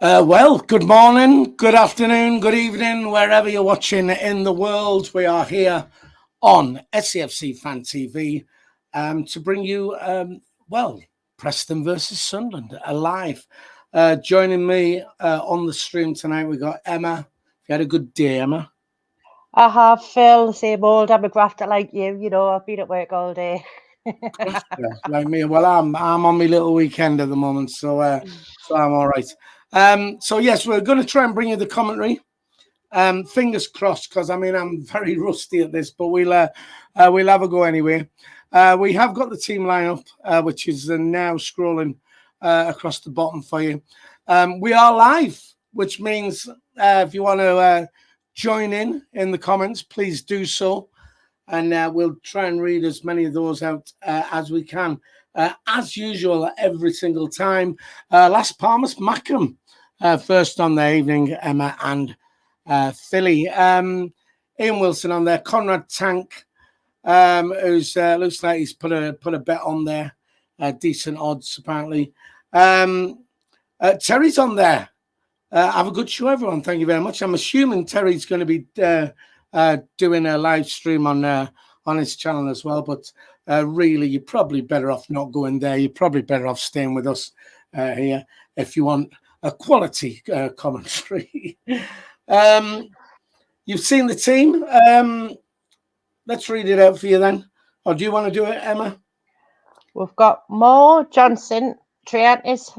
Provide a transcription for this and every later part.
Well, good morning, good afternoon, good evening, wherever you're watching in the world. We are here on SAFC Fan TV to bring you, Preston versus Sunderland alive. Joining me on the stream tonight, we got Emma. You had a good day, Emma? I have, Phil. Same old. I'm a grafter like you. I've been at work all day. Like me. Well, I'm on my little weekend at the moment, so I'm all right. So yes, we're going to try and bring you the commentary. Fingers crossed, because I'm very rusty at this, but we'll have a go anyway. We have got the team lineup, which is now scrolling across the bottom for you. We are live, which means if you want to join in the comments, please do so. And we'll try and read as many of those out as we can. As usual, every single time. Las Palmas Mackham, first on the evening, Emma and Philly. Ian Wilson on there. Conrad Tank, who's looks like he's put a bet on there. Decent odds, apparently. Terry's on there. Have a good show, everyone. Thank you very much. I'm assuming Terry's going to be doing a live stream on his channel as well, but really you're probably better off not going there. You're probably better off staying with us here if you want a quality commentary. You've seen the team. Let's read it out for you then, or do you want to do it, Emma? We've got Moore, Johnson, Triantis,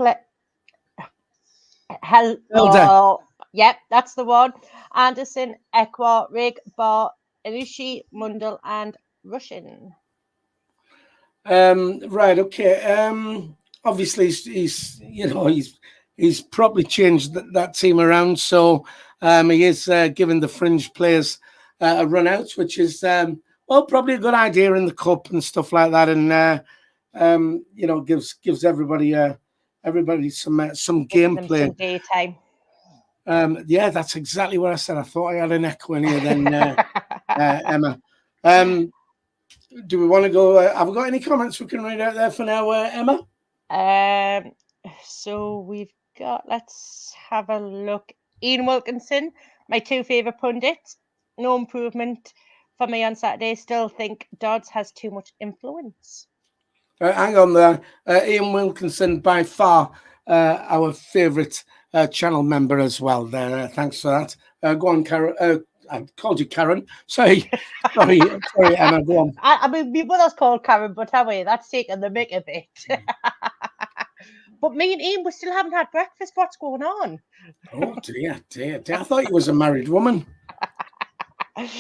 yep, that's the one. Anderson, Ekwa, Rig, Bar, Ilushi, Mundell, and Russian. Right, okay. Obviously, he's probably changed that team around, so he is giving the fringe players a run out, which is probably a good idea in the cup and stuff like that, and gives everybody some gameplay. Some daytime. Yeah, that's exactly what I said. I thought I had an echo in here then, Emma. Do we want to go? Have we got any comments we can read out there for now, Emma? So we've got, let's have a look. Ian Wilkinson, my two favourite pundits. No improvement for me on Saturday. Still think Dodds has too much influence. Hang on there. Ian Wilkinson, by far our favourite channel member as well there. Thanks for that. Go on, Karen. I called you Karen. Sorry, Emma, go on. I mean, my mother's called Karen, but anyway, that's taking the mick a bit. But me and Ian, we still haven't had breakfast. What's going on? Oh, dear. I thought you was a married woman. Ian's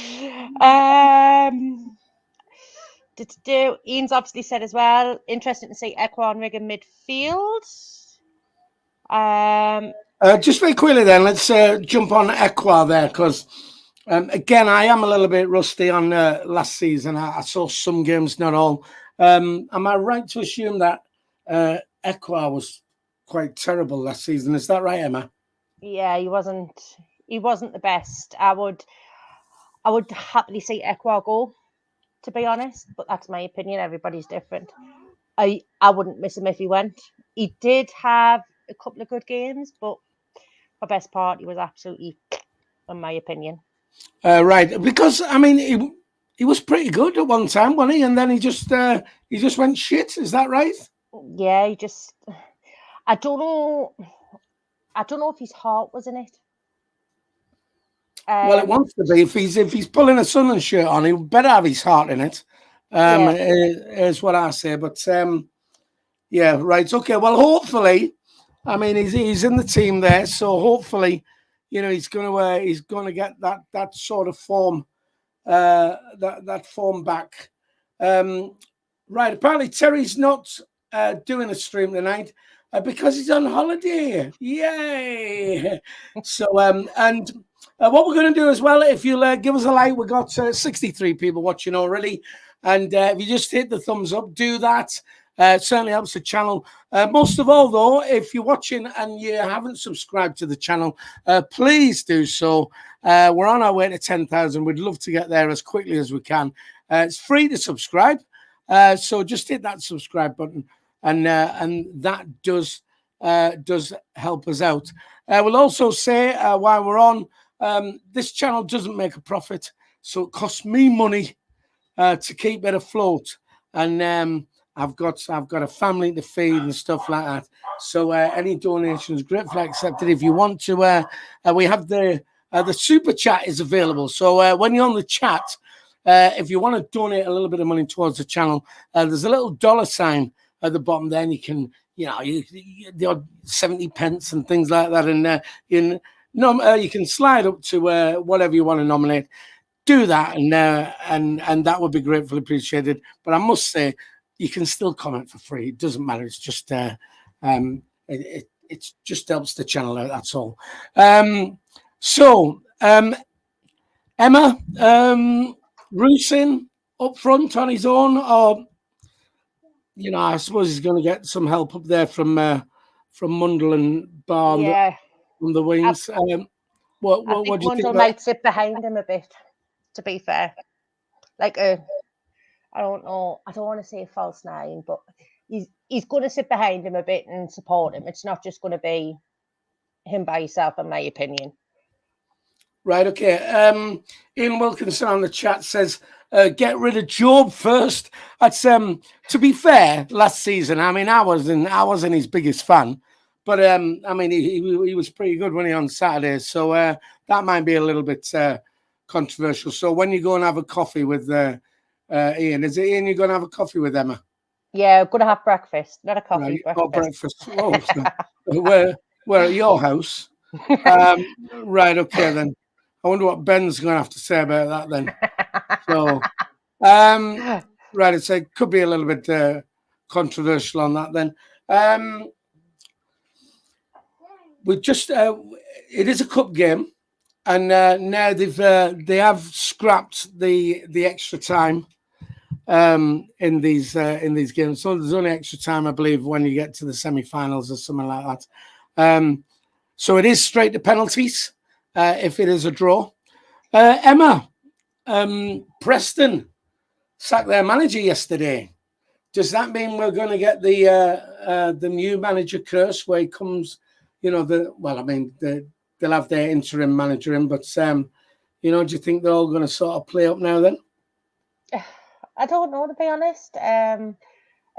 obviously said as well, interesting to see Ekwa and Rig in midfield. Just very quickly then, let's jump on Ekwa there, because again, I am a little bit rusty on last season. I saw some games, not all. Am I right to assume that Ekwa was quite terrible last season? Is that right, Emma? Yeah, he wasn't the best. I would happily see Ekwa go, to be honest, but that's my opinion. Everybody's different. I wouldn't miss him if he went. He did have a couple of good games, but for best part, he was absolutely, in my opinion. Right, because I mean, he was pretty good at one time, wasn't he? And then he just went shit. Is that right? Yeah, I don't know if his heart was in it. Well, it wants to be. If he's pulling a Sunderland shirt on, he better have his heart in it. Is what I say. But yeah, right. Okay. Well, hopefully, I mean, he's in the team there, so hopefully, he's gonna get that sort of form, that form back. Right. Apparently, Terry's not doing a stream tonight because he's on holiday. Yay! So and. What we're going to do as well, if you'll give us a like, we've got 63 people watching already. And if you just hit the thumbs up, do that. It certainly helps the channel. Most of all, though, if you're watching and you haven't subscribed to the channel, please do so. We're on our way to 10,000. We'd love to get there as quickly as we can. It's free to subscribe. So just hit that subscribe button. And that does does help us out. We'll also say while we're on, this channel doesn't make a profit, so it costs me money to keep it afloat, and I've got a family to feed and stuff like that. So any donations gratefully accepted. If you want to, we have the super chat is available. So when you're on the chat, if you want to donate a little bit of money towards the channel, there's a little $ at the bottom there, and you can, the odd 70 pence and things like that, and you can slide up to whatever you want to nominate. Do that, and that would be gratefully appreciated. But I must say, you can still comment for free. It doesn't matter. It's just it just helps the channel out. That's all. So Emma, Rusin up front on his own, or I suppose he's going to get some help up there from Mundle and Bar on the wings. I think what do you think? Mundle might sit behind him a bit. To be fair, like I don't know. I don't want to say a false nine, but he's going to sit behind him a bit and support him. It's not just going to be him by himself, in my opinion. Right. Okay. Ian Wilkinson on the chat says, "Get rid of Job first." That's to be fair. Last season, I mean, I wasn't his biggest fan, but I mean, he was pretty good when he on Saturdays. So that might be a little bit controversial. So when you go and have a coffee with Ian, is it Ian you're going to have a coffee with, Emma? Yeah, I'm going to have breakfast, not a coffee. Right. Breakfast. Oh, we're at your house. Right. Okay then. I wonder what Ben's going to have to say about that then. So, right, it could be a little bit controversial on that then. We just it is a cup game. And now they have scrapped the extra time in these games. So there's only extra time, I believe, when you get to the semi-finals or something like that. So it is straight to penalties if it is a draw. Emma, Preston sacked their manager yesterday. Does that mean we're going to get the new manager curse where he comes? They'll have their interim manager in, but do you think they're all going to sort of play up now then? I don't know, to be honest.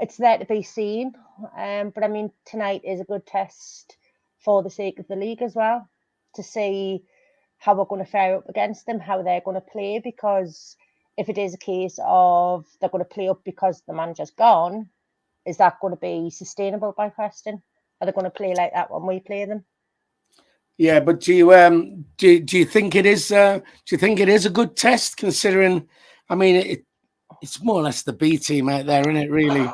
It's there to be seen. But I mean, tonight is a good test for the sake of the league as well, to see how we're going to fare up against them, how they're going to play, because if it is a case of they're going to play up because the manager's gone, is that going to be sustainable by Preston? Are they going to play like that when we play them? Yeah, but do you think it is? Do you think it is a good test, considering? I mean, it's more or less the B team out there, isn't it? Really?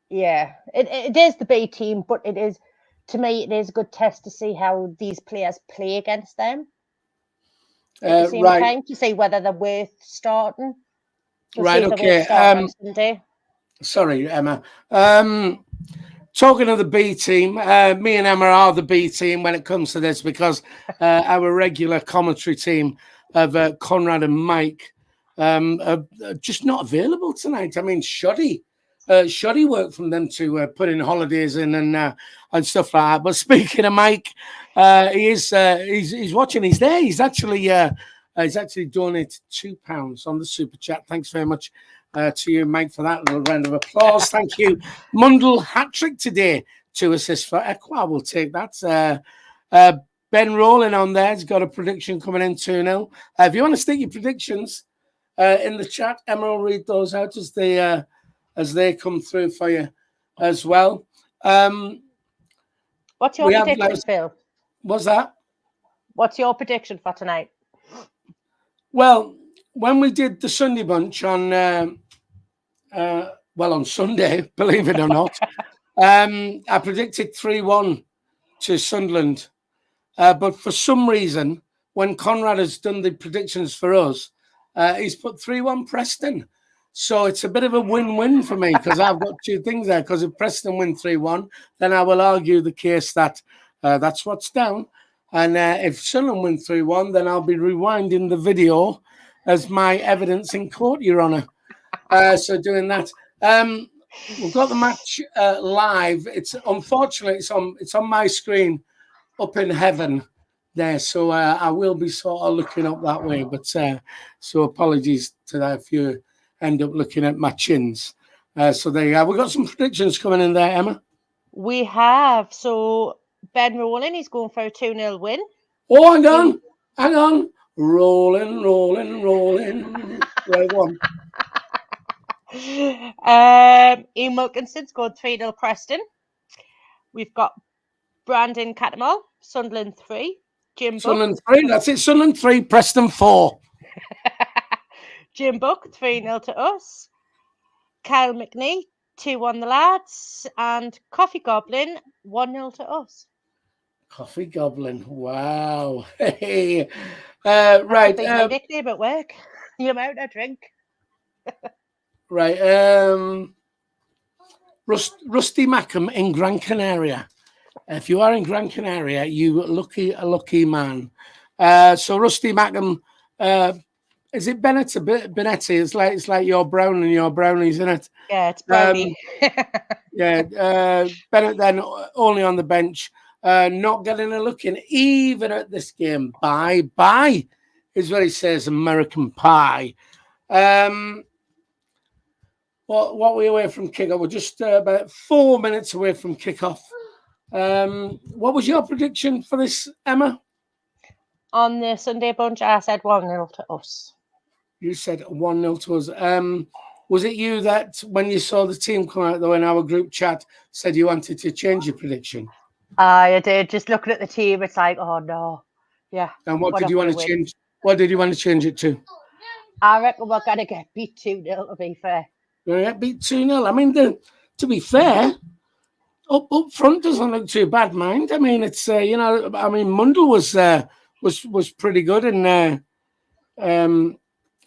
Yeah, it is the B team, but it is, to me, it is a good test to see how these players play against them at the same time, to see whether they're worth starting. Right. Okay. Sorry, Emma. Talking of the B team, me and Emma are the B team when it comes to this, because our regular commentary team of Conrad and Mike are just not available tonight. I mean, shoddy work from them to put in holidays in and stuff like that. But speaking of Mike, he's watching. He's there. He's actually donated £2 on the super chat. Thanks very much. To you, Mike, for that little round of applause. Thank you. Mundle hat-trick today, 2 assists for Equa. We'll take that. Ben Rowling on there. He's got a prediction coming in 2-0. If you want to stick your predictions in the chat, Emma will read those out as they come through for you as well. What's your prediction, Phil? What's that? What's your prediction for tonight? Well, when we did the Sunday bunch on Sunday, believe it or not, I predicted 3-1 to Sunderland. But for some reason, when Conrad has done the predictions for us, he's put 3-1 Preston. So it's a bit of a win-win for me, because I've got two things there. Because if Preston win 3-1, then I will argue the case that that's what's down. And if Sunderland win 3-1, then I'll be rewinding the video as my evidence in court, Your Honour. So doing that. We've got the match live. It's unfortunately it's on my screen up in heaven there, so I will be sort of looking up that way. But so apologies to that if you end up looking at my chins. So there you go. We've got some predictions coming in there, Emma. We have. So Ben Rowling, he's going for a 2-0 win. Oh, hang on. Rolling. Right one. Ian Wilkinson's scored 3-0 Preston. We've got Brandon Cattermole, Sunderland 3. Jim Sunderland 3, that's it. Sunderland 3, Preston 4. Jim Buck, 3-0 to us. Kyle McNee, 2-1 the lads. And Coffee Goblin, 1-0 to us. Coffee Goblin, wow. Hey. Right. My nickname at work. The amount I drink. Right. Rusty Mackham in Gran Canaria. If you are in Gran Canaria, you a lucky man. So Rusty Mackham, is it Benetti? It's like your brown and your brownies, isn't it? Yeah, it's brownie. Yeah. Bennett then only on the bench, not getting a look in even at this game. Bye is what he says. American Pie. What we away from kickoff? We're just about 4 minutes away from kickoff. What was your prediction for this, Emma? On the Sunday bunch, I said 1-0 to us. You said 1-0 to us. Was it you that, when you saw the team come out, though, in our group chat, said you wanted to change your prediction? I did. Just looking at the team, it's like, oh no, yeah. And what did you want to change? What did you want to change it to? I reckon we're gonna get beat 2-0. To be fair, we're gonna get beat 2-0. I mean, to be fair, up front doesn't look too bad, mind. I mean, it's Mundell was pretty good in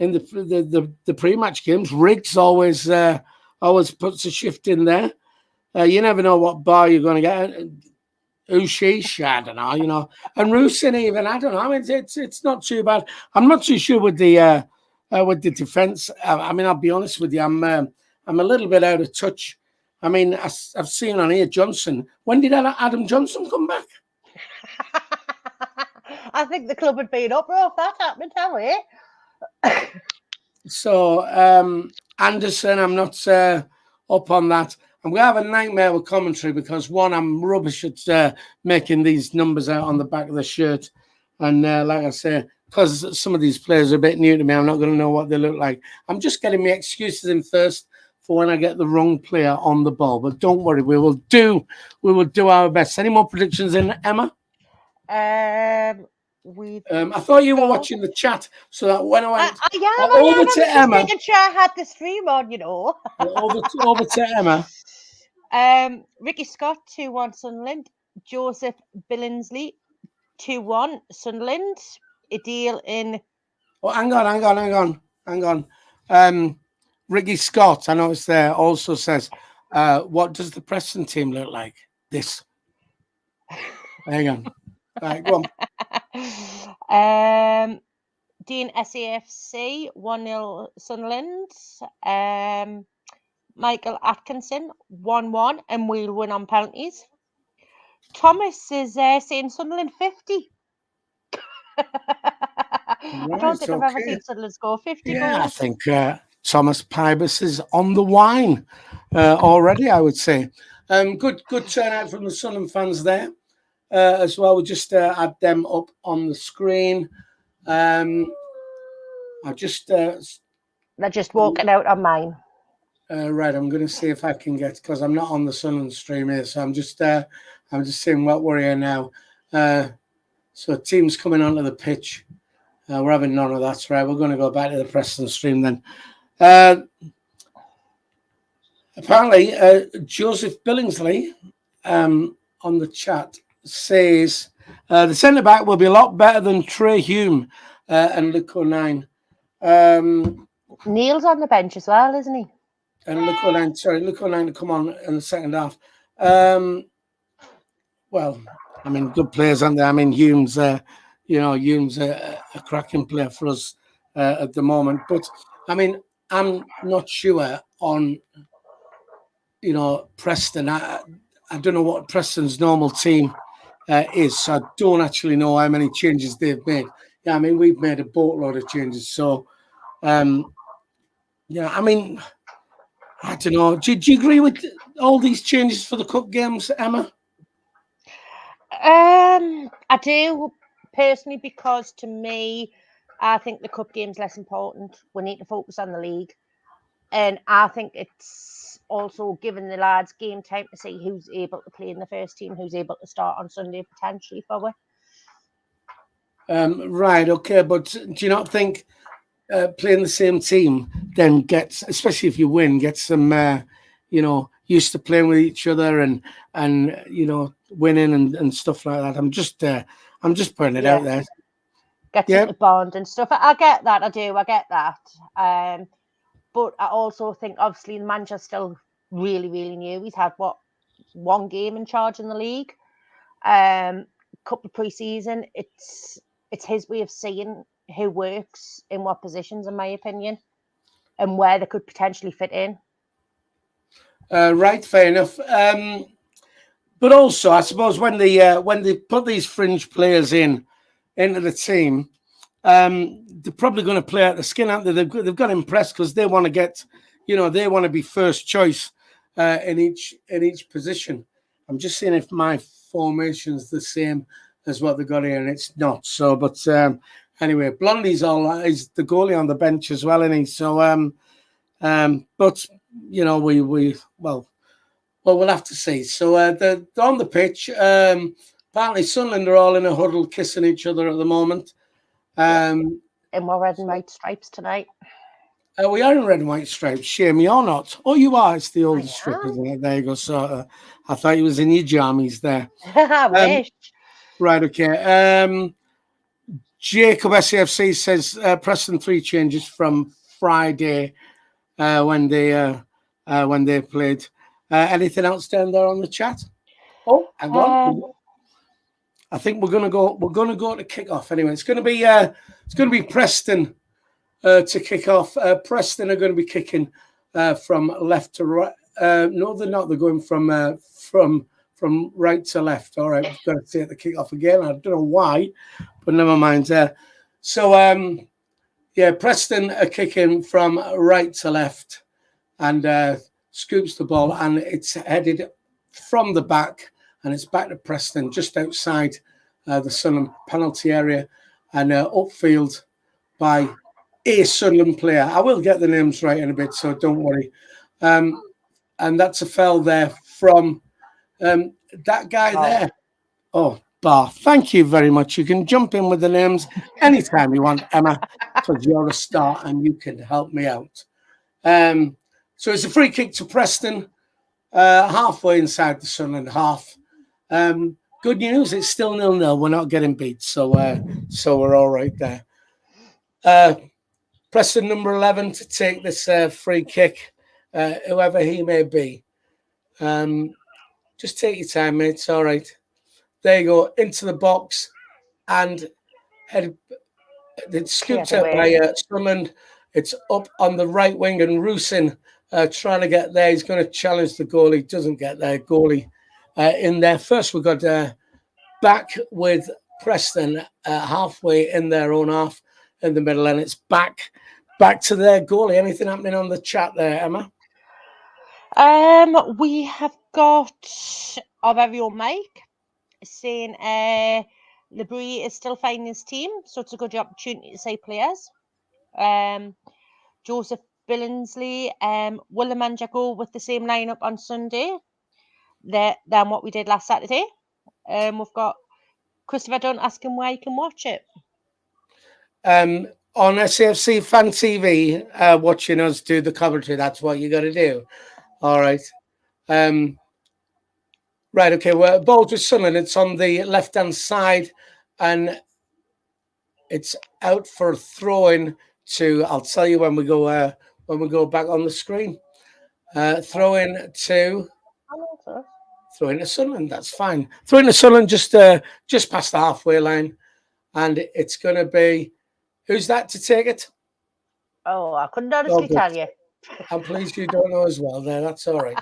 the pre-match games. Riggs always puts a shift in there. You never know what bar you're going to get. Ushish, I don't know, and Rusin even, I don't know. I mean, it's not too bad. I'm not too sure with the defense. I mean, I'll be honest with you, I'm a little bit out of touch. I mean, I've seen on here Johnson. When did Adam Johnson come back? I think the club had been up if that happened, have we? So Anderson, I'm not up on that. I'm going to have a nightmare with commentary because, one, I'm rubbish at making these numbers out on the back of the shirt. And like I say, because some of these players are a bit new to me, I'm not going to know what they look like. I'm just getting my excuses in first for when I get the wrong player on the ball. But don't worry, we will do our best. Any more predictions in, Emma? I thought you were watching the chat, so that when I went over to Emma, making sure I had the stream on, over to Emma. Ricky Scott 2-1 Sunderland. Joseph Billingsley 2-1 Sunderland. A deal in. Oh, hang on. Ricky Scott, I noticed there, also says, "What does the Preston team look like?" This. Hang on. Right, go on. Dean SAFC 1-0 Sunderland. Michael Atkinson 1-1, and we'll win on penalties. Thomas is saying Sunderland 50. I don't think I've ever seen Sunderland score 50 goals. I think Thomas Pybus is on the wine already, I would say. Good turnout from the Sunderland fans there as well. We'll just add them up on the screen. They're just walking out on mine. Right, I'm going to see if I can get, because I'm not on the Sunderland stream here, so I'm just seeing what we're here now. So teams coming onto the pitch. We're having none of that, right? We're going to go back to the Preston stream then. Apparently, Joseph Billingsley on the chat says the centre back will be a lot better than Trey Hume and Luke O'Nien. Neil's on the bench as well, isn't he? And Luke O'Nien to come on in the second half. Well, I mean, good players, aren't they? I mean, Hume's a cracking player for us at the moment. But I mean, I'm not sure on you know, Preston. I don't know what Preston's normal team is, so I don't actually know how many changes they've made. Yeah, I mean, we've made a boatload of changes. So, yeah, I mean, I don't know. Do you agree with all these changes for the cup games, Emma? I do personally, because to me, I think the cup game's less important. We need to focus on the league, and I think it's also giving the lads game time to see who's able to play in the first team, who's able to start on Sunday potentially for we. Right, okay, but do you not think playing the same team then gets, especially if you win, gets some, you know, used to playing with each other and you know, winning and stuff like that. I'm just putting it out there. Gets into bond and stuff. I get that. I do. I get that. But I also think, obviously, the manager's still really, really new. He's had one game in charge in the league. Couple of pre-season. It's his way of seeing who works in what positions, in my opinion, and where they could potentially fit in. Right, fair enough. But also, I suppose when they put these fringe players into the team, they're probably going to play out the skin, aren't they? They've got impressed because they want to get, you know, they want to be first choice in each position. I'm just seeing if my formation's the same as what they got here, and it's not. So, but anyway, Blondie's is the goalie on the bench as well, isn't he? So, but you know, we'll have to see. So they're on the pitch. Apparently, Sunderland are all in a huddle, kissing each other at the moment. And we're red and white stripes tonight. We are in red and white stripes. Shame you're not. Oh, you are. It's the old strip, isn't it? There you go. So I thought you was in your jammies there. I wish. Right, okay. Jacob SAFC says Preston 3 changes from Friday when they played. Anything else down there on the chat? Oh, hang on. I think we're gonna go to kick off anyway. It's gonna be Preston to kick off. Preston are going to be kicking from left to right. No, they're not. They're going from right to left. All right, we've got to take the kick off again. I don't know why, but never mind. So yeah, Preston are kicking from right to left and scoops the ball, and it's headed from the back, and it's back to Preston just outside the Sunderland penalty area and upfield by a Sunderland player. I will get the names right in a bit, so don't worry. And that's a foul there from that guy there. Oh, Bar. Thank you very much. You can jump in with the names anytime you want, Emma, because you're a star and you can help me out. So it's a free kick to Preston, halfway inside the Sunderland half. Good news, it's still 0-0. We're not getting beat, so we're all right there. Preston number 11 to take this free kick, whoever he may be. Just take your time, mate. It's all right. There you go, into the box, and it's scooped out by Sunderland. It's up on the right wing, and Rusin trying to get there. He's going to challenge the goalie. Doesn't get there. Goalie in there. First, we got back with Preston halfway in their own half in the middle, and it's back to their goalie. Anything happening on the chat there, Emma? We have got our very own Mike saying Labrie is still finding his team, so it's a good opportunity to say players. Joseph Billingsley, will the manager go with the same lineup on Sunday than what we did last Saturday? We've got Christopher Dunn asking where you can watch it. On SAFC Fan TV, watching us do the commentary. That's what you got to do. All right. Right, okay. Well, ball to Sunderland. It's on the left-hand side, and it's out for a throw-in to. I'll tell you when we go back on the screen. Throw-in to Sunderland. That's fine. Throw-in to Sunderland, just past the halfway line, and it's going to be. Who's that to take it? Oh, I couldn't honestly tell you. I'm pleased you don't know as well. There, that's all right.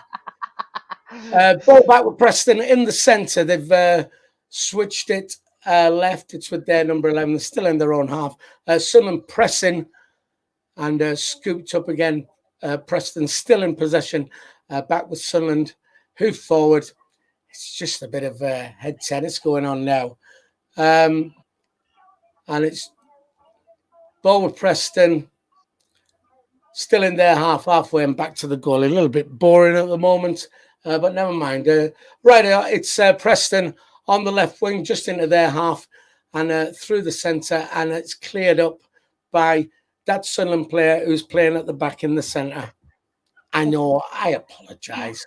Ball back with Preston in the centre. They've switched it left. It's with their number 11. They're still in their own half. Sunderland pressing and scooped up again. Preston still in possession. Back with Sunderland. Hoof forward. It's just a bit of head tennis going on now. And it's ball with Preston. Still in their halfway and back to the goal. A little bit boring at the moment, but never mind. It's Preston on the left wing, just into their half and through the centre, and it's cleared up by that Sunderland player who's playing at the back in the centre. I know, I apologise.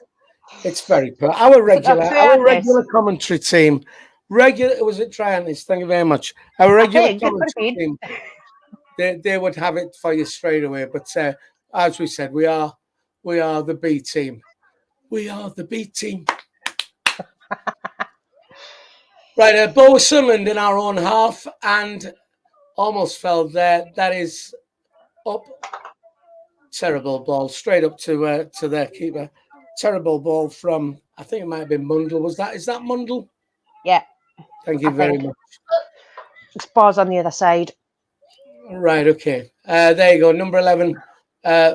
It's very poor. Our regular commentary team, was it Triantis? Thank you very much. Our regular commentary team. They would have it for you straight away. But as we said, we are the B team. We are the B team. Right, ball with Sunderland in our own half and almost fell there. That is up. Terrible ball, straight up to their keeper. Terrible ball from, I think it might have been Mundle. Is that Mundle? Yeah. Thank you very much. It's bars on the other side. Right, okay. There you go. Number 11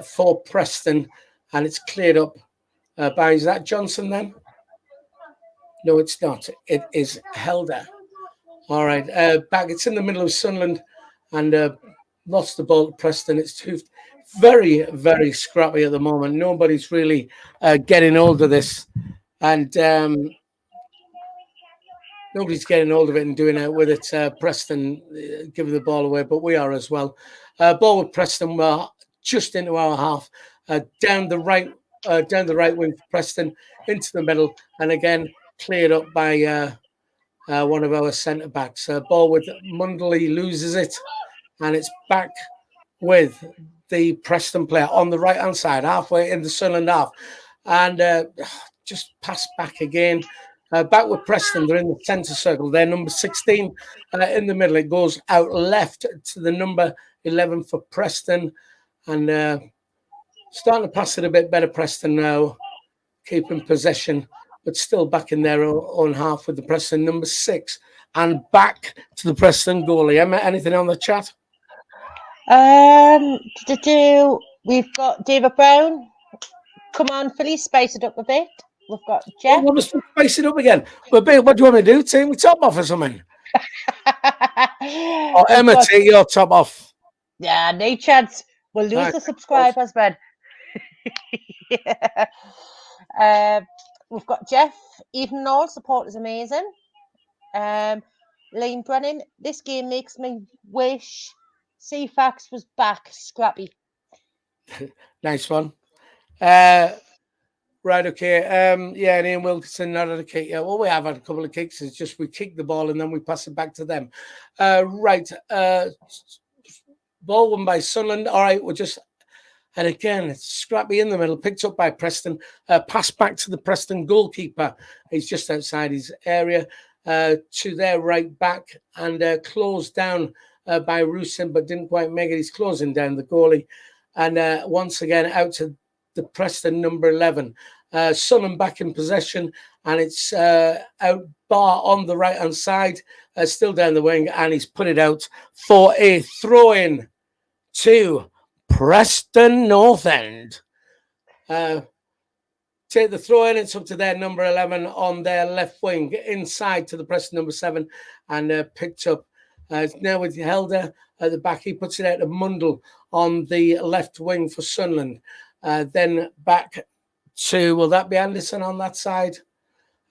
for Preston. And it's cleared up by, is that Johnson then? No, it's not. It is Helder. All right. Back. It's in the middle of Sunderland and lost the ball to Preston. It's very, very scrappy at the moment. Nobody's really getting hold of this. And nobody's getting hold of it and doing it with it. Preston giving the ball away, but we are as well. Ball with Preston. We're just into our half. Down the right wing for Preston, into the middle, and again cleared up by one of our centre backs. Ball with Mundley, he loses it, and it's back with the Preston player on the right hand side, halfway in the Sunderland half, and just pass back again. Back with Preston, they're in the centre circle. They're number 16 in the middle. It goes out left to the number 11 for Preston. And starting to pass it a bit better, Preston now, keeping possession, but still back in their own half with the Preston number 6. And back to the Preston goalie. Emma, anything on the chat? We've got David Brown. Come on, Philly, spice it up a bit. We've got Jeff. We want to spice it up again. But what do you want me to do? Take me top off or something? Or Emma, take your top off. Yeah, no chance. We'll lose the subscribers, man. Yeah. We've got Jeff. Even all support is amazing. Lane Brennan. This game makes me wish CFAX was back. Scrappy. Nice one. Right, okay. And Ian Wilkinson not had a kick. Yeah, well, we have had a couple of kicks. It's just we kick the ball and then we pass it back to them. Right. Ball won by Sunderland. All right, and again, it's Scrappy in the middle, picked up by Preston. Pass back to the Preston goalkeeper. He's just outside his area to their right back and closed down by Rusin, but didn't quite make it. He's closing down the goalie. And once again, out to the Preston number 11. Sunderland back in possession, and it's out bar on the right-hand side, still down the wing, and he's put it out for a throw-in to Preston North End. Take the throw-in, it's up to their number 11 on their left wing, inside to the Preston number 7, and picked up. Now with Helder at the back, he puts it out to Mundle on the left wing for Sunderland. Then back to, will that be Anderson on that side?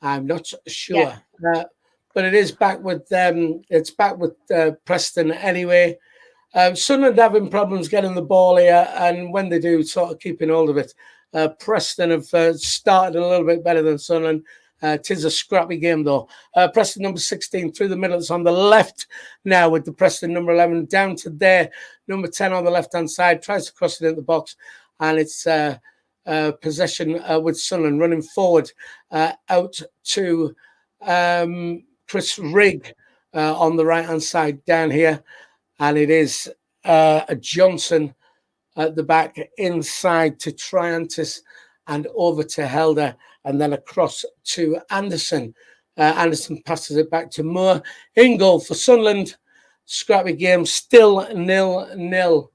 I'm not sure. Yeah. But it is back with it's back with Preston anyway. Sunderland having problems getting the ball here, and when they do, sort of keeping hold of it. Preston have started a little bit better than Sunderland. Tis a scrappy game though. Preston number 16 through the middle. It's on the left now with the Preston number 11 down to their number 10 on the left-hand side. Tries to cross it in the box. And it's possession with Sunderland running forward out to Chris Rigg on the right-hand side down here. And it is a Johnson at the back inside to Triantis and over to Helder. and then across to Anderson. Anderson passes it back to Moore. In goal for Sunderland. Scrappy game, still 0-0.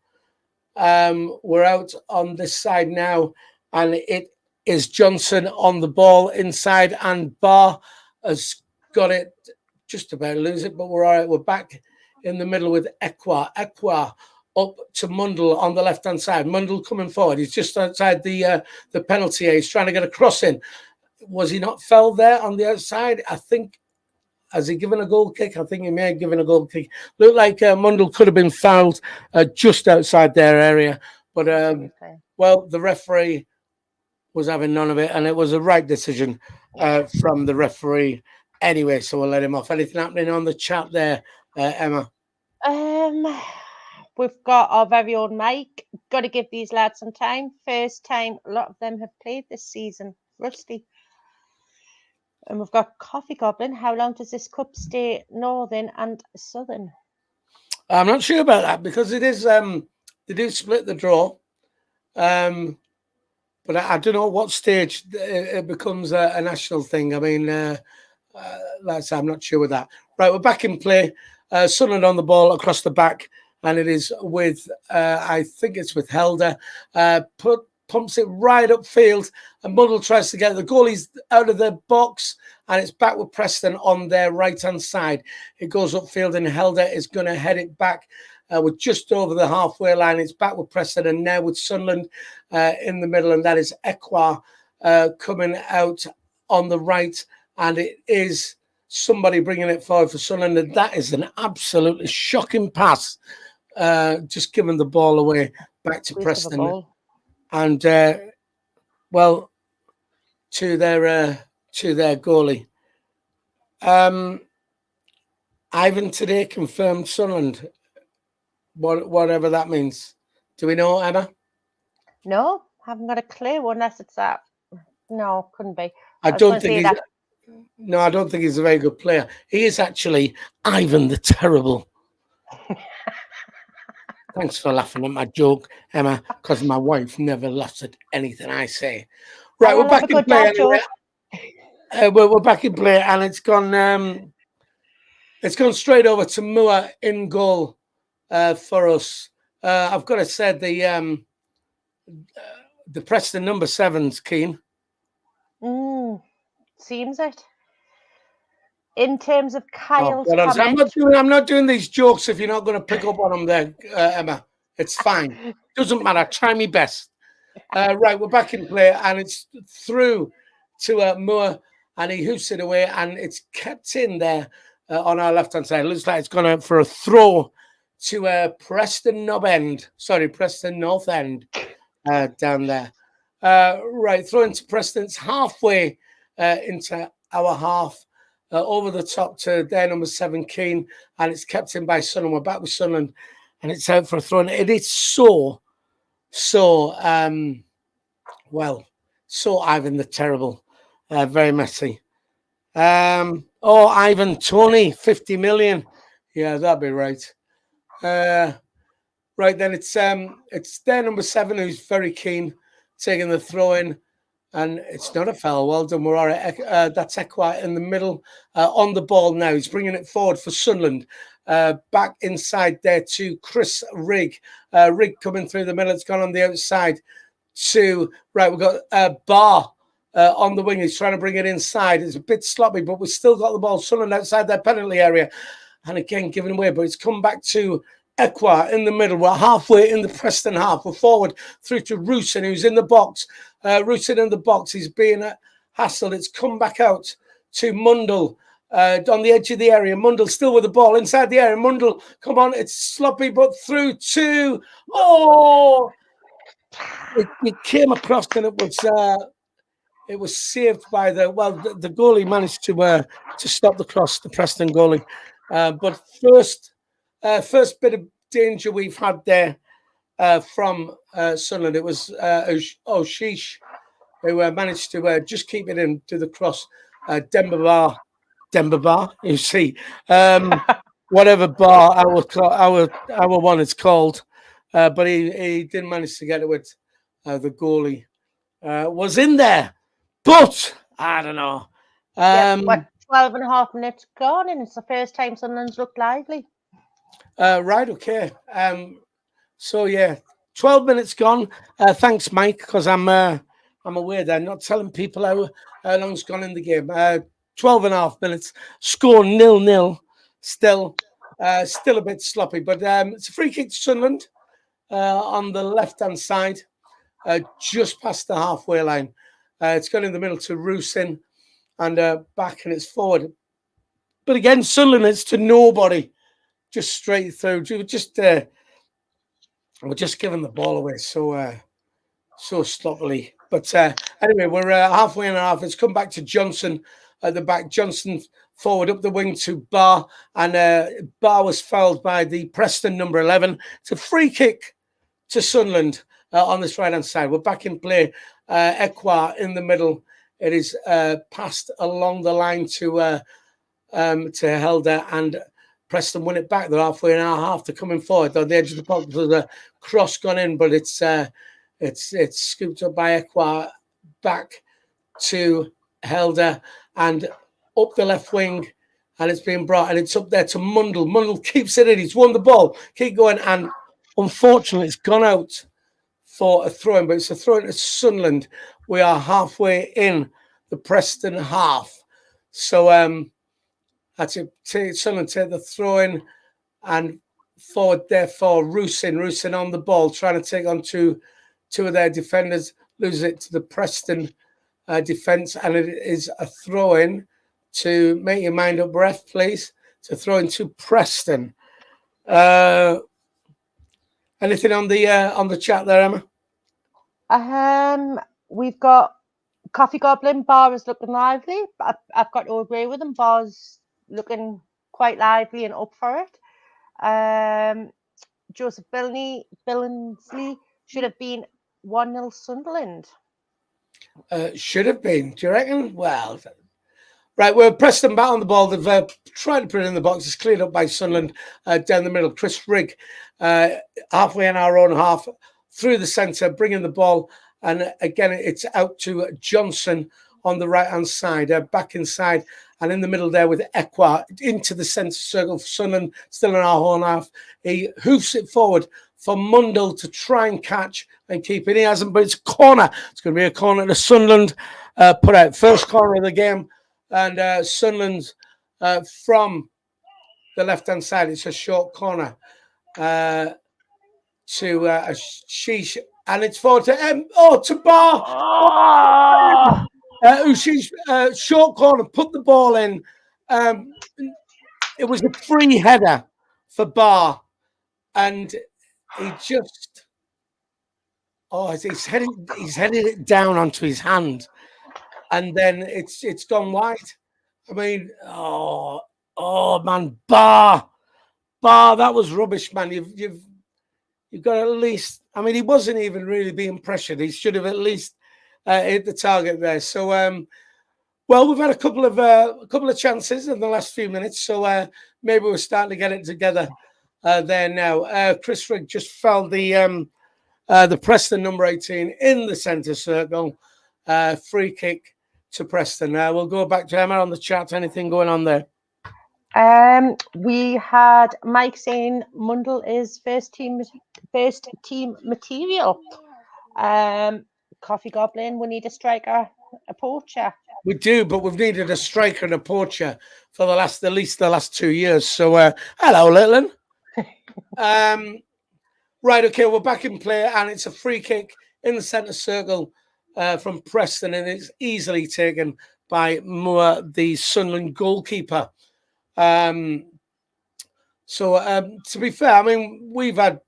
We're out on this side now, and it is Johnson on the ball inside, and Barr has got it, just about to lose it, but we're all right. We're back in the middle with Ekwa. Ekwa up to Mundle on the left-hand side. Mundle coming forward. He's just outside the penalty area. He's trying to get a cross in. Was he not fouled there on the outside? I think. Has he given a goal kick? I think he may have given a goal kick. Looked like Mundle could have been fouled just outside their area. But, well, the referee was having none of it, and it was a right decision from the referee anyway, so we'll let him off. Anything happening on the chat there, Emma? We've got our very own Mike. Got to give these lads some time. First time a lot of them have played this season. Rusty. And we've got Coffee Goblin. How long does this cup stay Northern and Southern? I'm not sure about that because it is they do split the draw, but I don't know what stage it becomes a national thing. I mean, like I say, I'm not sure with that. Right, we're back in play. Sunderland on the ball across the back, and it is with I think it's with Helder. Pumps it right upfield, and Muddle tries to get the goalie's out of the box, and it's back with Preston on their right-hand side. It goes upfield, and Helder is going to head it back. We're just over the halfway line. It's back with Preston, and now with Sunderland in the middle, and that is Ekwa coming out on the right, and it is somebody bringing it forward for Sunderland, and that is an absolutely shocking pass, just giving the ball away back to Preston. And well, to their goalie. Ivan today confirmed Sunderland, whatever that means. Do we know, Emma? No, haven't got a clue unless it's that. No, couldn't be. I don't think he's a very good player. He is actually Ivan the Terrible. Thanks for laughing at my joke, Emma, because my wife never laughs at anything I say. Right, we're back in play. Anyway. We're back in play, and it's gone straight over to Moore in goal for us. I've got to say the Preston number 7's keen. Seems it. In terms of Kyle's comment, I'm not doing these jokes if you're not going to pick up on them there, Emma. It's fine. Doesn't matter. Try me best. Right, we're back in play, and it's through to Moore, and he hoofs it away, and it's kept in there on our left-hand side. It looks like it's gone out for a throw to Preston North End down there. Right, throw into Preston's halfway into our half. Over the top to their number 7, Keane, and it's kept in by Sunderland. We're back with Sunderland, and it's out for a throw. And it is so Ivan the Terrible, very messy. Ivan Tony, 50 million. Yeah, that'd be right. Right then, it's their number 7 who's very keen, taking the throw in. And it's not a foul. Well done, we're all right. That's Ekwa in the middle on the ball now. He's bringing it forward for Sunderland. Back inside there to Chris Rigg. Rigg coming through the middle. It's gone on the outside to... Right, we've got Barr on the wing. He's trying to bring it inside. It's a bit sloppy, but we've still got the ball. Sunderland outside their penalty area. And again, giving away. But it's come back to Ekwa in the middle. We're halfway in the Preston half. We're forward through to Roosin, who's in the box. Roosin in the box. He's being hassled. It's come back out to Mundle on the edge of the area. Mundle still with the ball inside the area. Mundle, come on. It's sloppy, but through to... It came across, and it was saved by the goalie managed to stop the cross, the Preston goalie. But first bit of danger we've had there from Sunderland. It was Oshish who managed to just keep it in to the cross. Denver Bar, you see. Whatever bar our one is called. But he didn't manage to get it with the goalie. Was in there. But I don't know. What, 12 and a half minutes gone, and it's the first time Sunderland's looked lively. Right, okay. So yeah, 12 minutes gone. Thanks, Mike, because I'm aware they're not telling people how long's gone in the game. 12 and a half minutes. Score 0-0. Still a bit sloppy, but it's a free kick to Sunderland on the left-hand side, just past the halfway line. It's gone in the middle to Rusin and back, and it's forward. But again, Sunderland is to nobody, just straight through. We're just giving the ball away so sloppily. But anyway, we're halfway and a half. It's come back to Johnson at the back. Johnson forward up the wing to Barr, and Barr was fouled by the Preston number 11. It's a free kick to Sunderland on this right-hand side. We're back in play. Ekwa in the middle. It is passed along the line to Helder, and Preston win it back. They're halfway and a half. They're coming forward. They're on the edge of the pocket. There's a cross gone in, but it's scooped up by Ekwa back to Helder and up the left wing, and it's being brought, and it's up there to Mundle. Mundle keeps it in. He's won the ball. Keep going, and unfortunately, it's gone out for a throw-in, but it's a throw-in to Sunderland. We are halfway in the Preston half. So that's it. Sunderland take the throw-in, and forward there for Rusin. Rusin on the ball, trying to take on two of their defenders, loses it to the Preston defence, and it is a throw-in to make your mind up, ref, please. To throw into Preston. Anything on the chat there, Emma? We've got Coffee Goblin. Bar is looking lively. I've got to agree with him. Bar's looking quite lively and up for it. Joseph Billingsley should have been 1-0 Sunderland. Should have been. Do you reckon? Well, right. We're Preston back on the ball. They've tried to put it in the box. It's cleared up by Sunderland down the middle. Chris Rigg halfway in our own half through the centre, bringing the ball. And again, it's out to Johnson on the right-hand side, back inside, and in the middle there with Ekwa into the centre circle for Sunderland, still in our own half. He hoofs it forward for Mundle to try and catch and keep it. He hasn't, but it's a corner. It's going to be a corner to Sunderland. Put out first corner of the game. And Sunderland from the left-hand side, it's a short corner to Sheesh. And it's forward to to Barr. She's short corner, put the ball in. It was a free header for Barr. And he just he's headed it down onto his hand, and then it's gone wide. I mean, man, Barr, that was rubbish, man. You've got at least. I mean, he wasn't even really being pressured. He should have at least hit the target there. So, well, we've had a couple of chances in the last few minutes. So maybe we're starting to get it together. There now. Chris Rigg just fouled the Preston number 18 in the centre circle. Free kick to Preston. We'll go back to Emma on the chat. Anything going on there? We had Mike saying Mundle is first team material. Coffee Goblin, we need a striker, a poacher. We do, but we've needed a striker and a poacher for at least the last 2 years. So hello, Littleton. Right, okay, we're back in play, and it's a free kick in the centre circle from Preston, and it's easily taken by Moore, the Sunderland goalkeeper. To be fair, I mean, we've had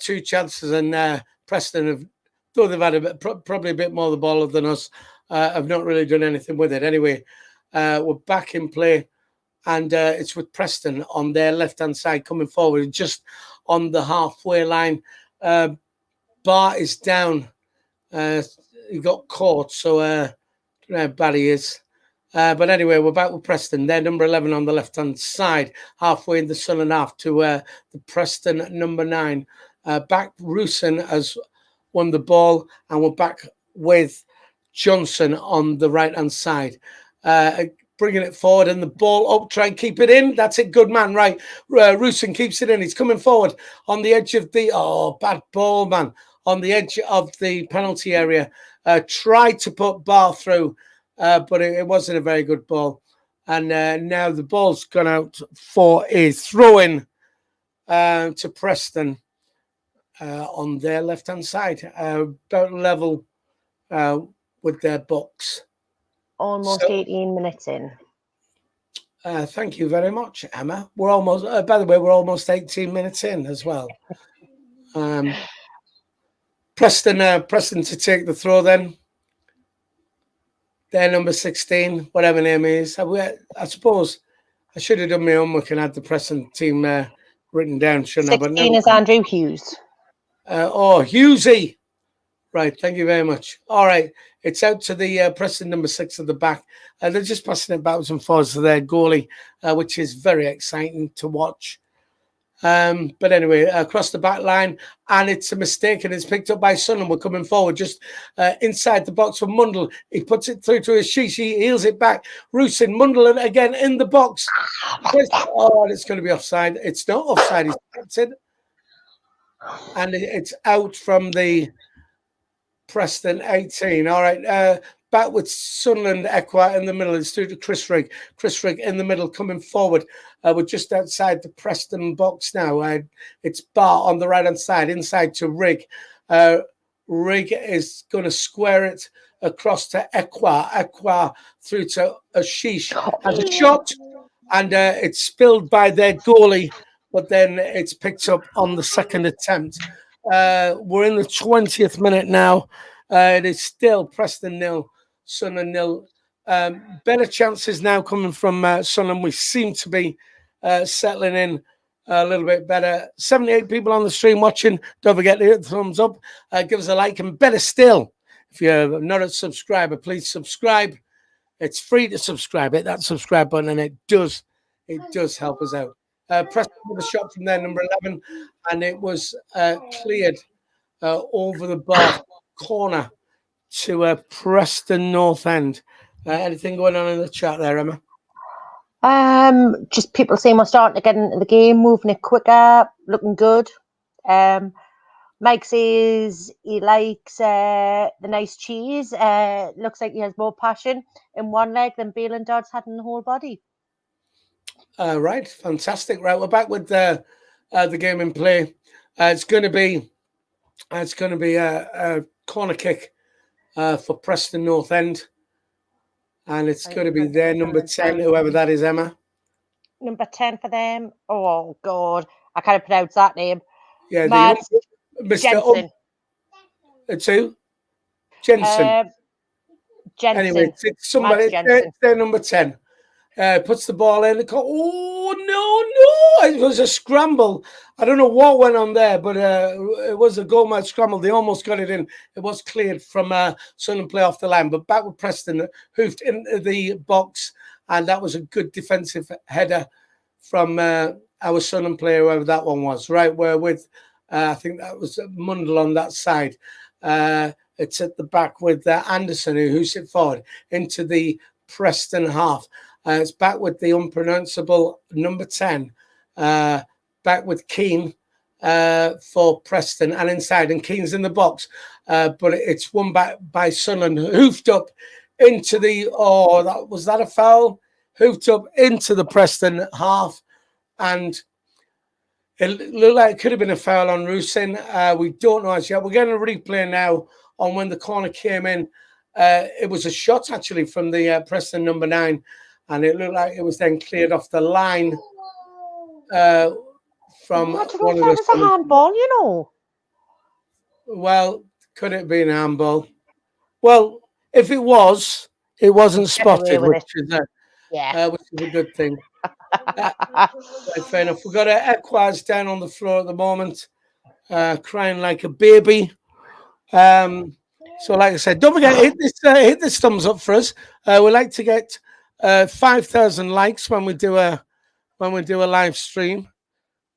2 chances, and Preston though they've had probably a bit more of the ball than us, have not really done anything with it. Anyway, we're back in play. And it's with Preston on their left-hand side coming forward, just on the halfway line. Barr is down. He got caught, so I don't know how bad he is. But anyway, we're back with Preston. They're number 11 on the left-hand side, halfway in the Sunderland half to the Preston number 9. Back Rusin has won the ball, and we're back with Johnson on the right-hand side. Bringing it forward and the ball up, try and keep it in. That's it, good man, right. Rusin keeps it in. He's coming forward on the edge of the, bad ball, man. On the edge of the penalty area. Tried to put Bar through, but it wasn't a very good ball. And now the ball's gone out for a throw-in to Preston on their left-hand side. About level with their box. Almost 18 minutes in. Thank you very much, Emma. We're almost, by the way, we're almost 18 minutes in as well. Preston to take the throw then. Their number 16, whatever name is. I suppose I should have done my homework and had the Preston team written down, shouldn't 16 I? But no. is Andrew Hughes. Hughesy. Right, thank you very much. All right, it's out to the Preston number 6 at the back. They're just passing it backwards and forwards to their goalie, which is very exciting to watch. But anyway, across the back line, and it's a mistake, and it's picked up by Sunderland. We're coming forward just inside the box for Mundell. He puts it through to his sheesh. He heels it back. Rusin, Mundell again in the box. It's going to be offside. It's not offside. He's tapped it. And it's out from the Preston 18. All right. Back with Sunderland Equa in the middle. It's through to Chris Rigg. Chris Rigg in the middle coming forward. We're just outside the Preston box now. It's Bar on the right-hand side, inside to Rigg. Rigg is going to square it across to Equa. Equa through to Ashish. Has a shot, and it's spilled by their goalie, but then it's picked up on the second attempt. We're in the 20th minute now. It is still Preston 0, Sunderland 0. Better chances now coming from Sunderland. We seem to be settling in a little bit better. 78 people on the stream watching. Don't forget to hit the thumbs up. Give us a like, and better still, if you're not a subscriber, please subscribe. It's free to subscribe. Hit that subscribe button, and it does help us out. Preston with a shot from there, number 11, and it was cleared over the bar corner to Preston North End. Anything going on in the chat there, Emma? Just people saying we're starting to get into the game, moving it quicker, looking good. Mike says he likes the nice cheese. Looks like he has more passion in one leg than Bale and Dodds had in the whole body. Right, fantastic. Right, we're back with the game in play. It's going to be a corner kick for Preston North End, and it's going to be their number 10, whoever that is, Emma. Number 10 for them. Oh God, I can't pronounce that name. Yeah, Mr. Jensen. It's who? Jensen. Jensen. Anyway, it's somebody. It's their number 10. Puts the ball in. Oh, no. It was a scramble. I don't know what went on there, but it was a goal match scramble. They almost got it in. It was cleared from Sunderland play off the line, but back with Preston, hoofed into the box, and that was a good defensive header from our Sunderland player, whoever that one was. Right, we're with, I think that was Mundell on that side. It's at the back with Anderson, who hoofs it forward into the Preston half. It's back with the unpronounceable number 10. Back with Keane for Preston and inside. And Keane's in the box. But it's won back by Sunderland. Hoofed up into the... Oh, was that a foul? Hoofed up into the Preston half. And it looked like it could have been a foul on Rusin. We don't know as yet. We're getting a replay now on when the corner came in. It was a shot, actually, from the Preston number 9. And it looked like it was then cleared off the line from one of the... That was a handball, you know. Well, could it be an handball? Well, if it was, it wasn't spotted, which is a good thing. Right, fair enough. We've got Equaz down on the floor at the moment, crying like a baby. So, like I said, don't forget, hit this thumbs up for us. We like to get 5,000 likes when we do a live stream,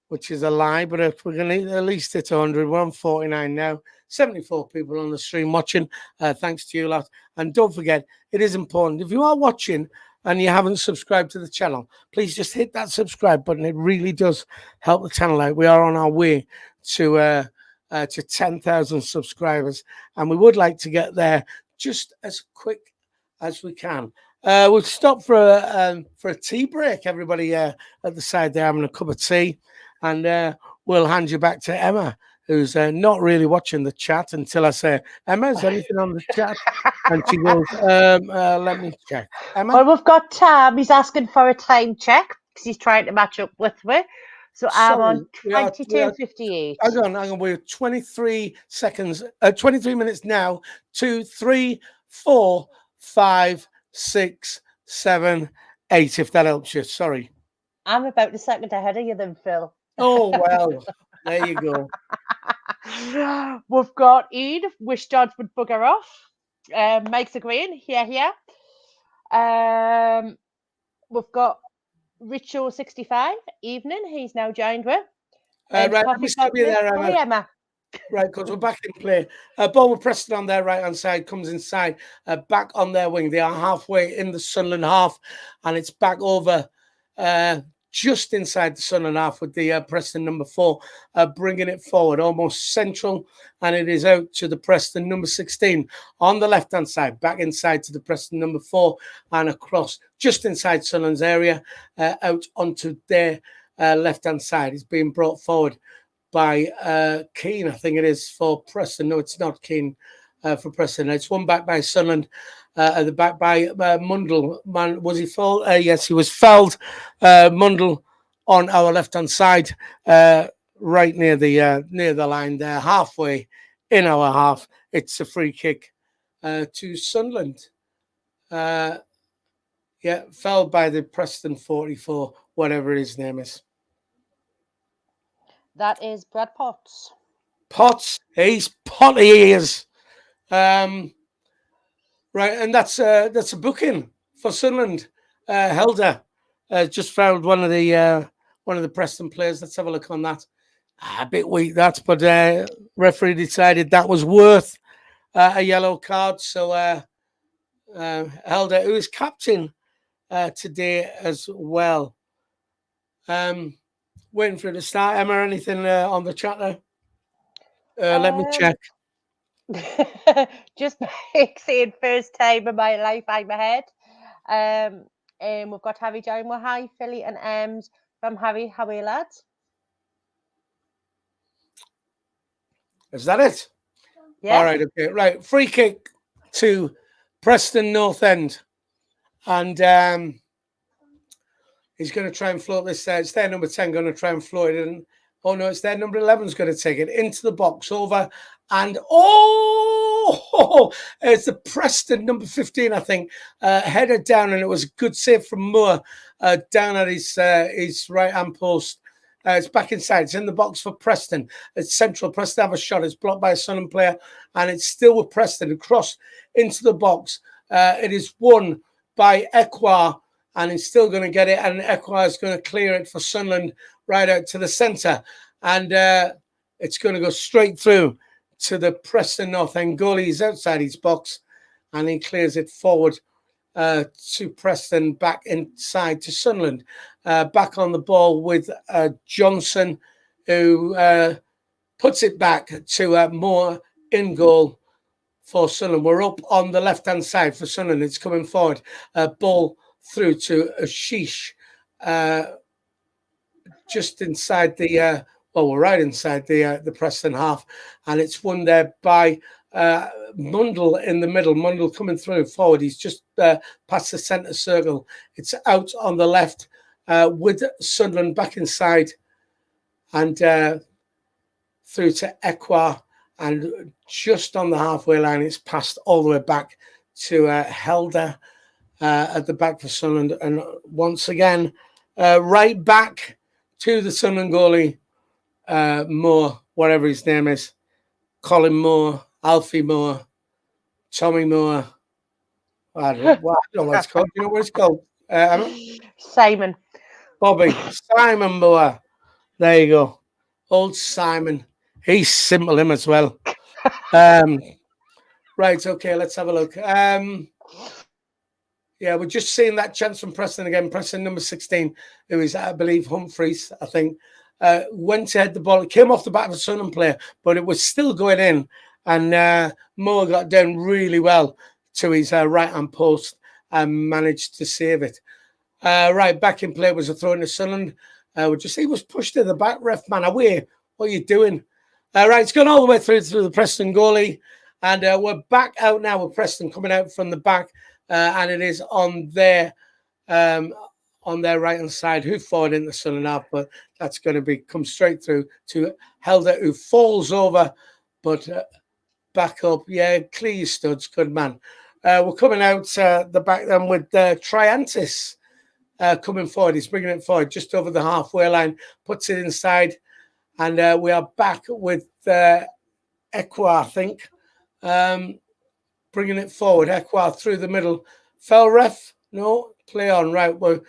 which is a lie, but if we're going to at least hit 100. We're on 49 now. 74 people on the stream watching. Thanks to you lot. And don't forget, it is important. If you are watching and you haven't subscribed to the channel, please just hit that subscribe button. It really does help the channel out. We are on our way to 10,000 subscribers, and we would like to get there just as quick as we can. We'll stop for a tea break, everybody at the side there having a cup of tea, and we'll hand you back to Emma, who's not really watching the chat until I say, Emma, is there anything on the chat? And she goes, let me check. Emma? Well, we've got Tam. He's asking for a time check because he's trying to match up with me. So I'm on 22:58. Hang on. We're 23 seconds, 23 minutes now. 2, 3, 4, 5, 6, 7, 8. If that helps you. Sorry. I'm about a second ahead of you then, Phil. Oh, well, there you go. We've got Ian, wish Dodge would bugger off. Mike's agreeing. Here. We've got Richo65, evening. He's now joined with. Right, let me stop you there, Emma. Emma. Right, because we're back in play. Ball with Preston on their right-hand side, comes inside, back on their wing. They are halfway in the Sunderland half, and it's back over just inside the Sunderland half with the Preston number 4 bringing it forward, almost central, and it is out to the Preston number 16 on the left-hand side, back inside to the Preston number 4, and across just inside Sunderland's area, out onto their left-hand side. It's being brought forward by Keane, I think it is, for Preston. No, it's not Keane for Preston. It's one back by Sunderland, at the back by Mundle. Man, was he fouled? Yes, he was fouled. Mundle on our left-hand side, right near the line there, halfway in our half. It's a free kick to Sunderland. Fouled by the Preston 44, whatever his name is. That is Brad Potts. Potts, he's potty, he is. Right, and that's a booking for Sunderland. Helder just fouled one of the Preston players. Let's have a look on that. A bit weak that, but referee decided that was worth a yellow card. So Helder, who is captain today as well. Waiting for it to start. Emma, anything on the chat there? Let me check. Just saying first time in my life I'm ahead. And we've got Harry join. Well, hi, Philly and Ems from Harry. How are you, lads? Is that it? Yeah. All right, okay. Right. Free kick to Preston North End. And he's going to try and float this. It's their number 10 going to try and float it. And oh no, it's their number 11 is going to take it into the box over. And it's the Preston number 15, I think, headed down, and it was a good save from Moore down at his right-hand post. It's back inside. It's in the box for Preston. It's central. Preston have a shot. It's blocked by a Sunderland player, and it's still with Preston. Across into the box. It is won by Ekwar, and he's still going to get it, and Ekwar is going to clear it for Sunderland right out to the centre. And it's going to go straight through to the Preston North End goalie. He's outside his box, and he clears it forward to Preston, back inside to Sunderland. Back on the ball with Johnson, who puts it back to Moore in goal for Sunderland. We're up on the left-hand side for Sunderland. It's coming forward. Ball through to Ashish, just inside the... we're right inside the Preston half, and it's won there by Mundle in the middle. Mundle coming through forward. He's just past the centre circle. It's out on the left with Sunderland back inside, and through to Ekwar, and just on the halfway line, it's passed all the way back to Helder at the back for Sunderland, and once again, right back to the Sunderland goalie. Moore, whatever his name is, Colin Moore, Alfie Moore, Tommy Moore. I don't know what it's called. You know what it's called? Simon. Bobby. Simon Moore. There you go. Old Simon. He's simple, him as well. Right, okay, let's have a look. Yeah, we're just seeing that chance from Preston again. Preston number 16, who is, I believe, Humphreys, I think, went to head the ball. It came off the back of a Sunderland player, but it was still going in. And Moore got down really well to his right-hand post and managed to save it. Right, back in play was a throw into Sunderland. He was pushed to the back, ref man, away. What are you doing? Right, it's gone all the way through the Preston goalie. And we're back out now with Preston coming out from the back. And it is on their right-hand side, who forward into Sunderland half, but that's going to come straight through to Helder, who falls over, but back up. Yeah, clear your studs, good man. We're coming out the back then with Triantis coming forward. He's bringing it forward just over the halfway line, puts it inside, and we are back with Equa, I think. Bringing it forward, Equa through the middle. Foul ref? No, play on. Right, we're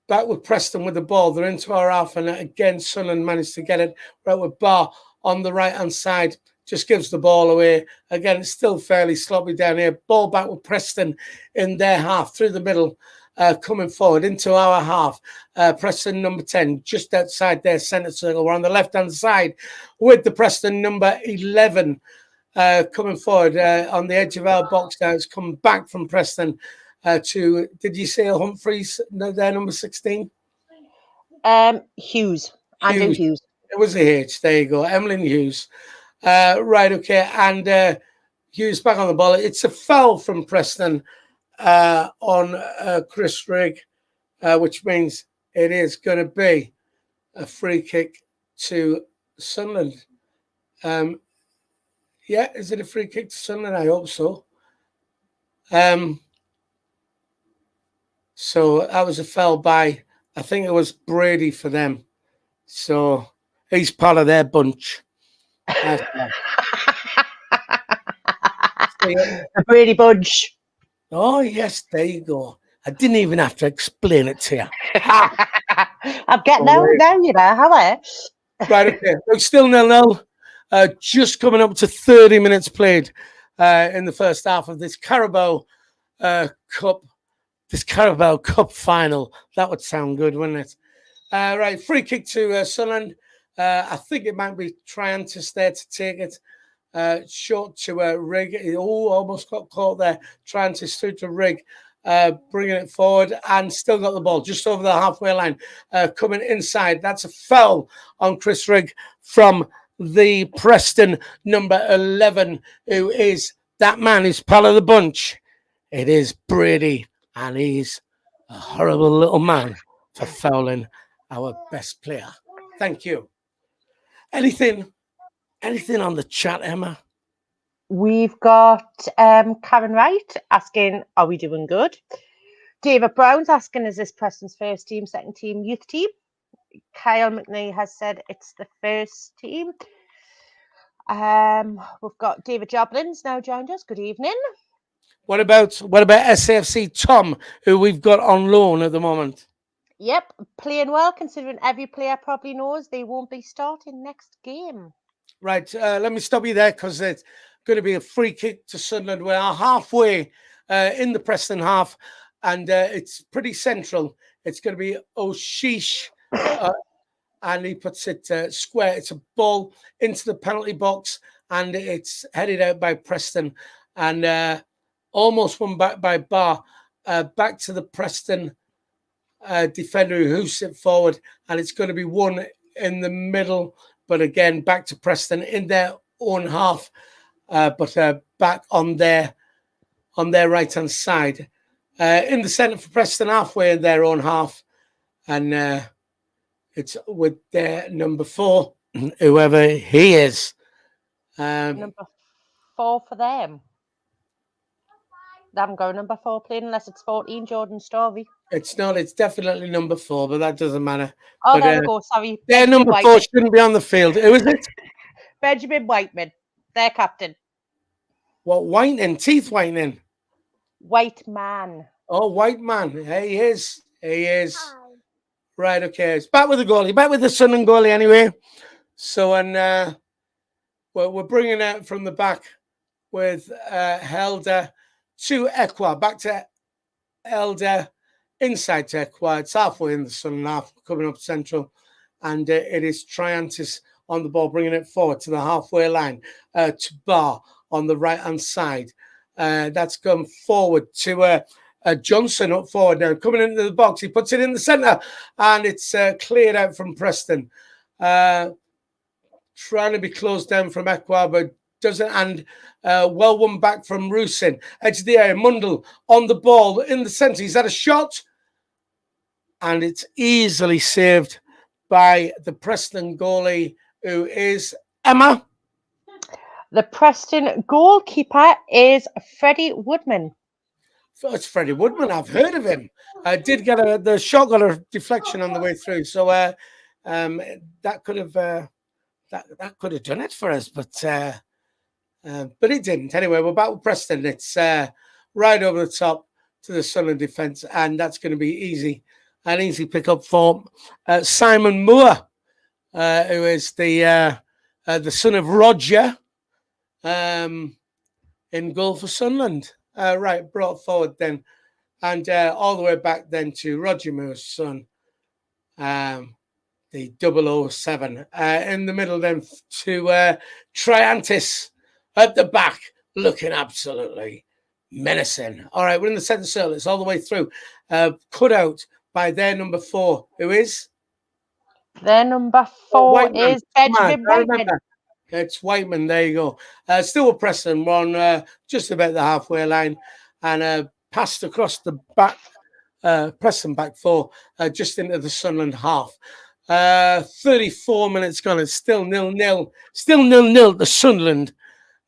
back with Preston with the ball. They're into our half, and again, Sunderland managed to get it. Right with Barr on the right-hand side. Just gives the ball away. Again, it's still fairly sloppy down here. Ball back with Preston in their half, through the middle, coming forward into our half. Preston number 10, just outside their centre circle. We're on the left-hand side with the Preston number 11. Coming forward on the edge of our box now. It's come back from Preston to, did you say Humphreys, their number 16? Hughes. Andrew Hughes. It was a H. There you go. Emlyn Hughes. Right, okay. And Hughes back on the ball. It's a foul from Preston on Chris Rigg, which means it is going to be a free kick to Sunderland. Yeah, is it a free kick to Sunderland? I hope so. So that was a foul by, I think it was Brady for them. So he's part of their bunch. The Brady bunch. Oh, yes, there you go. I didn't even have to explain it to you. I'm getting out now, you know, how are you? Right, okay. Look, still 0-0. Just coming up to 30 minutes played in the first half of this Carabao Cup. This Carabao Cup final. That would sound good, wouldn't it? Right, free kick to Sunderland. I think it might be Triantis there to take it. Short to Rigg. Almost got caught there. Triantis through to Rigg. Bringing it forward and still got the ball just over the halfway line. Coming inside. That's a foul on Chris Rigg from the Preston number 11, who is that man who's part of the bunch. It is Brady, and he's a horrible little man for fouling our best player. Thank you. Anything on the chat, Emma? We've got Karen Wright asking, are we doing good? David Brown's asking, is this Preston's first team, second team, youth team? Kyle McNee has said it's the first team. We've got David Joblin's now joined us. Good evening. What about SAFC Tom, who we've got on loan at the moment? Yep, playing well, considering every player probably knows they won't be starting next game. Right, let me stop you there because it's going to be a free kick to Sunderland. We are halfway in the Preston half, and it's pretty central. It's going to be Oshish, and he puts it square. It's a ball into the penalty box, and it's headed out by Preston, and almost won back by Barr. Back to the Preston defender who hoofs it forward, and it's going to be one in the middle, but again back to Preston in their own half, but back on their right hand side, in the centre for Preston, halfway in their own half, and it's with their number 4, whoever he is. Number 4 for them. They haven't got a number 4 playing unless it's 14, Jordan Storey. It's not. It's definitely number 4, but that doesn't matter. Oh, there we go. Sorry. Their number 4 shouldn't be on the field. Who is it? Benjamin Whiteman, their captain. What, whitening? Teeth whitening? White man. Oh, white man. He is. He is. Hi. Right, okay. It's back with the goalie. Back with the Sunderland goalie anyway. So, and we're bringing out from the back with Helder to Ekwa. Back to Helder, inside to Ekwa. It's halfway in the Sunderland half, coming up central. And it is Triantis on the ball, bringing it forward to the halfway line to Bar on the right-hand side. That's gone forward to Johnson up forward now. Coming into the box, he puts it in the centre, and it's cleared out from Preston. Trying to be closed down from Ekwa, but doesn't. And well won back from Rusin. Edge of the area, Mundell on the ball in the centre. He's had a shot, and it's easily saved by the Preston goalie, who is Emma. The Preston goalkeeper is Freddie Woodman. It's Freddie Woodman. I've heard of him. I did get the shot got a deflection on the way through, so that could have that could have done it for us, but it didn't. Anyway, we're back with Preston. It's right over the top to the Sunderland defence, and that's going to be easy. An easy pick-up for Simon Moore, who is the son of Roger, in goal for Sunderland. Right, brought forward then, and all the way back then to Roger Moore's son, the 007. In the middle then to Triantis at the back, looking absolutely menacing. All right, we're in the centre circle. It's all the way through. Cut out by their number 4, who is? Their number 4 is Benjamin Whiteman. It's Whiteman. There you go. Still with Preston. We're on just about the halfway line, and passed across the back. Preston back 4, just into the Sunderland half. 34 minutes gone. It's still 0-0. Still 0-0 to Sunderland.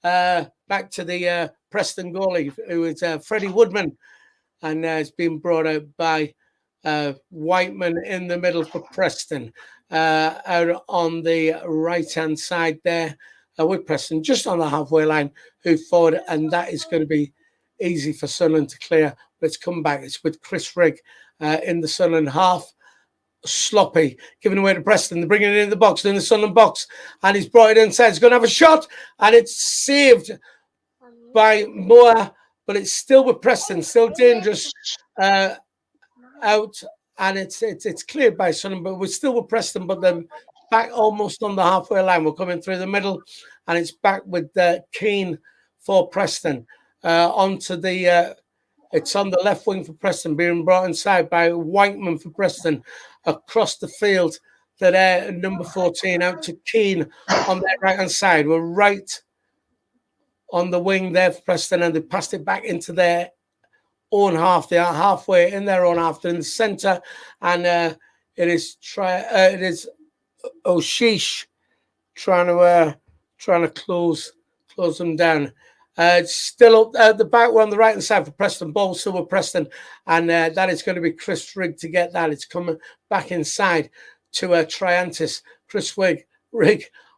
Back to the Preston goalie, who is Freddie Woodman, and it's been brought out by Whiteman in the middle for Preston. Out on the right-hand side there with Preston, just on the halfway line, who forward, and that is going to be easy for Sunderland to clear. But it's come back. It's with Chris Rigg in the Sunderland half. Sloppy, giving away to Preston. They're bringing it in the box, in the Sunderland box, and he's brought it inside. He's going to have a shot, and it's saved by Moore, but it's still with Preston, still dangerous out. And it's cleared by Sunderland, but we're still with Preston, but then back almost on the halfway line. We're coming through the middle, and it's back with Keane for Preston. Onto the it's on the left wing for Preston, being brought inside by Whiteman for Preston across the field to their number 14 out to Keane on their right hand side. We're right on the wing there for Preston, and they passed it back into their own half. They are halfway in their own half. They're in the centre, and it is O'Sheesh trying to close them down. It's still up at the back. We're on the right hand side for Preston. Ball still with Preston, and that is going to be Chris Rigg to get that. It's coming back inside to Triantis. Chris Rigg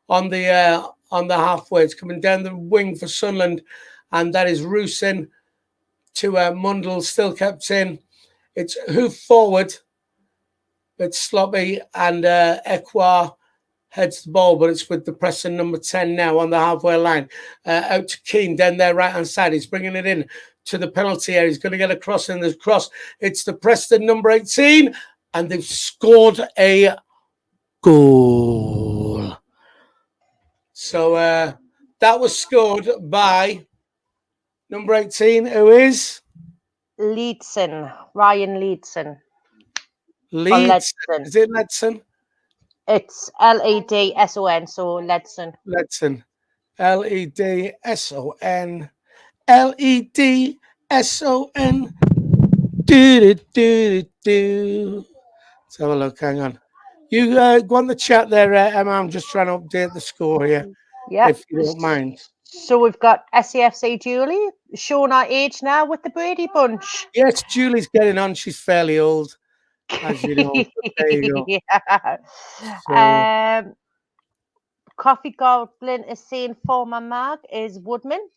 on the halfway. It's coming down the wing for Sunderland, and that is Rusin to Mundell, still kept in. It's hoof forward. It's sloppy, and Ekwa heads the ball, but it's with the Preston number 10 now on the halfway line. Out to Keane, down their right-hand side. He's bringing it in to the penalty area. He's going to get a cross in the cross. It's the Preston number 18, and they've scored a goal. So that was scored by number 18, who is? Leedson. Ryan Leedson. Leedson. Is it Leedson? It's Ledson, so Leedson. Leedson. Ledson. Ledson. Do. Let's have a look. Hang on. You go on the chat there, Emma. I'm just trying to update the score here. Yeah. If you don't mind. So we've got SAFC Julie showing our age now with the Brady Bunch. Yes, Julie's getting on. She's fairly old, as you know. There you go. Yeah. So. Coffee Goblin is saying former mag is Woodman.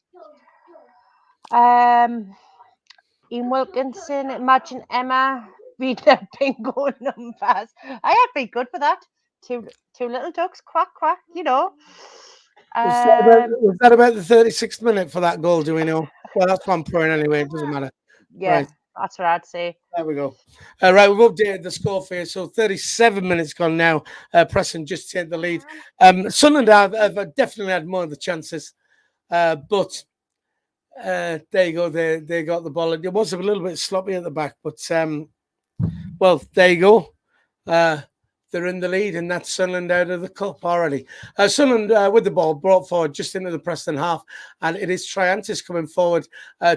Ian Wilkinson, imagine Emma reading the bingo numbers. I had been good for that. Two little ducks, quack, quack, you know. Was that about the 36th minute for that goal? Do we know? Well, that's one point anyway. It doesn't matter. Yeah, Right. that's what I'd say. There we go. Right, we've updated the score for you. So 37 minutes gone now. Preston just take the lead. Sunderland have definitely had more of the chances, but there you go. They got the ball. It was a little bit sloppy at the back, but well, there you go. They're in the lead, and that's Sunderland out of the cup already. Sunderland with the ball brought forward just into the Preston half, and it is Triantis coming forward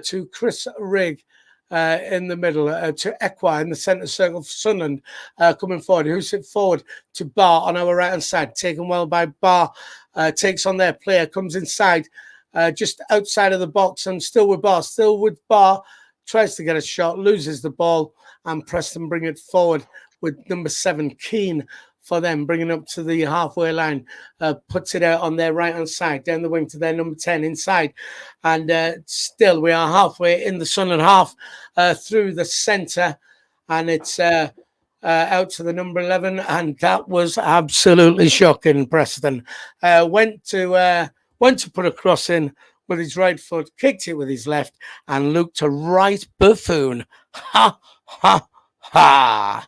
to Chris Rigg. In the middle to Ekwa in the centre circle for Sunderland coming forward, who's it forward to Bar on our right hand side, taken well by Bar, takes on their player, comes inside just outside of the box and still with Bar, tries to get a shot, loses the ball, and Preston bring it forward with number 7 Keane for them, bringing up to the halfway line, puts it out on their right-hand side, down the wing to their number 10 inside. And still, we are halfway in the Sunderland half through the centre, and it's out to the number 11, and that was absolutely shocking, Preston. Went to put a cross in with his right foot, kicked it with his left, and looked a right buffoon. Ha, ha, ha.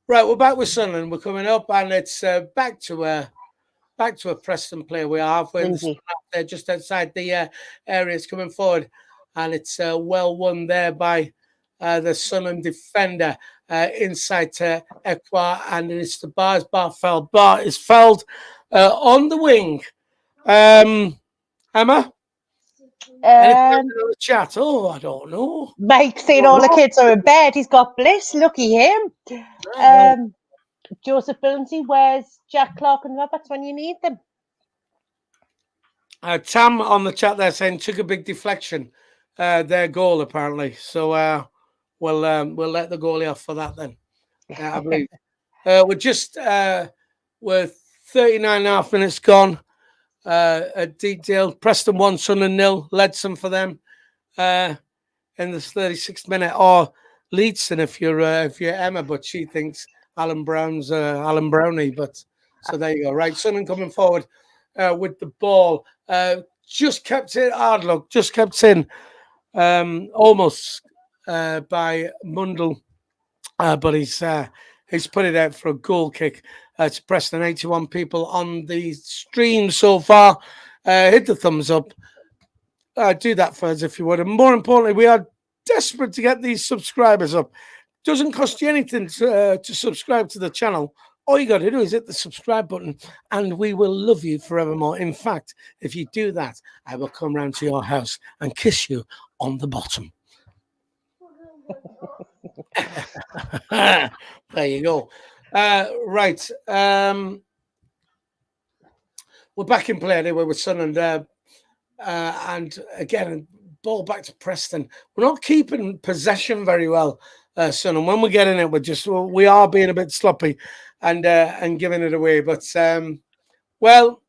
Right, we're back with Sunderland. We're coming up, and it's back to a Preston player. We are halfway in the there, just outside the area. It's coming forward, and it's well won there by the Sunderland defender inside to Ekwa, and it's the Bar fouled. Bar is fouled on the wing. Emma. Anything in the chat? Oh, I don't know. Mike saying all the kids are in bed. He's got bliss. Lucky him. Joseph Billingsley, where's Jack Clark and Roberts when you need them? Tam on the chat there saying took a big deflection, their goal apparently. So we'll let the goalie off for that then. I believe we're 39 and a half minutes gone. Detailed Preston 1, Sunderland 0, Ledson for them in the 36th minute, or Leedson if you're Emma, but she thinks Alan Brown's Alan Brownie. But so there you go. Right, Sunderland coming forward with the ball, just kept it hard look, just kept in almost by Mundell, but he's put it out for a goal kick. To Preston, 81 people on the stream so far. Hit the thumbs up. Do that for us if you would. And more importantly, we are desperate to get these subscribers up. Doesn't cost you anything to subscribe to the channel. All you got to do is hit the subscribe button, and we will love you forevermore. In fact, if you do that, I will come round to your house and kiss you on the bottom. There you go. Right. We're back in play anyway with Sunderland. And again, ball back to Preston. We're not keeping possession very well, Sunderland. When we get in it, we are being a bit sloppy and giving it away. But well,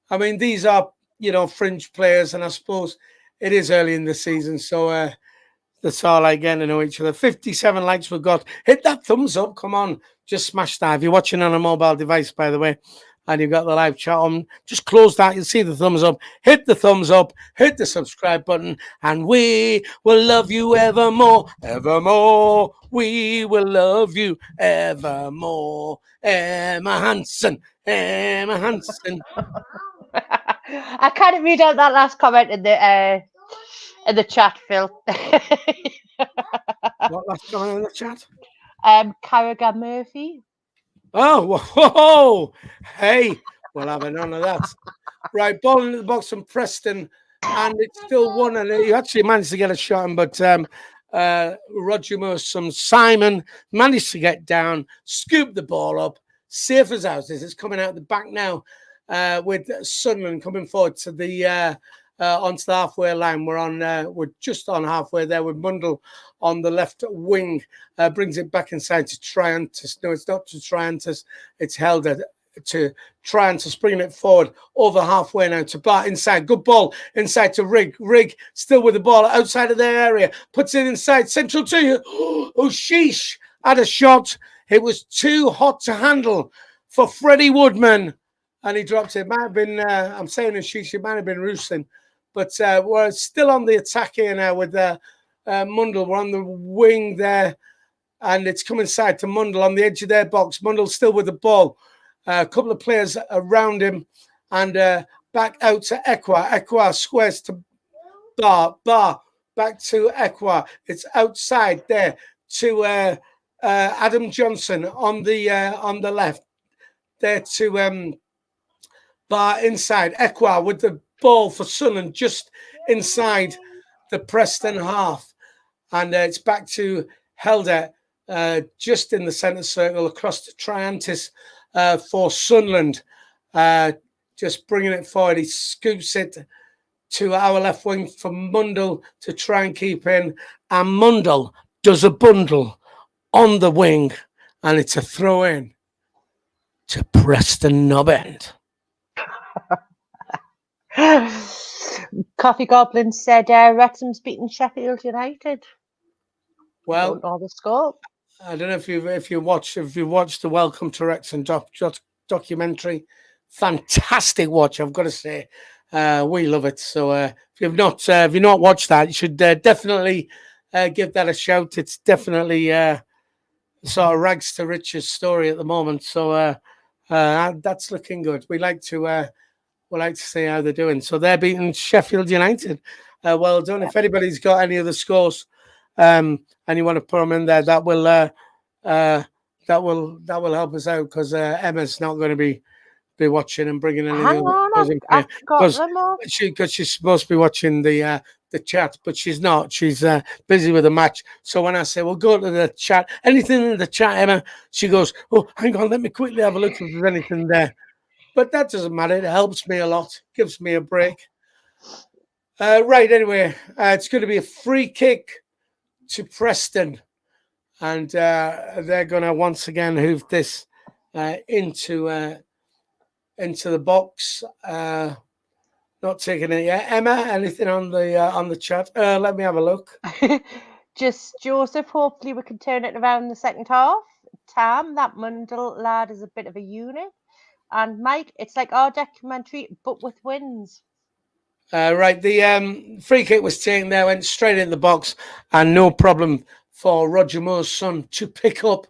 I mean, these are fringe players, and I suppose it is early in the season, so that's all like getting to know each other. 57 likes we've got. Hit that thumbs up. Come on. Just smash that. If you're watching on a mobile device, by the way, and you've got the live chat on, just close that. You'll see the thumbs up. Hit the thumbs up. Hit the subscribe button. And we will love you evermore. Evermore. We will love you evermore. Emma Hansen. Emma Hansen. I can't read out that last comment in the chat, Phil. What last comment in the chat? Carragher Murphy. Oh, whoa. Hey, we'll have none of that. Right, ball into the box from Preston, and it's still 1, and he actually managed to get a shot in, but Roger Merson, Simon managed to get down, scoop the ball up, safe as houses. It's coming out the back now with Sunderland coming forward to the onto the halfway line. We're just on halfway there with Mundell on the left wing. Brings it back inside to Triantis. No, it's not to Triantis. It's held to Triantis, bringing it forward over halfway now to Bart inside. Good ball inside to Rigg. Rigg still with the ball outside of their area. Puts it inside. Central to you. Oh, sheesh. Had a shot. It was too hot to handle for Freddie Woodman. and he dropped it. It might have been, I'm saying it might have been Rustin, but we're still on the attack here now with Mundle. We're on the wing there, and it's coming side to Mundle on the edge of their box. Mundle still with the ball. A couple of players around him, and back out to Ekwa. Ekwa squares to Bar. Back to Ekwa. It's outside there to Adam Johnson on the left. There to Bar inside. Ekwa with the ball for Sunderland just inside the Preston half. And it's back to Helder just in the centre circle across to Triantis for Sunderland. Just bringing it forward. He scoops it to our left wing for Mundle to try and keep in. And Mundle does a bundle on the wing. And it's a throw in to Preston Nobend. Coffee Goblin said Wrexham's beaten Sheffield United. Well, I don't know the score. I don't know if you watched the Welcome to Wrexham documentary. Fantastic watch, I've got to say. We love it. So if you've not watched that, you should definitely give that a shout. It's definitely sort of rags to riches story at the moment. So that's looking good. We like to see how they're doing. So they're beating Sheffield United. Well done. If anybody's got any other scores, and you want to put them in there, that will help us out, because Emma's not going to be watching and bringing anything. Hang on, I've got them all. Because she's supposed to be watching the chat, but she's not. She's busy with the match. So when I say, well, go to the chat, anything in the chat, Emma, she goes, oh, hang on, let me quickly have a look if there's anything there. But that doesn't matter. It helps me a lot. Gives me a break. Right, anyway, it's going to be a free kick to Preston. And they're going to once again hoof this into the box. Not taking it yet. Emma, anything on the chat? Let me have a look. Just Joseph, hopefully we can turn it around in the second half. Tam, that Mundle lad is a bit of a unit. And Mike, it's like our documentary, but with wins. Right, the free kick was taken there, went straight in the box, and no problem for Roger Moore's son to pick up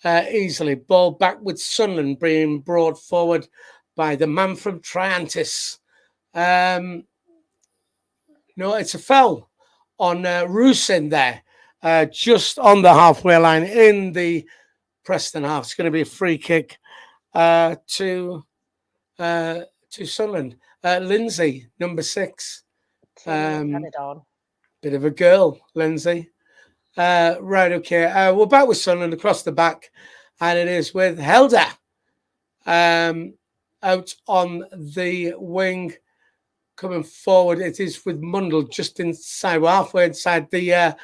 easily. Ball back with Sunderland being brought forward by the man from Triantis. No, it's a foul on Rusin there, just on the halfway line in the Preston half. It's going to be a free kick to Sunderland. Lindsay, number 6. Bit of a girl, Lindsay. Right, okay. We're back with Sunderland across the back, and it is with Helder out on the wing coming forward. It is with Mundle just inside. We're halfway inside the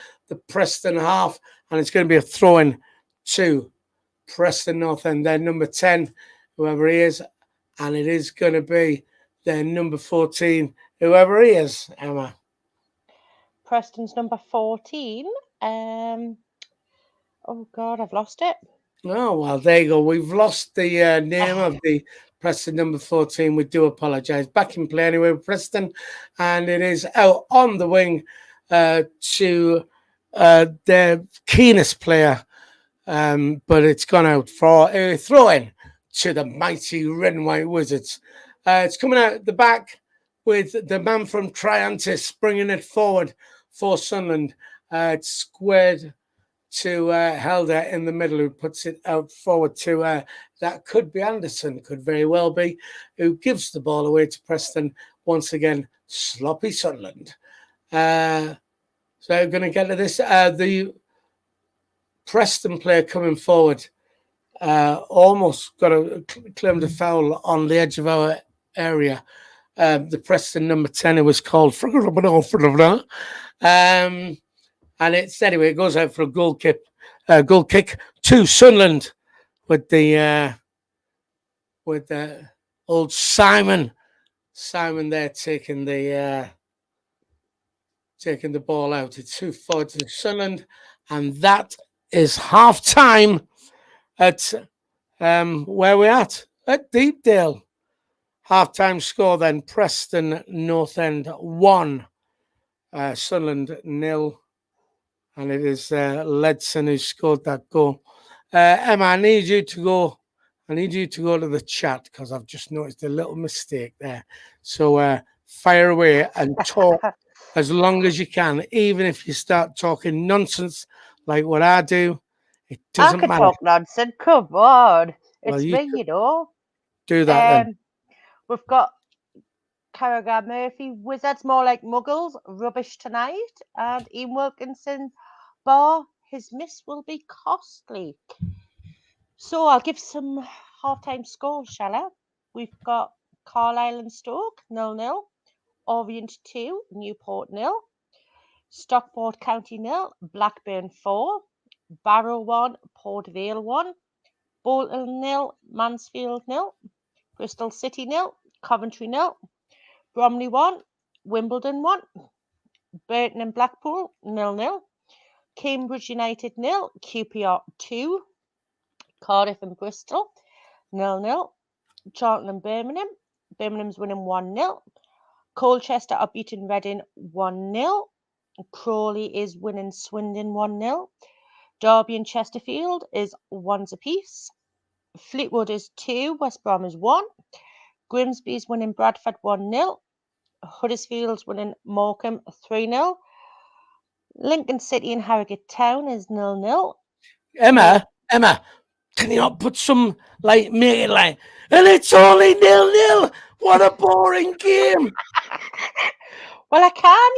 Preston half, and it's going to be a throw-in to Preston North End. They're number 10, whoever he is, and it is going to be their number 14, whoever he is, Emma. Preston's number 14. Oh, God, I've lost it. Oh, well, there you go. We've lost the name of the Preston number 14. We do apologise. Back in play anyway with Preston, and it is out on the wing to their keenest player, but it's gone out for a throw-in to the mighty Red and White Wizards. It's coming out the back with the man from Triantis bringing it forward for Sunderland. It's squared to Helder in the middle, who puts it out forward to that could be Anderson, could very well be, who gives the ball away to Preston. Once again, sloppy Sunderland. So we're going to get to this. The Preston player coming forward almost got a claimed a foul on the edge of our area. The Preston number 10, it was called. And it's anyway, it goes out for a goal kick to Sunderland with the old Simon there taking the ball out. It's 2-4 to Sunderland, and that is half time at where we're at Deepdale. Half-time score then, Preston North End 1, Sunderland 0. And it is Ledson who scored that goal. Emma, I need you to go to the chat because I've just noticed a little mistake there. So fire away and talk as long as you can, even if you start talking nonsense like what I do. It doesn't matter. Talk nonsense. Come on. Well, It's me, you know. Do that then. We've got Carragher Murphy, Wizards more like Muggles, rubbish tonight. And Ian Wilkinson, Bar, his miss will be costly. So I'll give some half-time scores, shall I? We've got Carlisle and Stoke, 0-0. Orient 2, Newport 0. Stockport County 0, Blackburn 4. Barrow 1, Port Vale 1. Bolton 0, Mansfield 0. Bristol City 0, Coventry 0. Bromley 1, Wimbledon 1. Burton and Blackpool 0-0. Cambridge United 0, QPR 2. Cardiff and Bristol 0-0. Charlton and Birmingham. Birmingham's winning 1-0. Colchester are beating Reading 1-0. Crawley is winning Swindon 1-0. Derby and Chesterfield is 1 apiece. Fleetwood is 2. West Brom is 1. Grimsby is winning Bradford 1-0. Huddersfield's winning Morecambe 3-0. Lincoln City and Harrogate Town is 0-0. Emma, can you not put some make it like, and it's only 0-0. What a boring game. Well, I can,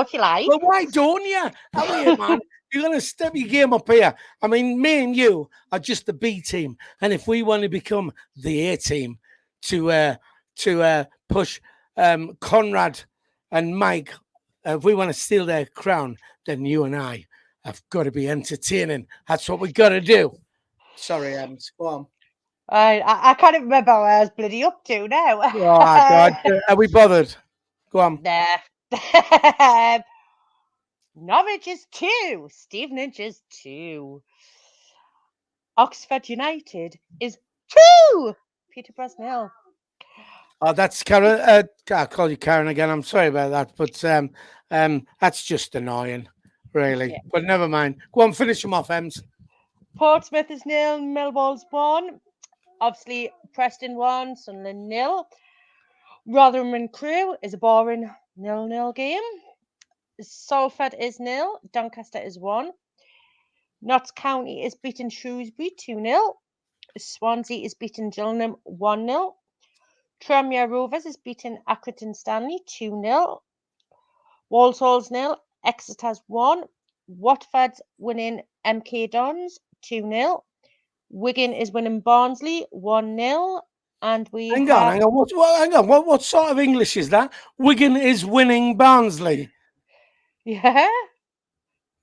if you like. Well, why don't you? How are you, man? You're going to step your game up here. I mean, me and you are just the B team. And if we want to become the A team to push Conrad and Mike, if we want to steal their crown, then you and I have got to be entertaining. That's what we got to do. Sorry, Adams. Go on. I can't even remember what I was bloody up to now. Oh, God. Are we bothered? Go on. Nah. Norwich is 2. Stevenage is 2. Oxford United is 2. Peterborough's 0. Oh, that's Karen. I'll call you Karen again. I'm sorry about that, but that's just annoying, really. Yeah. But never mind. Go on, finish them off, Ems. Portsmouth is 0. Millwall's 1. Obviously, Preston 1. Sunderland 0. Rotherham Crew is a boring 0-0 game. Salford is 0. Doncaster is 1. Notts County is beating Shrewsbury 2-0. Swansea is beating Gillingham 1-0. Tranmere Rovers is beating Accrington Stanley 2-0. Walsall's 0. Exeter's 1. Watford's winning MK Dons 2-0. Wigan is winning Barnsley 1-0. And hang on. What sort of English is that? Wigan is winning Barnsley. Yeah.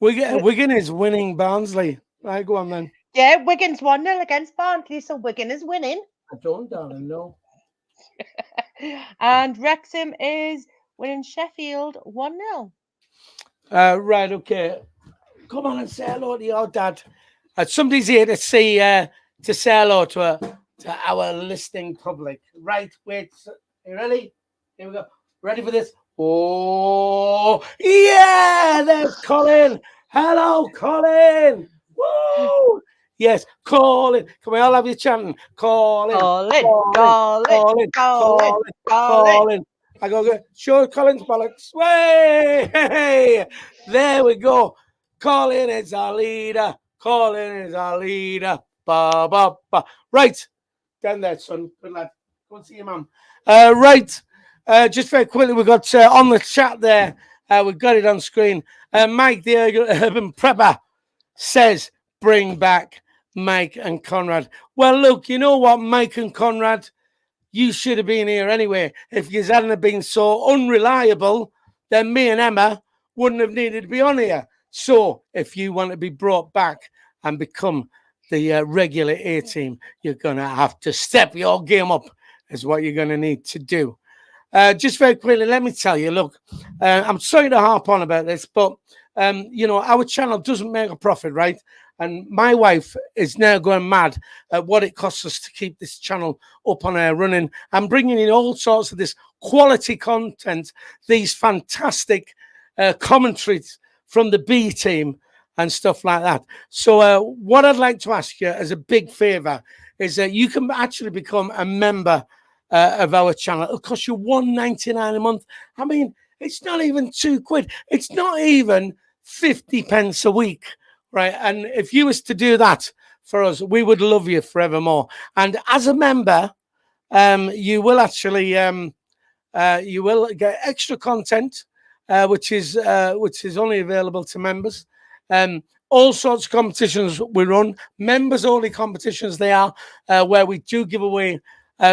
Wigan is winning Barnsley. Right, go on then. Yeah, Wigan's 1-0 against Barnsley, so Wigan is winning. I don't, darling, no. And Wrexham is winning Sheffield 1-0. Right, okay. Come on and say hello to your dad. Somebody's here to say hello to our listening public. Right, wait. You ready? Here we go. Ready for this? Oh, yeah, there's Colin. Hello, Colin. Woo! Yes, Colin. Can we all have you chanting? Colin. I go, show Colin's bollocks. Way! There we go. Colin is our leader. Colin is our leader. Ba, ba, ba. Right. Down there, son. Good lad. Go and see your mum. Right. Just very quickly, we've got on the chat there, we've got it on screen. Mike, the urban prepper, says, bring back Mike and Conrad. Well, look, you know what, Mike and Conrad, you should have been here anyway. If you hadn't been so unreliable, then me and Emma wouldn't have needed to be on here. So if you want to be brought back and become the regular A team, you're going to have to step your game up, is what you're going to need to do. Just very quickly, let me tell you, look, I'm sorry to harp on about this, but, you know, our channel doesn't make a profit, right? And my wife is now going mad at what it costs us to keep this channel up on air running and bringing in all sorts of this quality content, these fantastic commentaries from the B team and stuff like that. So what I'd like to ask you as a big favor is that you can actually become a member of our channel. It'll cost you $1.99 a month. I mean, it's not even £2. It's not even 50 pence a week, right? And if you was to do that for us, we would love you forevermore. And as a member, you will actually you will get extra content, which is only available to members. All sorts of competitions we run, members only competitions they are, where we do give away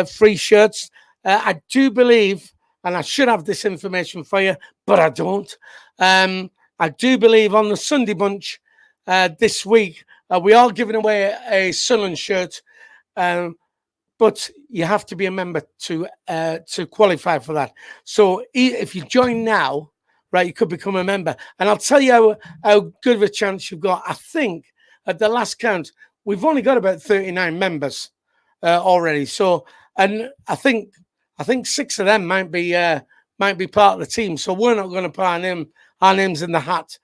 free shirts. I do believe, and I should have this information for you, but I don't. I do believe on the Sunday Bunch this week, we are giving away a Sunderland shirt, but you have to be a member to qualify for that. So if you join now, right, you could become a member. And I'll tell you how good of a chance you've got. I think at the last count, we've only got about 39 members already. So, and I think 6 of them might be part of the team. So we're not going to put our names in the hat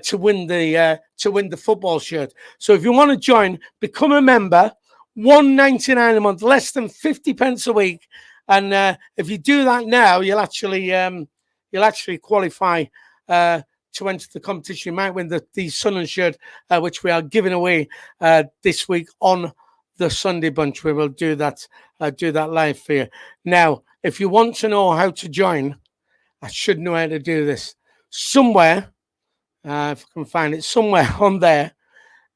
to win the football shirt. So if you want to join, become a member. $1.99 a month, less than 50 pence a week. And if you do that now, you'll actually qualify to enter the competition. You might win the Sunderland shirt, which we are giving away this week on the Sunday Bunch. We will do that live for you. Now, if you want to know how to join, I should know how to do this. Somewhere, if I can find it, somewhere on there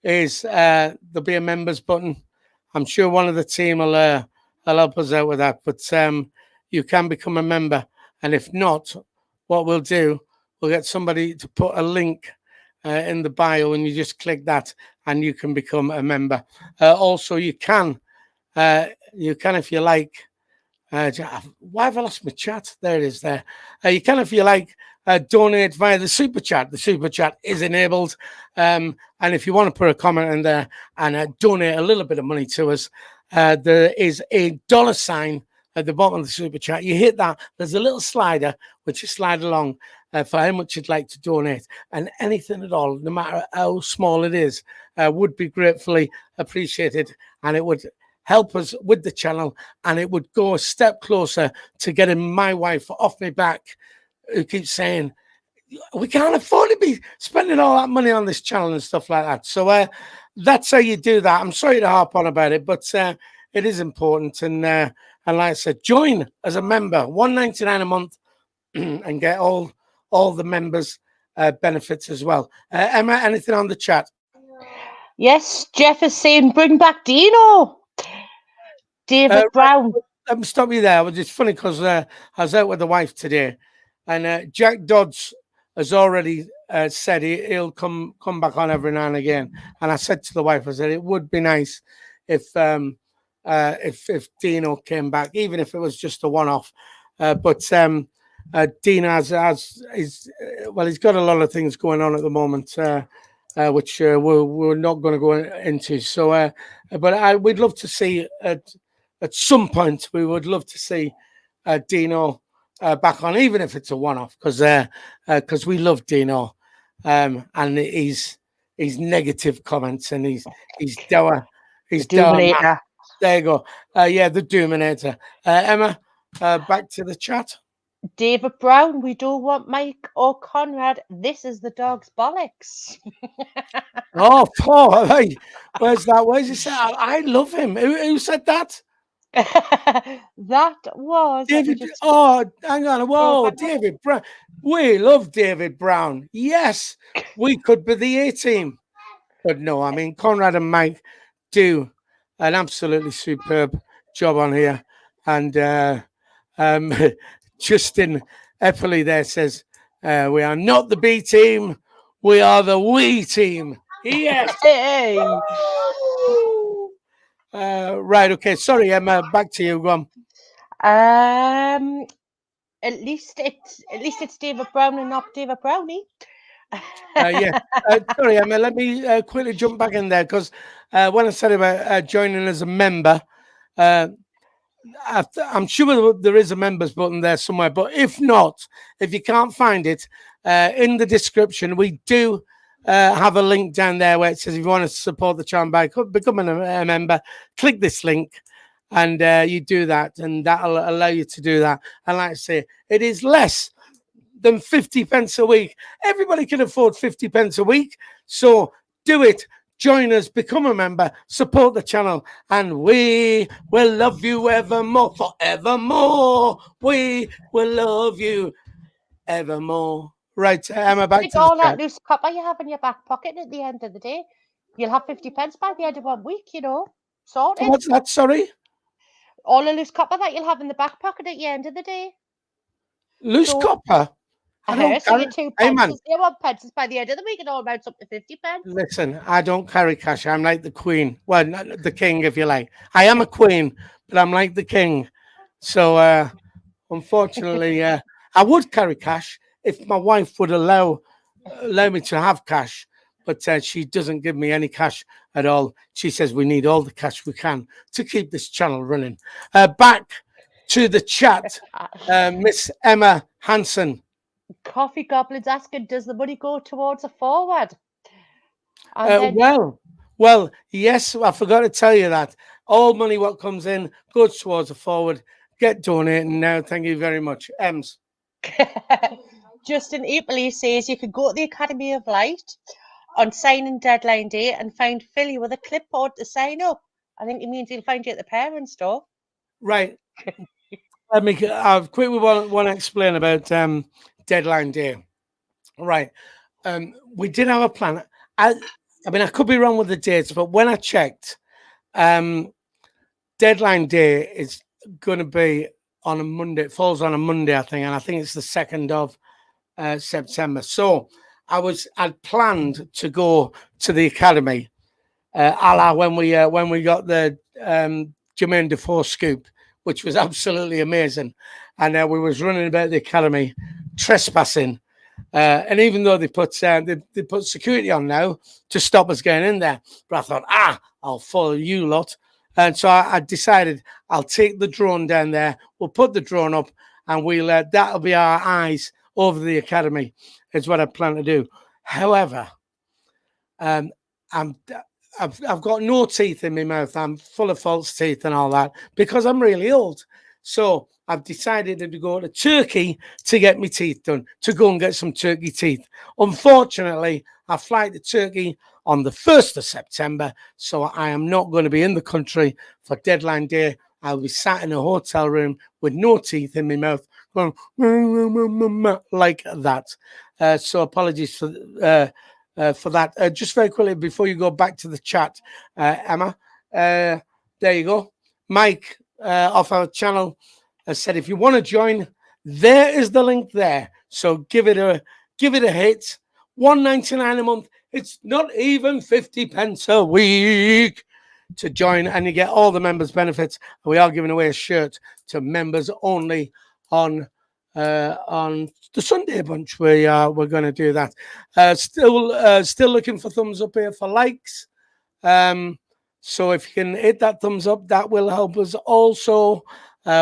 is there'll be a members button. I'm sure one of the team will help us out with that. But you can become a member, and if not, what we'll do, we'll get somebody to put a link in the bio, and you just click that, and you can become a member. Also, you can, if you like. Why have I lost my chat? There it is. There, you can, if you like, donate via the super chat. The super chat is enabled, and if you want to put a comment in there and donate a little bit of money to us, there is a $sign at the bottom of the super chat. You hit that, there's a little slider which you slide along for how much you'd like to donate, and anything at all, no matter how small it is, would be gratefully appreciated, and it would help us with the channel, and it would go a step closer to getting my wife off my back, who keeps saying we can't afford to be spending all that money on this channel and stuff like that. So that's how you do that. I'm sorry to harp on about it, but it is important. And like I said, join as a member, $1.99 a month, and get all the members' benefits as well. Emma, anything on the chat? Yes, Jeff is saying bring back Dino. David Brown. Let me stop you there. It's funny because I was out with the wife today, and Jack Dodds has already said he'll come back on every now and again. And I said to the wife, I said it would be nice if Dino came back, even if it was just a one-off. But Dino he's got a lot of things going on at the moment, which we're not going to go into. So, but we'd love to see at some point, we would love to see Dino back on, even if it's a one-off, because we love Dino, and his negative comments, and he's dour. He's dour. There you go. Yeah, the Doominator. Emma, back to the chat. David Brown, we don't want Mike or Conrad. This is the dog's bollocks. Oh, poor. Hey, where's that? Where's he said? I love him. Who said that? That was David. Oh, hang on. Whoa, David Brown. We love David Brown. Yes, we could be the A team. But no, I mean, Conrad and Mike do an absolutely superb job on here. And Justin Eppley there says, we are not the B team. We are the we team. Yes. Hey. Right. Okay. Sorry, Emma. Back to you. Go on. At least it's David Brown and not David Brownie. Yeah. Sorry, Emma. Let me quickly jump back in there because when I said about joining as a member, I'm sure there is a members button there somewhere. But if not, if you can't find it, in the description we do have a link down there where it says if you want to support the channel by becoming a member, click this link. And you do that, and that'll allow you to do that. And like I say, it is less than 50 pence a week. Everybody can afford 50 pence a week. So do it. Join us, become a member, support the channel, and we will love you evermore, forevermore. We will love you evermore. Right, Emma, back Think to all the that chat. loose copper you have in your back pocket at the end of the day, you'll have 50 pence by the end of 1 week, sorted. What's that, sorry? All the loose copper that you'll have in the back pocket at the end of the day. Loose copper? I don't so your 2 Hey, man. pences, your 1 pences by the end of the week, it all amounts up to 50 pence. Listen, I don't carry cash. I'm like the queen. Well, not the king, if you like. I am a queen, but I'm like the king. So, unfortunately, I would carry cash if my wife would allow me to have cash. But she doesn't give me any cash at all. She says we need all the cash we can to keep this channel running. Back to the chat, Miss Emma Hansen. Coffee Goblin's asking, does the money go towards a forward? And Well, yes, I forgot to tell you that. All money what comes in goes towards a forward. Get donating now. Thank you very much. Ems. Justin Epley says you could go to the Academy of Light on signing deadline day and find Philly with a clipboard to sign up. I think it means he'll find you at the parents' door. Right. I quickly want to explain about deadline day. Right. We did have a plan. I mean, I could be wrong with the dates, but when I checked, deadline day is going to be on a Monday. It falls on a Monday, I think, and I think it's the 2nd of September. So I'd planned to go to the academy, a la when we got the Jermaine Defoe scoop, which was absolutely amazing, and we was running about the academy trespassing. And even though they put security on now to stop us getting in there, but I thought, I'll follow you lot. And so I decided I'll take the drone down there. We'll put the drone up, and that'll be our eyes over the academy. Is what I plan to do. However, I've got no teeth in my mouth. I'm full of false teeth and all that because I'm really old. So I've decided to go to Turkey to get my teeth done, to go and get some turkey teeth. Unfortunately, I fly to Turkey on the 1st of September, so I am not going to be in the country for deadline day. I'll be sat in a hotel room with no teeth in my mouth, going like that. So apologies for that. Just very quickly before you go back to the chat, Emma, there you go. Mike off our channel said if you want to join, there is the link there. So give it a hit. $1.99 a month. It's not even 50 pence a week to join, and you get all the members' benefits. We are giving away a shirt to members only on the Sunday bunch. We're going to do that. Still looking for thumbs up here for likes. So if you can hit that thumbs up, that will help us. Also,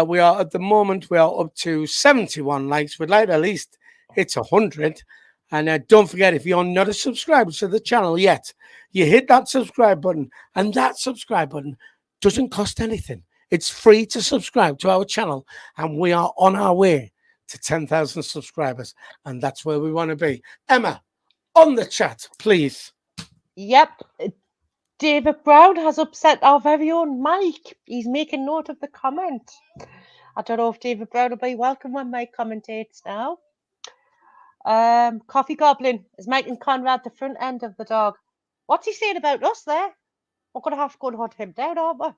we are at the moment up to 71 likes. We'd like to at least hit 100. And don't forget, if you're not a subscriber to the channel yet, you hit that subscribe button, and that subscribe button doesn't cost anything. It's free to subscribe to our channel, and we are on our way to 10,000 subscribers, and that's where we want to be. Emma, on the chat, please. Yep. David Brown has upset our very own Mike. He's making note of the comment. I don't know if David Brown will be welcome when Mike commentates now. Coffee Goblin, is Mike and Conrad the front end of the dog? What's he saying about us there? We're going to have to go and hunt him down, aren't we?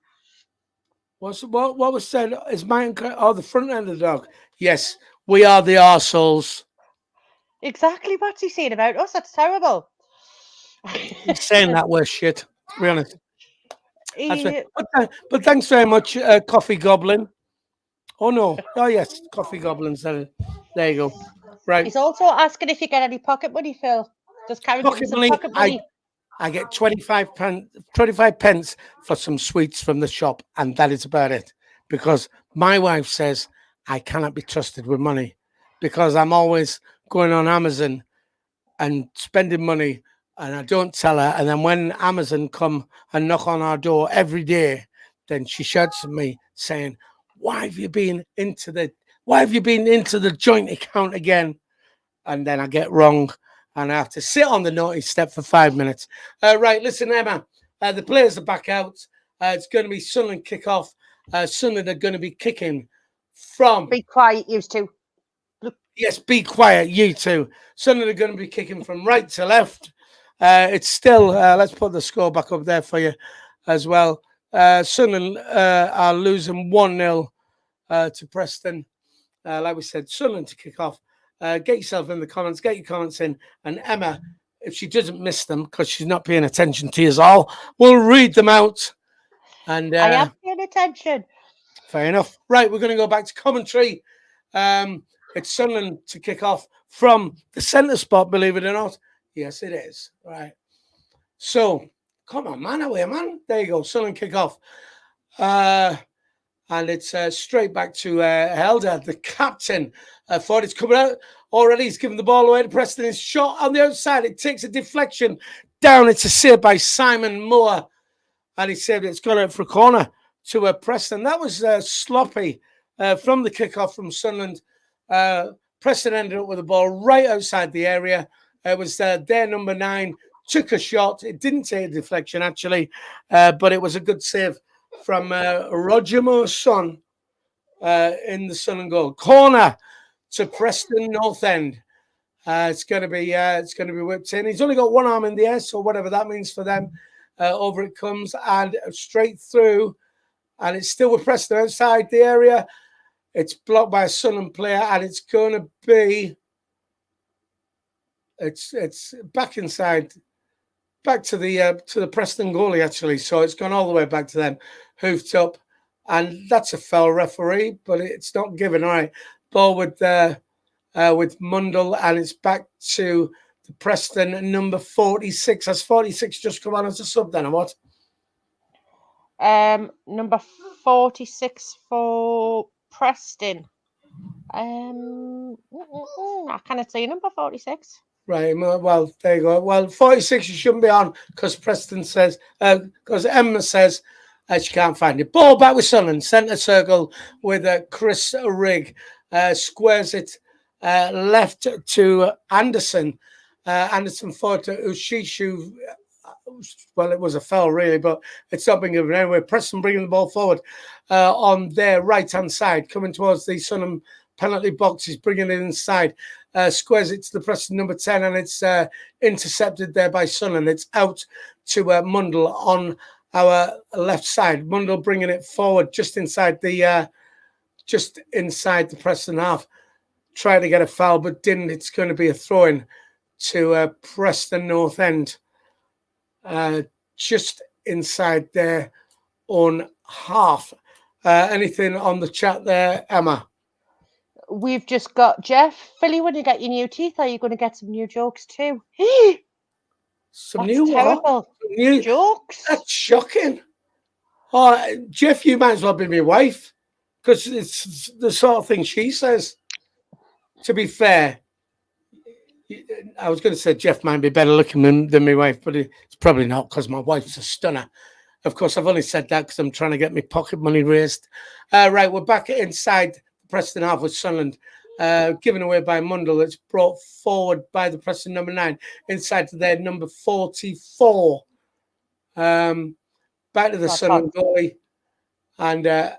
What was said? Is Mike the front end of the dog? Yes, we are the arseholes. Exactly. What's he saying about us? That's terrible. He's saying that we're shit, to be honest. But thanks very much, Coffee Goblin. Oh, no. Oh, yes, Coffee Goblin said it. There you go. Right. He's also asking if you get any pocket money, Phil. Does Karen give him some pocket money? I get 25 pence for some sweets from the shop, and that is about it. Because my wife says I cannot be trusted with money because I'm always going on Amazon and spending money, and I don't tell her. And then when Amazon come and knock on our door every day, then she shouts at me saying, why have you been into the joint account again? And then I get wrong and I have to sit on the naughty step for 5 minutes. Right, listen, Emma, the players are back out. It's going to be Sunderland kickoff. Sunderland are going to be kicking from... Be quiet, you two. Yes, be quiet, you two. Sunderland are going to be kicking from right to left. It's still... let's put the score back up there for you as well. Sunderland are losing 1-0 to Preston. Like we said, Sunderland to kick off. Get yourself in the comments, get your comments in, and Emma, if she doesn't miss them because she's not paying attention to us all, we'll read them out. And I am paying attention. Fair enough. Right, we're going to go back to commentary. It's Sunderland to kick off from the centre spot, believe it or not. Yes, it is. Right. So, come on, man, away, man. There you go, Sunderland kick off. And it's straight back to Helder, the captain. Ford is coming out already. He's given the ball away to Preston. His shot on the outside. It takes a deflection down. It's a save by Simon Moore. And he saved it. It's gone out for a corner to Preston. That was sloppy from the kickoff from Sunderland. Preston ended up with the ball right outside the area. It was their number 9. Took a shot. It didn't take a deflection, actually. But it was a good save from Roger Moore's son in the Sunderland goal. Corner to Preston North End. It's going to be whipped in. He's only got one arm in the air, so whatever that means for them. Over it comes and straight through, and it's still with Preston outside the area. It's blocked by a Sunderland player, and it's going to be. It's back inside. Back to the Preston goalie, actually. So it's gone all the way back to them, hoofed up. And that's a foul, referee, but it's not given. All right. Ball with Mundell, and it's back to the Preston number 46. Has 46 just come on as a sub then, or what? Number 46 for Preston. I cannot see number 46. Right, well, there you go. Well, 46 you shouldn't be on because Preston says, because Emma says she can't find it. Ball back with Sunderland, centre circle with Chris Rigg. Squares it left to Anderson. Anderson forward to Ushishu. Well, it was a foul, really, but it's not being given anyway. Preston bringing the ball forward on their right-hand side, coming towards the Sunderland penalty box. He's bringing it inside. Squares it to the Preston number 10, and it's intercepted there by Sunderland. It's out to Mundell on our left side. Mundell bringing it forward just inside the Preston half. Tried to get a foul, but didn't. It's going to be a throw-in to Preston North End. Just inside their own half. Anything on the chat there, Emma? We've just got Jeff. Philly, when you get your new teeth, are you going to get some new jokes too? Some new terrible. Some new jokes. That's shocking. Oh, Jeff, you might as well be my wife because it's the sort of thing she says. To be fair, I was going to say Jeff might be better looking than my wife, but it's probably not because my wife's a stunner. Of course, I've only said that because I'm trying to get my pocket money raised. Right, we're back inside Preston half with Sunderland, given away by Mundell. It's brought forward by the Preston number 9 inside to their number 44. Back to the Sunderland goalie and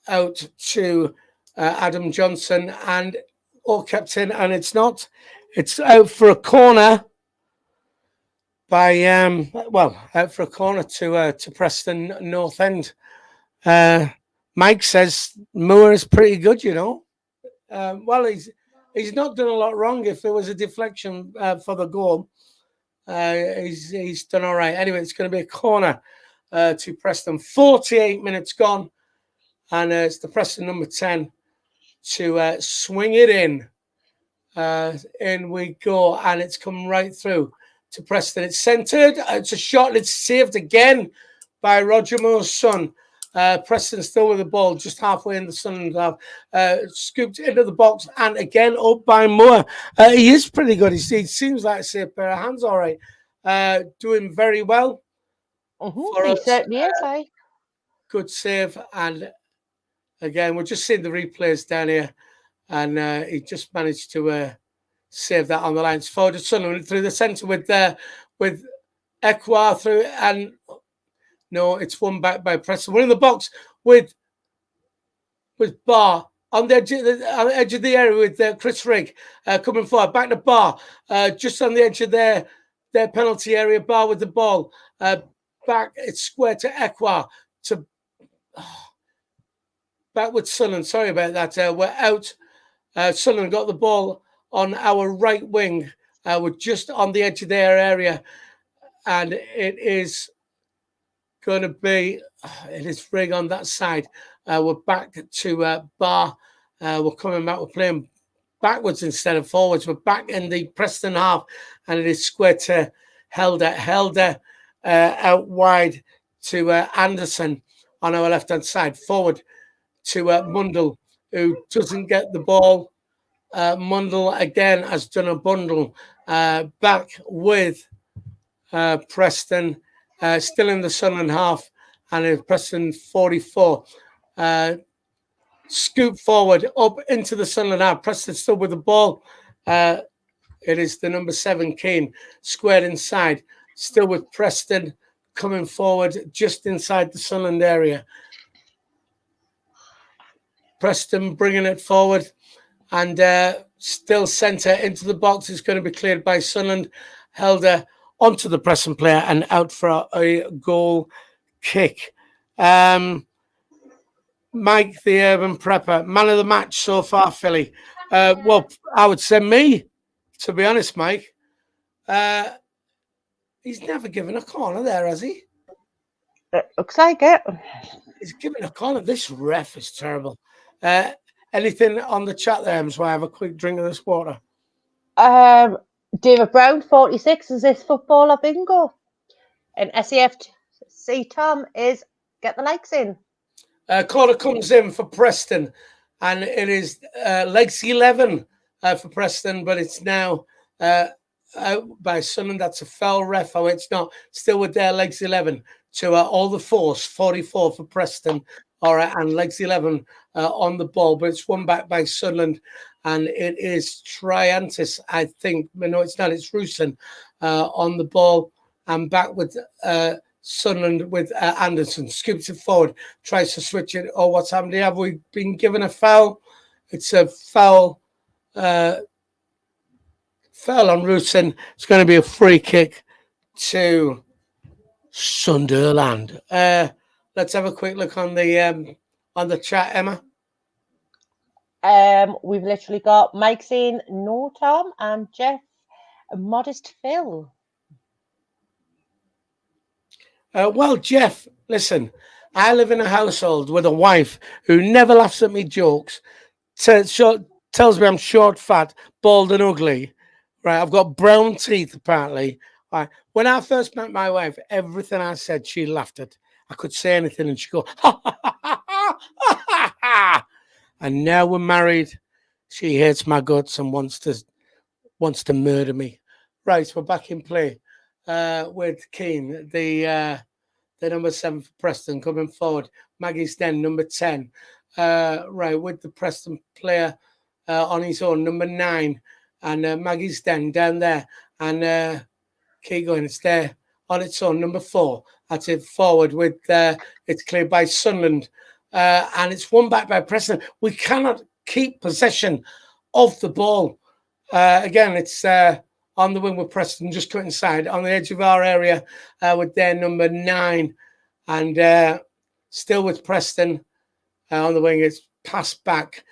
out to Adam Johnson and all kept in, and it's not. It's out for a corner by out for a corner to Preston North End. Mike says Moore is pretty good, you know. Well, he's not done a lot wrong. If there was a deflection for the goal, he's done all right. Anyway, it's going to be a corner to Preston. 48 minutes gone, and it's the Preston number 10 to swing it in. In we go, and it's come right through to Preston. It's centred. It's a shot. It's saved again by Roger Moore's son. Preston still with the ball, just halfway in the Sunderland half. Scooped into the box and again up by Moore. He is pretty good. He seems like a safe pair of hands, all right. Doing very well. He certainly is, Good save. And again, we're just seeing the replays down here. And he just managed to save that on the line. It's forward to Sunderland through the centre with Ekwar through. And no, it's won back by Preston. We're in the box with Barr on the edge of the area with Chris Rigg coming forward. Back to Barr, just on the edge of their penalty area. Barr with the ball. Back, it's square to Ekwar. Back with Sunderland. Sorry about that. We're out. Sunderland got the ball on our right wing. We're just on the edge of their area. And it is going to be, it is Rigg on that side. We're back to Barr. We're coming back. We're playing backwards instead of forwards. We're back in the Preston half. And it is square to Helder. Helder out wide to Anderson on our left-hand side. Forward to Mundle, who doesn't get the ball. Mundle again has done a bundle. Back with Preston, still in the Sunderland half, and it's Preston 44. Scoop forward up into the Sunderland half. Preston still with the ball. It is the number 7, Keane, squared inside. Still with Preston coming forward just inside the Sunderland area. Preston bringing it forward and still centre into the box. It's going to be cleared by Sunderland. Helder onto the Preston player and out for a goal kick. Mike, the Urban Prepper, man of the match so far, Philly. Well, I would say me, to be honest, Mike. He's never given a corner there, has he? It looks like it. He's given a corner. This ref is terrible. Anything on the chat there, so I have a quick drink of this water. David Brown, 46, is this footballer bingo? And SAFC Tom is get the likes in. Corner comes in for Preston, and it is legs 11 for Preston, but it's now out by Sunderland. That's a foul ref. Oh, it's not. Still with their legs 11 to all the force, 44 for Preston. All right, and legs 11 on the ball, but it's won back by Sunderland, and it is Triantis, I think. No, it's not. It's Rusin on the ball, and back with Sunderland with Anderson. Scoops it forward, tries to switch it. Oh, what's happened here? Have we been given a foul? It's a foul. Foul on Rusin. It's going to be a free kick to Sunderland. Let's have a quick look on the chat, Emma. We've literally got Mike saying no, Tom, and Jeff, modest Phil. Well, Jeff, listen, I live in a household with a wife who never laughs at me jokes, tells me I'm short, fat, bald, and ugly. Right, I've got brown teeth, apparently. Right. When I first met my wife, everything I said, she laughed at. I could say anything and she'd go, ha, ha, ha, ha, ha, ha, ha. And now we're married. She hates my guts and wants to murder me. Right, we're back in play with Keane, the number 7 for Preston coming forward. Maggie's Den, number 10. Right, with the Preston player on his own, number 9. And Maggie's Den down there. And keep going, it's there on its own, number 4. That's it, forward with it's cleared by Sunderland. And it's won back by Preston. We cannot keep possession of the ball. Again, it's on the wing with Preston, just cut inside on the edge of our area with their number 9. And still with Preston on the wing. It's passed back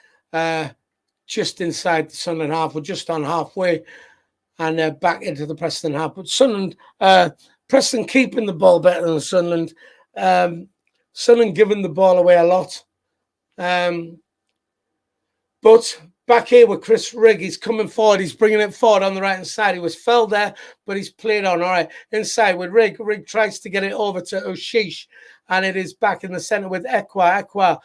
just inside the Sunderland half. We're just on halfway and back into the Preston half. But Sunderland, Preston keeping the ball better than Sunderland. Sunderland giving the ball away a lot. But back here with Chris Rigg. He's coming forward. He's bringing it forward on the right-hand side. He was fell there, but he's played on. All right, inside with Rigg. Rigg tries to get it over to Oshish, and it is back in the centre with Ekwa. Ekwa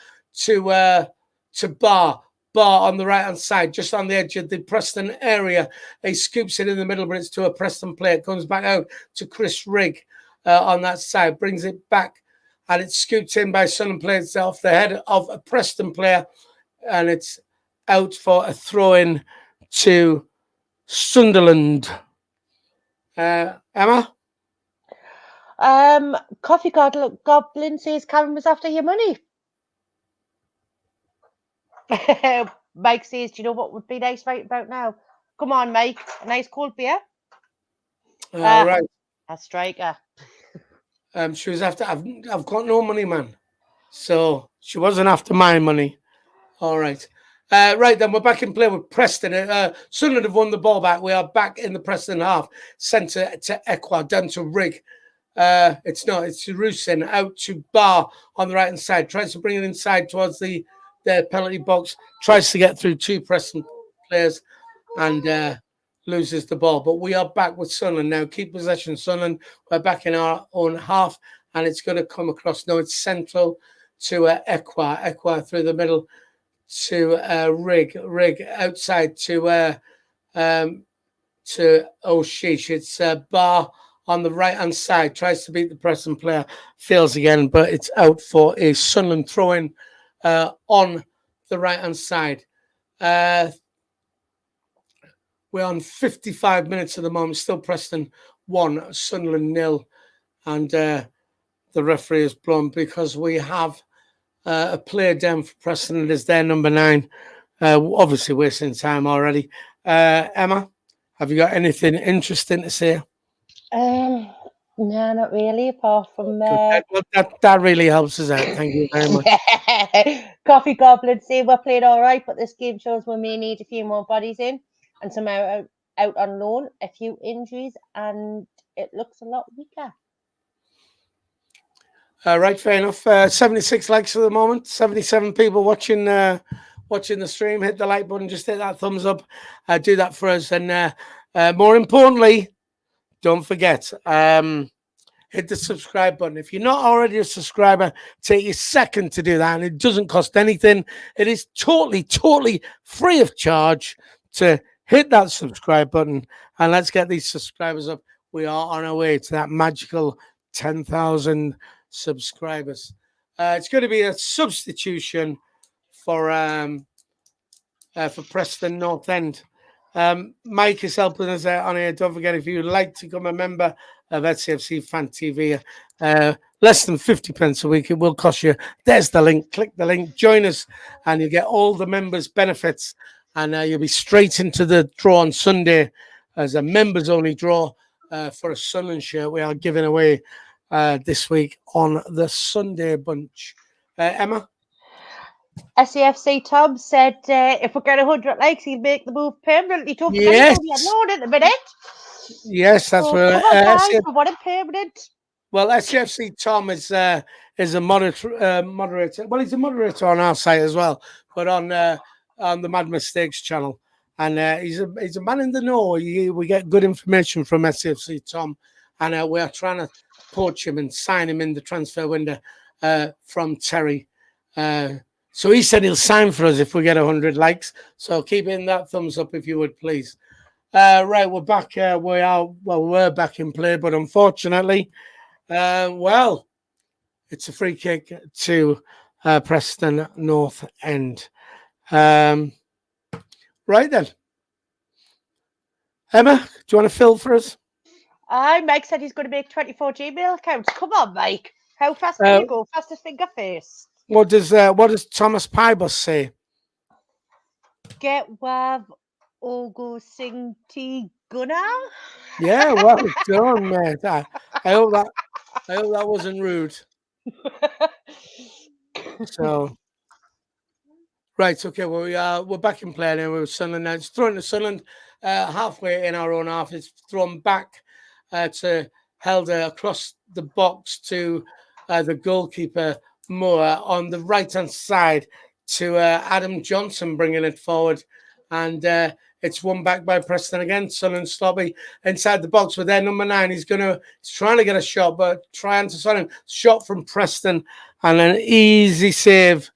to Bar. Bar on the right-hand side, just on the edge of the Preston area. He scoops it in the middle, but it's to a Preston player. It comes back out to Chris Rigg on that side. Brings it back, and it's scooped in by Sunderland players off the head of a Preston player, and it's out for a throw-in to Sunderland. Emma? Coffee Goblin says Karen was after your money. Mike says, do you know what would be nice right about now? Come on, Mike. A nice cold beer. Right. A striker. She was after, I've got no money, man. So she wasn't after my money. All right. Right, then we're back in play with Preston. Sunderland have won the ball back. We are back in the Preston half. Centre to Ekwa, down to Rigg. It's to Rusin, out to Bar on the right-hand side. Tries to bring it inside towards the penalty box. Tries to get through two Preston players and loses the ball. But we are back with Sunderland now. Keep possession, Sunderland. We're back in our own half, and it's going to come across. No, it's central to Ekwa. Ekwa through the middle to Rigg outside to Oshish. It's Bar on the right hand side, tries to beat the Preston player, fails again, but it's out for a Sunderland throw-in on the right hand side. We're on 55 minutes at the moment, still Preston 1, Sunderland 0, and the referee is blown because we have a player down for Preston. It is their number 9. Obviously, wasting time already. Emma, have you got anything interesting to say? No, not really. Apart from that really helps us out. Thank you very much. Coffee Goblin say we're played all right, but this game shows we may need a few more bodies in and some out on loan, a few injuries, and it looks a lot weaker. Right, fair enough. 76 likes at the moment. 77 people watching the stream. Hit the like button. Just hit that thumbs up. Do that for us. And more importantly, don't forget, hit the subscribe button. If you're not already a subscriber, take a second to do that. And it doesn't cost anything. It is totally free of charge to hit that subscribe button. And let's get these subscribers up. We are on our way to that magical 10,000 subscribers. It's going to be a substitution for Preston North End. Mike is helping us out on here. Don't forget, if you'd like to become a member of SAFC Fan TV, less than 50 pence a week, it will cost you. There's the link. Click the link, join us, and you get all the members' benefits. And you'll be straight into the draw on Sunday as a members only draw for a Sunderland shirt we are giving away this week on the Sunday bunch. Emma? SAFC Tom said if we get 100 likes, he'll make the move permanently. Don't forget Yes. he's alone in a minute. Yes, that's where. We want him permanent. Well, SAFC Tom is a moderator. Well, he's a moderator on our site as well, but on the Mad Mistakes channel, and he's a man in the know. We get good information from SAFC Tom, and we are trying to poach him and sign him in the transfer window from Terry. So he said he'll sign for us if we get 100 likes. So keep in that thumbs up if you would, please. Right, we're back. We're back in play, but unfortunately, it's a free kick to Preston North End. Right then, Emma, do you want to fill for us? Mike said he's going to make 24 Gmail accounts. Come on, Mike. How fast can you go? Fastest finger first. What does Thomas Pybus say? Get wav Ogo sing tea gunner. Yeah, well done, mate. I hope that wasn't rude. So, right, okay. Well, we're back in play now. We're Sunderland now. It's thrown to Sunderland halfway in our own half. It's thrown back to Helder across the box to the goalkeeper Moore on the right hand side to Adam Johnson, bringing it forward. and it's won back by Preston again. Sunderland sloppy inside the box with their number 9. He's trying to get a shot, but trying to Sunderland. Shot from Preston and an easy save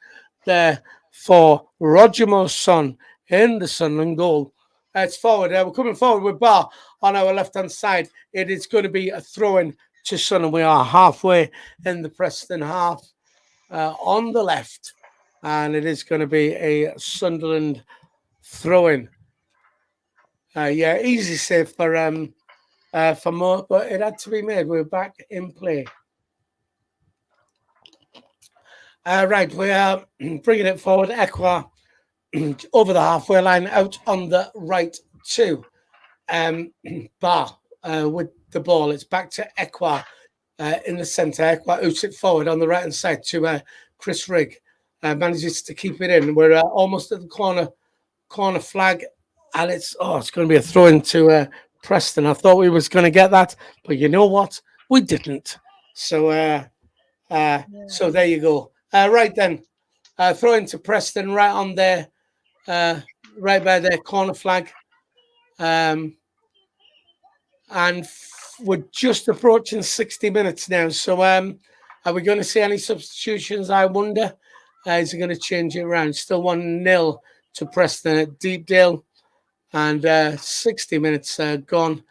there for Roger Moore's son in the Sunderland goal. It's forward. We're coming forward with Bar on our left-hand side. It is going to be a throw-in to Sunderland. We are halfway in the Preston half on the left, and it is going to be a Sunderland throw-in. Easy save for Moore, but it had to be made. We're back in play. Right, we are bringing it forward. Ekwa over the halfway line, out on the right to Bar with the ball. It's back to Ekwa in the centre. Ekwa oops it forward on the right-hand side to Chris Rigg. Manages to keep it in. We're almost at the corner flag, and it's going to be a throw into Preston. I thought we was going to get that, but you know what? We didn't. So so there you go. Right then, throw into Preston right on there, right by their corner flag. And we're just approaching 60 minutes now. So are we going to see any substitutions, I wonder? Is he going to change it around? Still 1-0 to Preston at Deepdale. And 60 minutes gone.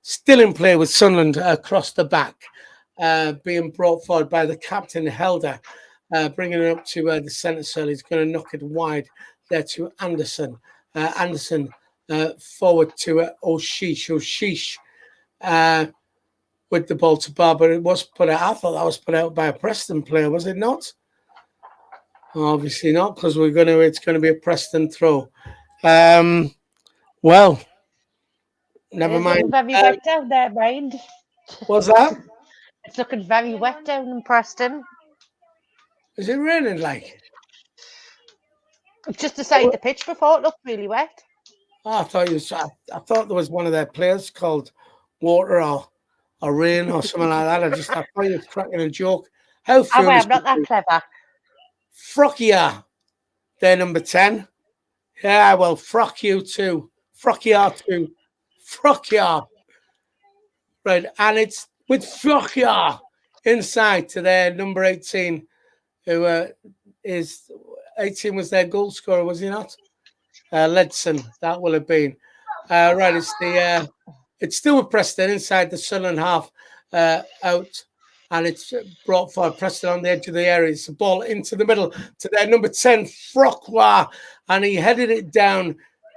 Still in play with Sunderland across the back. Being brought forward by the captain, Helder, bringing it up to the centre circle. He's going to knock it wide there to Anderson. Anderson forward to Oshish with the ball to Bar, but it was put out. I thought that was put out by a Preston player, was it not? Obviously not, because it's going to be a Preston throw. Well, never mind. Very wet down there, Brian. What's that? It's looking very wet down in Preston. Is it raining like? Just beside the pitch before, it looked really wet. Oh, I thought there was one of their players called Water or Rain or something like that. I thought you were cracking a joke. How foolish! I'm not that clever. Frockia, they're number 10. Yeah, well, frock you too. Frockia too. Frockia. Right, and it's with Frockia inside to their number 18, who is 18 was their goal scorer, was he not? Ledson, that will have been. Right, it's still with Preston inside the Sunderland half out, and it's brought forward. Preston on the edge of the area. It's the ball into the middle to their number 10, Frockia, and he headed it down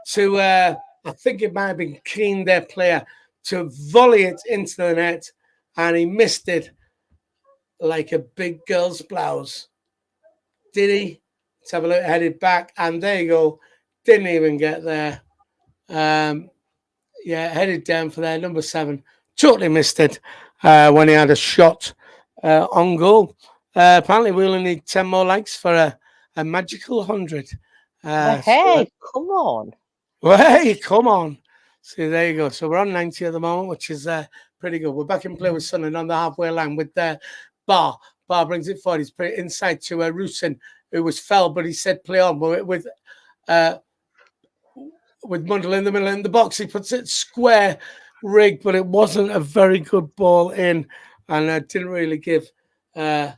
to, I think it might have been Keane, their player, to volley it into the net, and he missed it like a big girl's blouse. Did he? Let's have a look. Headed back, and there you go. Didn't even get there. Headed down for their number 7. Totally missed it when he had a shot on goal. Apparently, we only need 10 more likes for a magical 100. Hey, come on. Hey, come on. See, there you go. So we're on 90 at the moment, which is pretty good. We're back in play with Sunderland on the halfway line with Bar. Bar brings it forward. He's put it inside to Rusin, who was fell, but he said play on with Mundell in the middle in the box. He puts it square Rigg, but it wasn't a very good ball in, and didn't really give us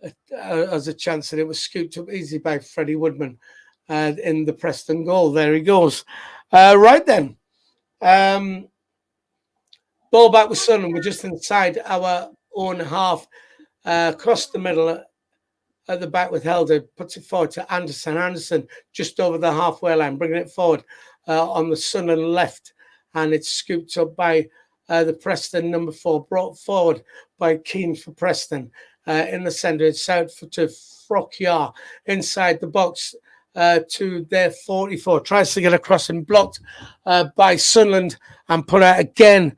a chance, and it was scooped up easy by Freddie Woodman in the Preston goal. There he goes. Right then. Ball back with Sunderland. We're just inside our own half. Across the middle at the back with Helder. Puts it forward to Anderson. Anderson just over the halfway line, bringing it forward on the Sunderland left. And it's scooped up by the Preston number 4, brought forward by Keane for Preston. In the centre, it's out to Frockia inside the box to their 44. Tries to get across and blocked by Sunderland and put out again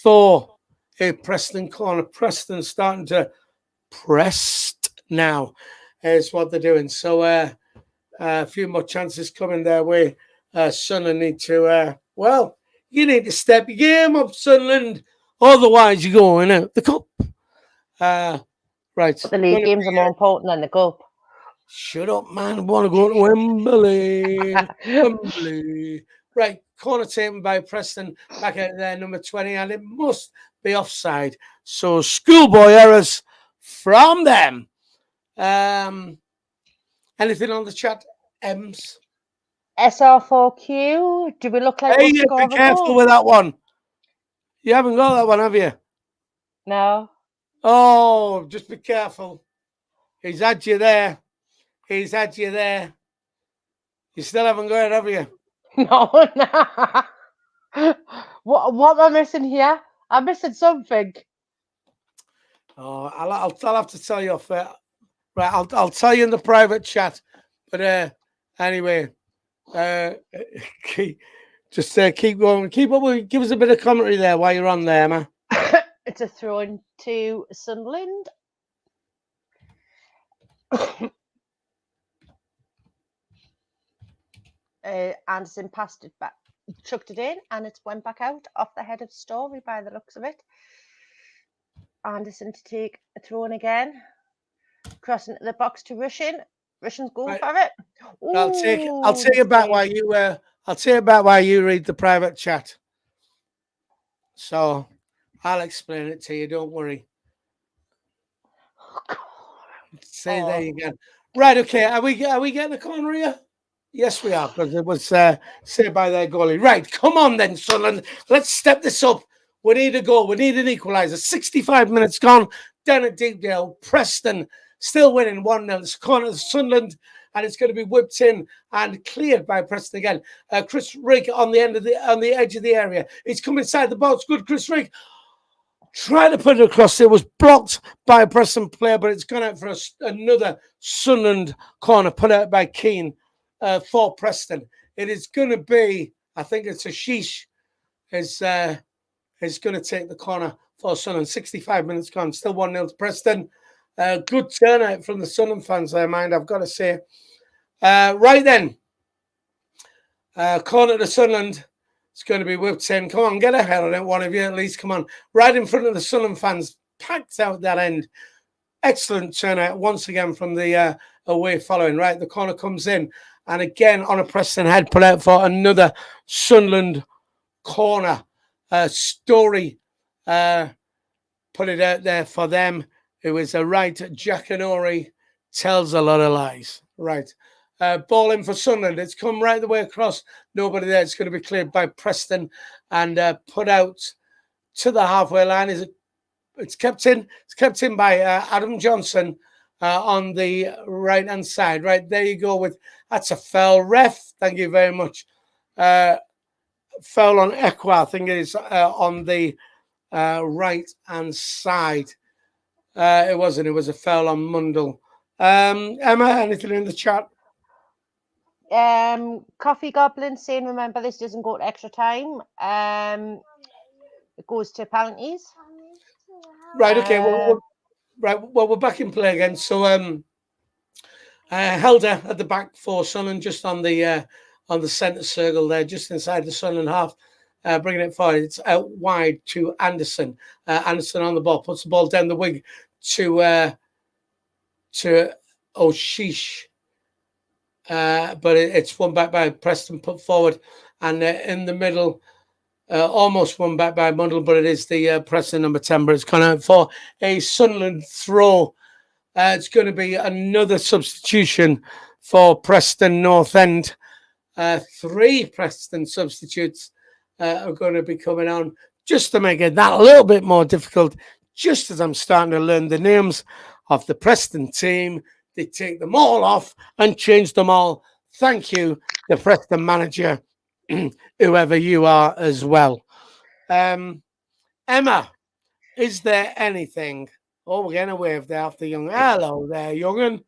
for a Preston corner. Preston starting to press now is what they're doing. So a few more chances coming their way. Sunderland need to, you need to step your game up, Sunderland. Otherwise, you're going out the cup. Right. The league games are more important than the cup. Shut up, man. I want to go to Wembley. Wembley. Right, corner taken by Preston, back out there, number 20, and it must be offside. So schoolboy errors from them. Anything on the chat, Ems? SR4Q. Do we look like Hey, we'll score be a careful goal? with that one. You haven't got that one, have you? No. Oh, just be careful. He's had you there. He's had you there. You still haven't got it, have you? No, no. What am I missing here? I'm missing something. Oh, I'll have to tell you off. Right, I'll tell you in the private chat. But anyway, just keep going. Keep up. Give us a bit of commentary there while you're on there, man. It's a throw into Sunderland. Anderson passed it back, chucked it in, and it went back out off the head of Story by the looks of it. Anderson to take a throw in again, crossing the box to Russian. Russian's going for it. Ooh, I'll take it back while you I'll take it back while you read the private chat. So I'll explain it to you. Don't worry. Say there you go. Right, okay. Are we getting a corner here? Yes, we are, because it was saved by their goalie. Right, come on then, Sunderland. Let's step this up. We need a goal. We need an equaliser. 65 minutes gone. Down at Deepdale. Preston still winning 1-0. It's corner of Sunderland, and it's going to be whipped in and cleared by Preston again. Chris Rigg on the edge of the area. He's come inside the box. Good, Chris Rigg. Trying to put it across. It was blocked by a Preston player, but it's gone out for another Sunderland corner put out by Keane for Preston. It is going to be, I think it's Ashish is going to take the corner for Sunderland. 65 minutes gone. Still 1-0 to Preston. Good turnout from the Sunderland fans there, mind, I've got to say. Right then. Corner to Sunderland. It's going to be whipped in. Come on, get ahead on it, one of you at least. Come on. Right in front of the Sunderland fans. Packed out that end. Excellent turnout once again from the away following. Right, the corner comes in. And again, on a Preston head, put out for another Sunderland corner. Story put it out there for them. It was a right. Jackanory tells a lot of lies. Right. Ball in for Sunderland. It's come right the way across. Nobody there. It's going to be cleared by Preston and put out to the halfway line. It's kept in? It's kept in by Adam Johnson on the right-hand side. Right, there you go. That's a foul. Ref, thank you very much. Foul on Ekwa. I think it is on the right-hand side. It wasn't. It was a foul on Mundell. Emma, anything in the chat? Coffee Goblin saying, remember, this doesn't go to extra time. It goes to penalties. Right, okay. Well, we're back in play again. So Helder at the back for Sunderland, just on the centre circle there, just inside the Sunderland half, bringing it forward. It's out wide to Anderson. Anderson on the ball, puts the ball down the wing to Oshish. But it's won back by Preston, put forward, and in the middle, almost won back by Mundell, but it is the Preston number 10, but it's gone out for a Sunderland throw. It's going to be another substitution for Preston North End. 3 Preston substitutes are going to be coming on just to make it that a little bit more difficult, just as I'm starting to learn the names of the Preston team. They take them all off and change them all. Thank you, the Preston manager, whoever you are as well. Emma, is there anything? Oh, we're getting a wave there after young. Hello there, young'un.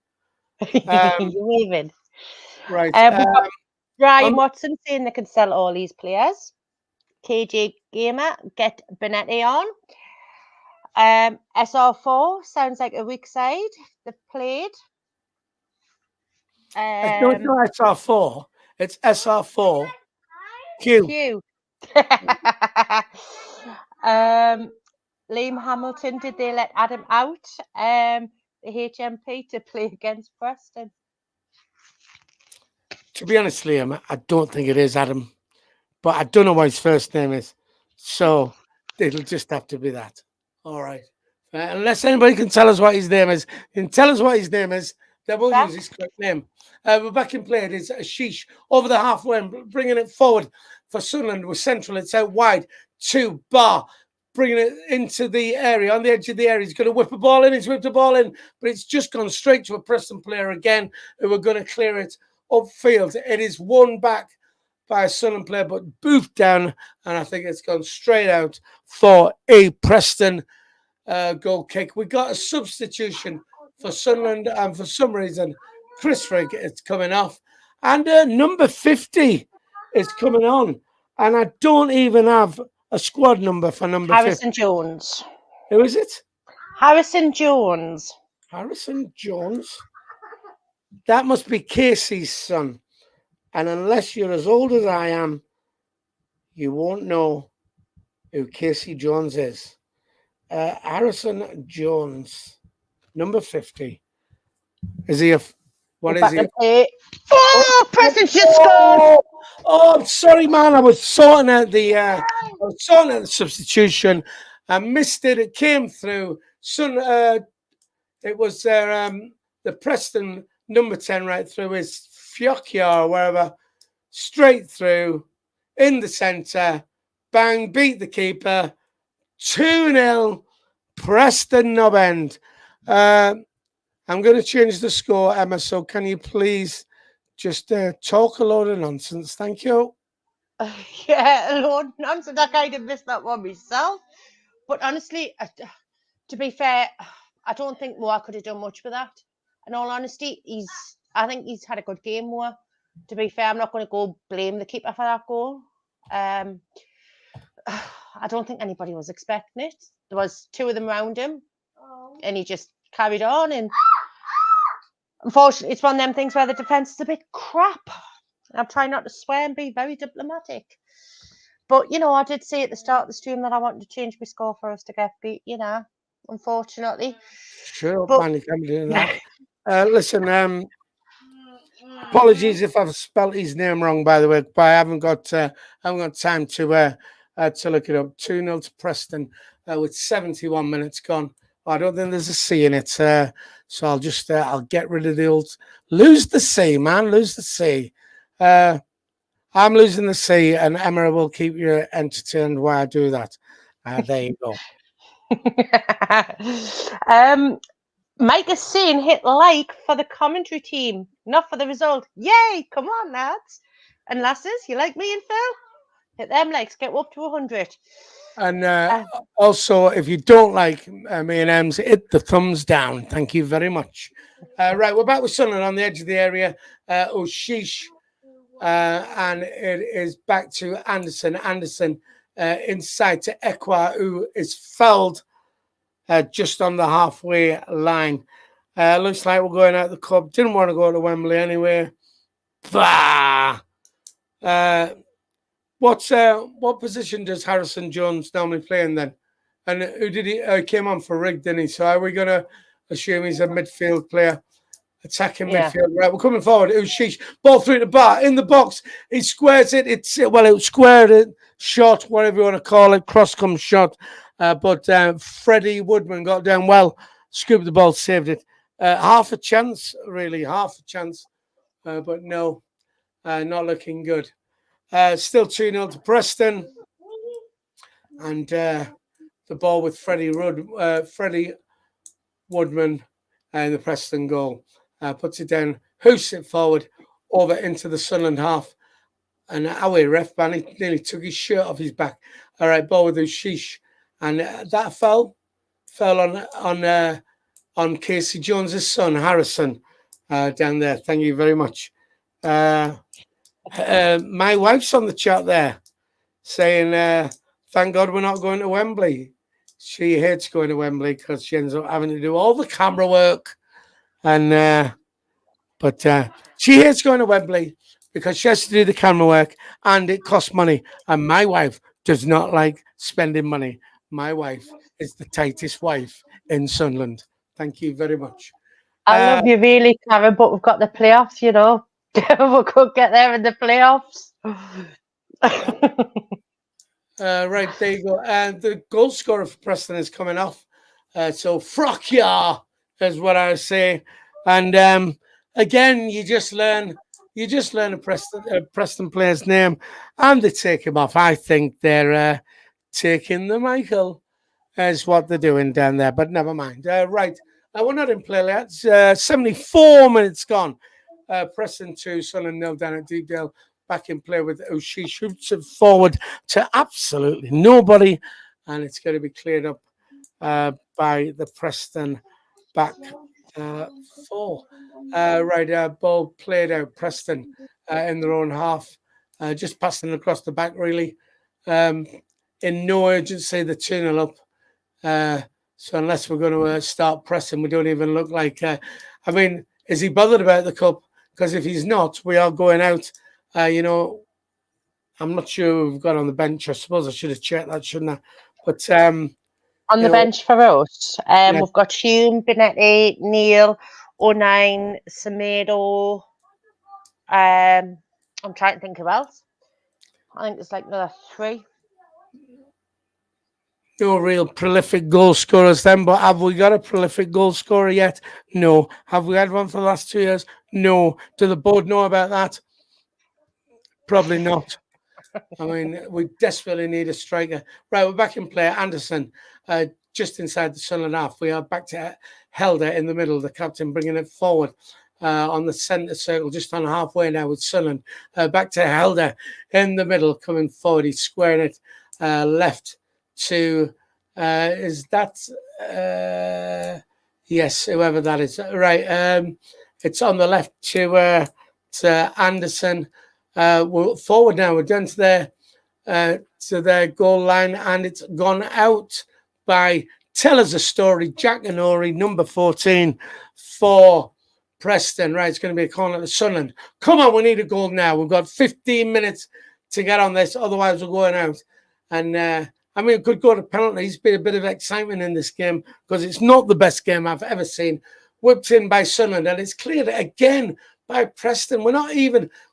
You're waving. Right. Brian Watson saying they can sell all these players. KJ Gamer, get Benetti on. SR4 sounds like a weak side. They've played. No, it's not SR4. It's SR4. Q. Liam Hamilton, did they let Adam out? The HMP to play against Preston. To be honest, Liam, I don't think it is Adam, but I don't know what his first name is. So it'll just have to be that. All right. Unless anybody can tell us what his name is, then we'll use his correct name. We're back in play. It is Ashish over the halfway, bringing it forward for Sunderland. We're central. It's out wide to Bar, bringing it into the area, on the edge of the area. He's going to whip a ball in. He's whipped a ball in, but it's just gone straight to a Preston player again, who are going to clear it upfield. It is won back by a Sunderland player, but boofed down, and I think it's gone straight out for a Preston goal kick. We got a substitution for Sunderland, and for some reason, Chris Frigg is coming off, and number 50 is coming on, and I don't even have a squad number for number 50. Harrison Jones. Who is it? Harrison Jones. Harrison Jones. That must be Casey's son. And unless you're as old as I am, you won't know who Casey Jones is. Harrison Jones, number 50. Is he a... What is he? Oh, Preston just scored! Oh, I'm sorry, man. I was sorting out the substitution. I missed it. It came through. It was the Preston number 10 right through his Fiocchia or wherever, straight through in the centre. Bang, beat the keeper. 2-0, Preston Knob End. I'm going to change the score, Emma, so can you please just talk a load of nonsense? Thank you. Yeah, a load of nonsense. I kind of missed that one myself. But honestly, to be fair, I don't think Moore could have done much with that. In all honesty, I think he's had a good game, Moore. To be fair, I'm not going to go blame the keeper for that goal. I don't think anybody was expecting it. There was two of them around him, and he just carried on. And unfortunately, it's one of them things where the defence is a bit crap. I'm trying not to swear and be very diplomatic. But, I did say at the start of the stream that I wanted to change my score for us to get beat, unfortunately. Sure, man, you can't do that. Listen, apologies if I've spelt his name wrong, by the way, but I haven't got time to look it up. 2-0 to Preston with 71 minutes gone. I don't think there's a C in it, so I'll just I'll get rid of the old lose the C, man, lose the C. I'm losing the C, and Emma will keep you entertained while I do that. There you go. Mike is saying hit like for the commentary team, not for the result. Yay! Come on, lads and lasses. You like me and Phil? Hit them likes. Get up to 100. And also, if you don't like me and Ems, hit the thumbs down. Thank you very much. Right, we're back with Sunderland on the edge of the area. Oshish, and it is back to Anderson. Anderson inside to Ekwa, who is fouled just on the halfway line. Looks like we're going out the club. Didn't want to go to Wembley anyway. Bah! What position does Harrison Jones normally play in then? And who did he came on for Rigg, didn't he? So are we going to assume he's a midfield player? Attacking midfield. Right, we're coming forward. Sheesh. Ball through the bar. In the box. He squares it. It squared it. Shot, whatever you want to call it. Cross comes shot. But Freddie Woodman got down well. Scooped the ball, saved it. Half a chance, really. Half a chance. But no. Not looking good. Still 2-0 to Preston. And the ball with Freddie Woodman and the Preston goal. Puts it down, hoosts it forward over into the Sunderland half. And away ref, man, he nearly took his shirt off his back. All right, ball with Ushish. And that fell on Casey Jones's son, Harrison, down there. Thank you very much. My wife's on the chat there saying, thank God we're not going to Wembley. She hates going to Wembley because she ends up having to do all the camera work. And but she hates going to Wembley because she has to do the camera work and it costs money. And my wife does not like spending money. My wife is the tightest wife in Sunderland. Thank you very much. I love you really, Karen, but we've got the playoffs, We could get there in the playoffs. Right, there you go. And the goal scorer for Preston is coming off. So frock ya is what I say. And again, you just learn a Preston player's name, and they take him off. I think they're taking the Michael, is what they're doing down there. But never mind. Right, we're not in play yet. 74 minutes gone. Preston 2, Sunderland 0 down at Deepdale. Back in play with O'Shea, shoots it forward to absolutely nobody, and it's going to be cleared up by the Preston back four. Ball played out. Preston in their own half, just passing across the back, really. In no urgency, the 2-0 up. So unless we're going to start pressing, we don't even look like... I mean, is he bothered about the cup? Because if he's not, we are going out. I'm not sure who we've got on the bench. I suppose I should have checked that, shouldn't I? But on the bench for us, we've got Hume, Benetti, Neil, O'Nine, Semedo. I'm trying to think who else. I think there's like another 3. No real prolific goal scorers then, but have we got a prolific goal scorer yet? No. Have we had one for the last 2 years? No. Do the board know about that? Probably not. I mean, we desperately need a striker. Right, we're back in play. Anderson, just inside the Sunderland half. We are back to Helder in the middle, the captain bringing it forward on the centre circle, just on halfway now with Sunderland. Back to Helder in the middle, coming forward. He's squaring it left to, is that, yes, whoever that is. Right, it's on the left to Anderson. We're forward now. We're down to their goal line, and it's gone out by, tell us a story, Jack Anori, number 14 for Preston. Right, it's going to be a corner to Sunderland. Come on, we need a goal now. We've got 15 minutes to get on this, otherwise we're going out. And I mean, it could go to penalties. Been a bit of excitement in this game because it's not the best game I've ever seen. Whipped in by Sunderland, and it's cleared again by Preston.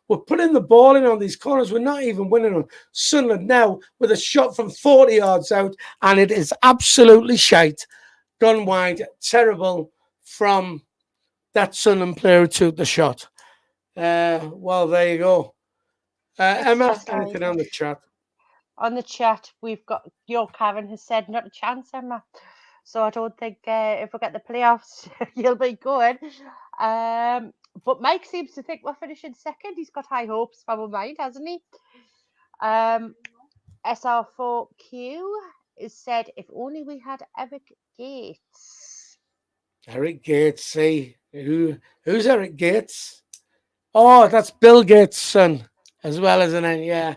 We're putting the ball in on these corners. We're not even winning them. Sunderland now with a shot from 40 yards out, and it is absolutely shite. Gone wide. Terrible from that Sunderland player who took the shot. Well, there you go. Emma, anything on the chat? On the chat, we've got your Karen has said, not a chance, Emma. So I don't think if we get the playoffs, you'll be good. But Mike seems to think we're finishing second. He's got high hopes for our mind, hasn't he? SR4Q is said, if only we had Eric Gates. Eric Gates, see? Who's Eric Gates? Oh, that's Bill Gates' son, as well as an yeah.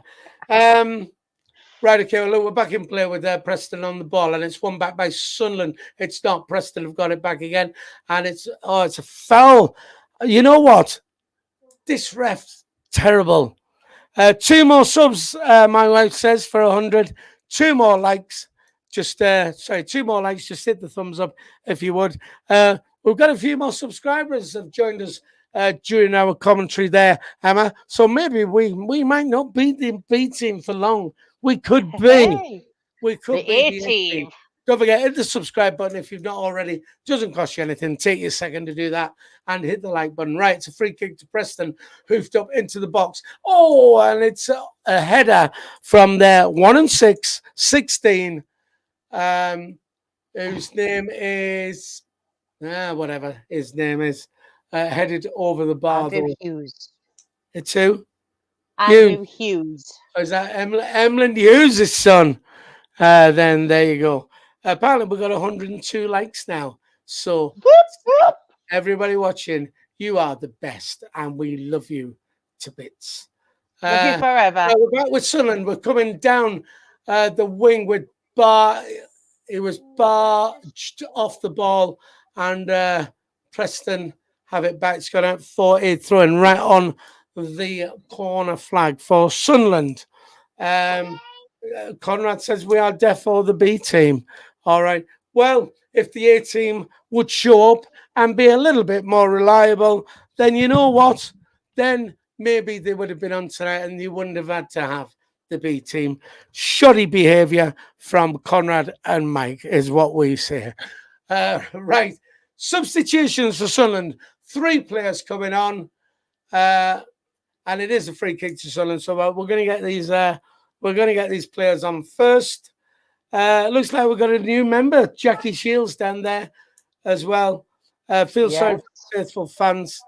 Right, okay, well, look, we're back in play with Preston on the ball, and it's won back by Sunderland. It's not. Preston have got it back again, and it's a foul. You know what? This ref's terrible. 2 more subs, my wife says, for 100. 2 more likes. 2 more likes. Just hit the thumbs up if you would. We've got a few more subscribers have joined us during our commentary there, Emma. So maybe we might not beat the B team for long. We could be. We could the A team. Don't forget, hit the subscribe button if you've not already. Doesn't cost you anything. Take you a second to do that and hit the like button. Right, it's a free kick to Preston, hoofed up into the box. Oh, and it's a header from their 1-6, 16, whose name is, whatever his name is, headed over the bar. Andrew Hughes. It's who? Andrew Hughes. Oh, is that Emlyn Hughes' son? Then there you go. Apparently, we've got 102 likes now. So, everybody watching, you are the best, and we love you to bits. Love you forever. We're back with Sunderland. We're coming down the wing with Bar. It was barged off the ball, and Preston have it back. It's gone out 4-8, throwing right on the corner flag for Sunderland. Conrad says we are defo the B team. All right. Well, if the A team would show up and be a little bit more reliable, then you know what? then maybe they would have been on tonight and you wouldn't have had to have the B team. Shoddy behaviour from Conrad and Mike is what we say. Right. Substitutions for Sunderland. 3 players coming on. And it is a free kick to Sunderland. So we're going to get these players on first. Looks like we've got a new member, Jackie Shields, down there as well. Feel sorry for faithful fans.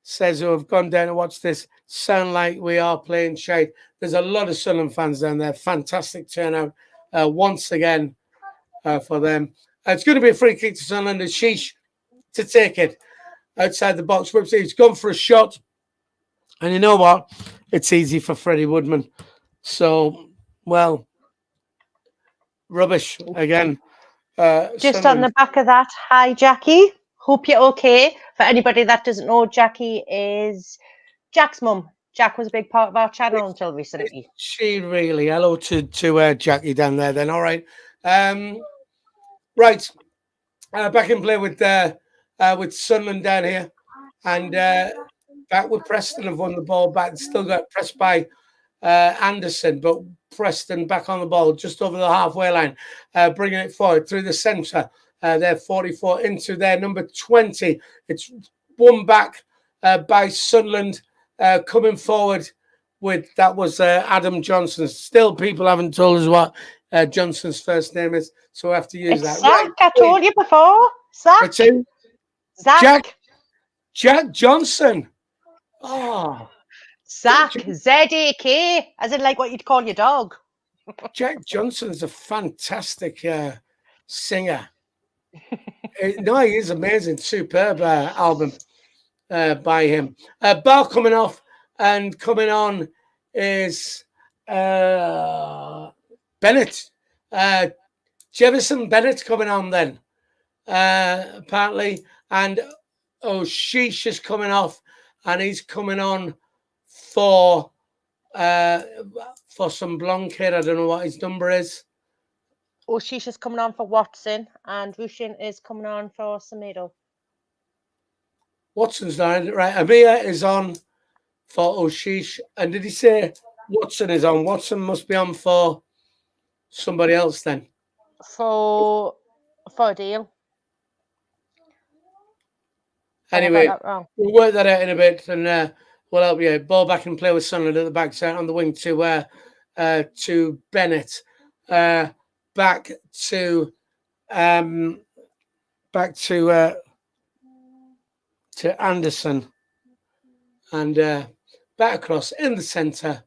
Says who have gone down to watch this. Sound like we are playing shite. There's a lot of Sunderland fans down there. Fantastic turnout once again for them. It's going to be a free kick to Sunderland. And Sheesh to take it outside the box. Whips it. He's gone for a shot. And you know what? It's easy for Freddie Woodman. So, well, rubbish again. Just on the back of that, hi, Jackie. Hope you're okay. For anybody that doesn't know, Jackie is Jack's mum. Jack was a big part of our channel until recently. She really. Hello to Jackie down there then. All right. Right. Back in play with Sunderland down here. And back with Preston have won the ball back. Still got pressed by Anderson, but Preston back on the ball just over the halfway line, bringing it forward through the centre. They're 44 into their number 20. It's won back by Sunderland, coming forward with that was Adam Johnson. Still, people haven't told us what Johnson's first name is, so we have to use that. Zach, right. I told you before. Zach. Zach. Jack Johnson. Oh. Zach, Z-A-K, as in like what you'd call your dog. Jack Johnson's a fantastic singer. No, he is amazing. Superb album by him. Bar coming off and coming on is Bennett. Jefferson Bennett coming on then, apparently. And Sheesh is coming off and he's coming on for some blonde kid. I don't know what his number is. Sheesh is coming on for Watson, and Rushin is coming on for Semedo. Watson's not right. Amir is on for Sheesh. And did he say Watson is on? Watson must be on for somebody else then. For a deal. Anyway, we'll work that out in a bit, and we'll help you. Ball back and play with Sunderland at the back side on the wing to Bennett. Back to Anderson, and back across in the centre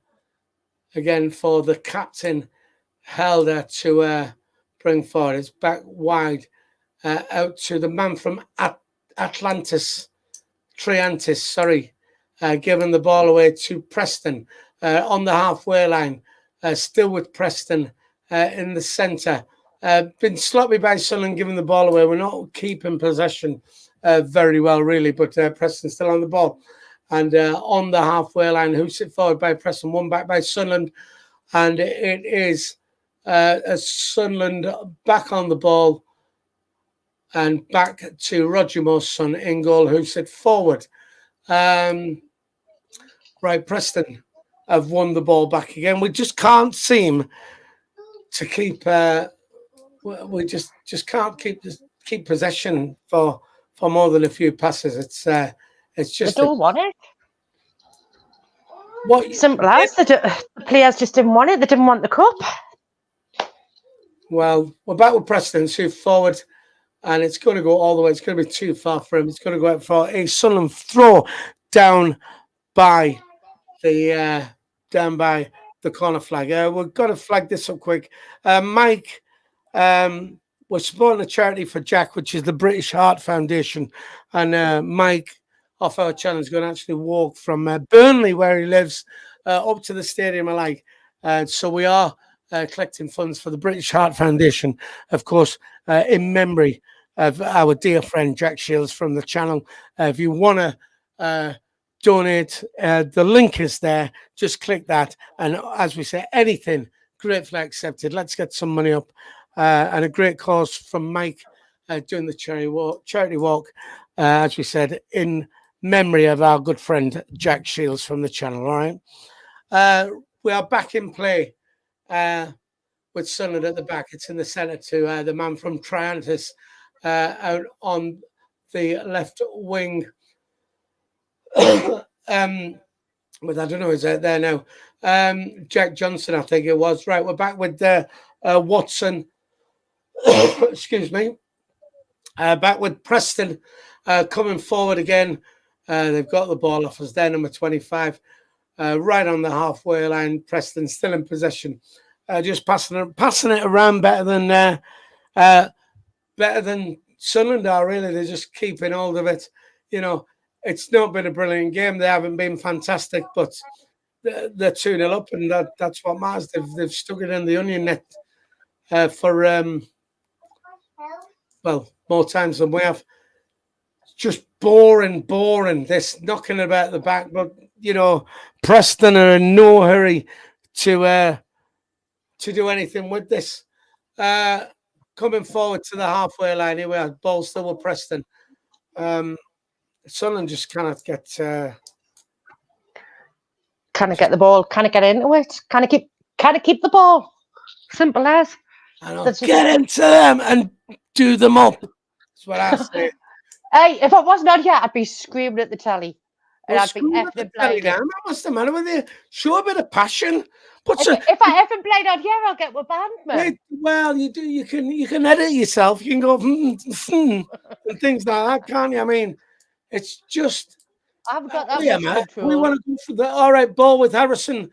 again for the captain Helder to bring forward. It's back wide out to the man from Triantis, giving the ball away to Preston on the halfway line, still with Preston in the centre. Been sloppy by Sunderland giving the ball away. We're not keeping possession very well, really, but Preston's still on the ball. And on the halfway line, who's it forward by Preston, one back by Sunderland. And it is Sunderland back on the ball and back to Roger Moore's son in goal, who sit forward. Right, Preston have won the ball back again. We just can't seem to keep. We just can't keep possession for more than a few passes. It's just they don't want it. What simple as the players just didn't want it. They didn't want the cup. Well, we're back with Preston, who forward. And it's going to go all the way. It's going to be too far for him. It's going to go out for a Sunderland throw down by the corner flag. We've got to flag this up quick. Mike, we're supporting a charity for Jack, which is the British Heart Foundation. And Mike, off our channel, is going to actually walk from Burnley, where he lives, up to the stadium alike. So we are collecting funds for the British Heart Foundation, of course, in memory of our dear friend Jack Shields from the channel. If you want to donate, the link is there. Just click that. And as we say, anything gratefully accepted. Let's get some money up. And a great cause from Mike doing the charity walk, as we said, in memory of our good friend Jack Shields from the channel. All right. We are back in play with Sunderland at the back. It's in the centre to the man from Triantis out on the left wing. But I don't know, is that there now? Jack Johnson, I think it was. Right, we're back with Watson. Excuse me. Back with Preston coming forward again. They've got the ball off us there, number 25. Right on the halfway line. Preston still in possession. Just passing it around better than Sunderland are, really. They're just keeping hold of it. You know, it's not been a brilliant game. They haven't been fantastic, but they're 2-0 up, and that's what matters. They've stuck it in the onion net for more times than we have. Just boring. This knocking about the back, but you know, Preston are in no hurry to do anything with this. Coming forward to the halfway line, here we are. Ball still with Preston. Sunderland just cannot get. Kind of get the ball, kind of get into it, kind of keep the ball. Simple as. Get into them and do them up. That's what I say. Hey, if I wasn't on here, I'd be screaming at the telly. And I'd be effing playing. What's the matter with you? Show a bit of passion. If I ever played on here, I'll get my band, man. Well, you do. You can edit yourself. You can go and things like that, can't you? I mean, it's just. I've got that much control. We want to go for the all right ball with Harrison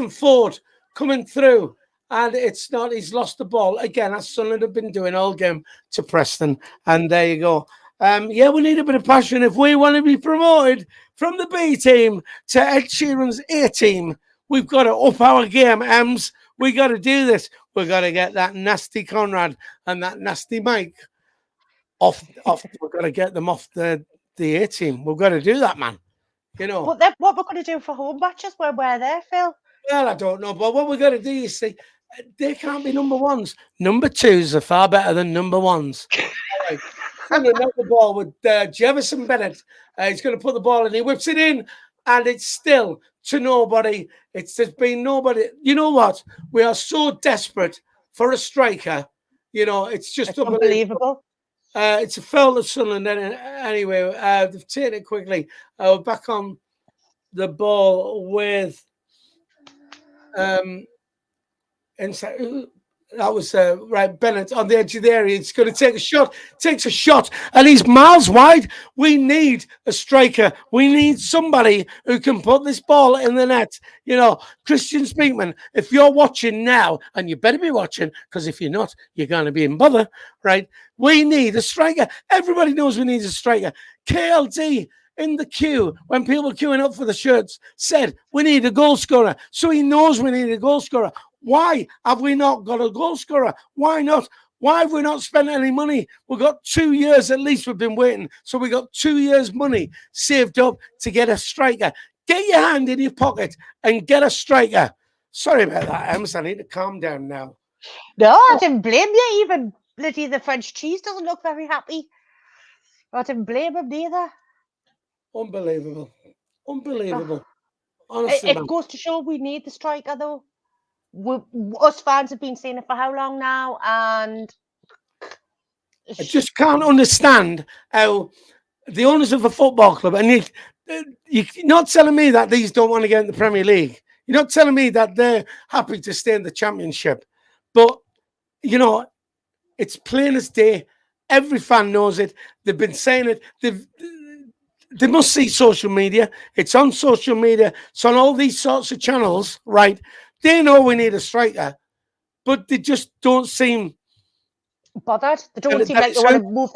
Ford coming through, and it's not. He's lost the ball again. As Sunderland have been doing all game to Preston, and there you go. Yeah, we need a bit of passion if we want to be promoted from the B team to Ed Sheeran's A team. We've got to up our game, Ems. We got to do this. We got to get that nasty Conrad and that nasty Mike off. We've got to get them off the A team. We've got to do that, man. You know. What we're going to do for home matches when we're there, Phil? Well, I don't know, but what we're going to do, you see, they can't be number ones. Number twos are far better than number ones. All right. Going to knock the ball with Jefferson Bennett. He's going to put the ball in. He whips it in, and it's still to nobody. There's been nobody. You know what? We are so desperate for a striker. You know, it's just unbelievable. It's a foul to Sunderland. Anyway, they've taken it quickly. We're back on the ball with inside. That was right, Bennett on the edge of the area. It's going to take a shot. Takes a shot, and he's miles wide. We need a striker. We need somebody who can put this ball in the net. You know, Christian Speakman, if you're watching now, and you better be watching, because if you're not, you're going to be in bother, right? We need a striker. Everybody knows we need a striker. KLD in the queue, when people were queuing up for the shirts, said we need a goal scorer. So he knows we need a goal scorer. Why have we not got a goal scorer? Why not? Why have we not spent any money? We've got 2 years at least we've been waiting. So we got 2 years' money saved up to get a striker. Get your hand in your pocket and get a striker. Sorry about that, Ems. I need to calm down now. No, I didn't blame you. Even bloody the French cheese doesn't look very happy. I didn't blame him neither. Unbelievable. Honestly, it goes to show we need the striker, though. Us fans have been saying it for how long now, and I just can't understand how the owners of a football club, and you're not telling me that these don't want to get in the Premier League. You're not telling me that they're happy to stay in the Championship. But, you know, it's plain as day. Every fan knows it. They've been saying it. They must see social media. It's on social media. It's on all these sorts of channels, right? They know we need a striker, but they just don't seem bothered. They don't seem like they want to move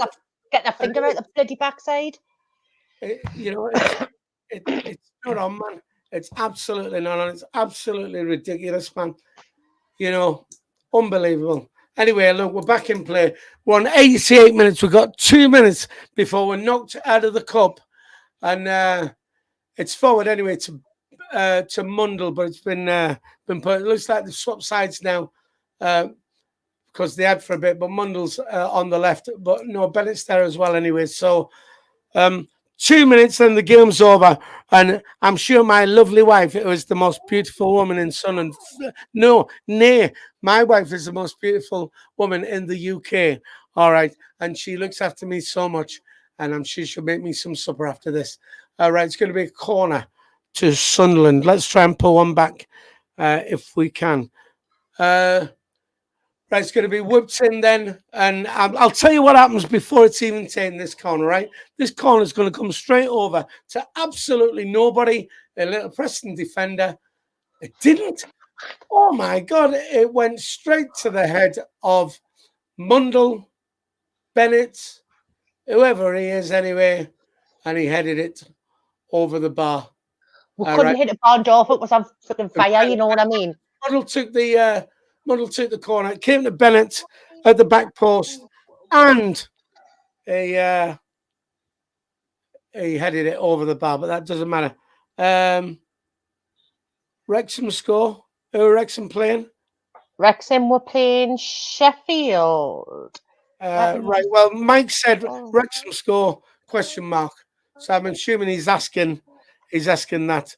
get their finger out the bloody backside. You know, it's not on, man. It's absolutely not on. It's absolutely ridiculous, man. You know, unbelievable. Anyway, look, we're back in play. We're on 88 minutes. We've got 2 minutes before we're knocked out of the cup. And it's forward anyway to Mundle, but it's been put. It looks like they've swapped sides now because they had for a bit, but Mundle's on the left. But no, Bennett's there as well anyway. So 2 minutes and the game's over. And I'm sure my lovely wife, it was the most beautiful woman in Sunderland. No, nay, my wife is the most beautiful woman in the UK. All right. And she looks after me so much. And I'm sure she'll make me some supper after this. All right. It's going to be a corner to Sunderland. Let's try and pull one back if we can. Right, it's going to be whipped in then, and I'll tell you what happens before it's even taken this corner, right? This corner is going to come straight over to absolutely nobody, a little Preston defender. It didn't. Oh, my God. It went straight to the head of Mundell, Bennett, whoever he is anyway, and he headed it over the bar. We couldn't hit a barn door if it was on freaking fire, you know what I mean? Mundell took the corner. It came to Bennett at the back post, and he headed it over the bar, but that doesn't matter. Wrexham score. Who are Wrexham playing? Wrexham were playing Sheffield. Right. Well, Mike said Wrexham score ? So I'm assuming he's asking that.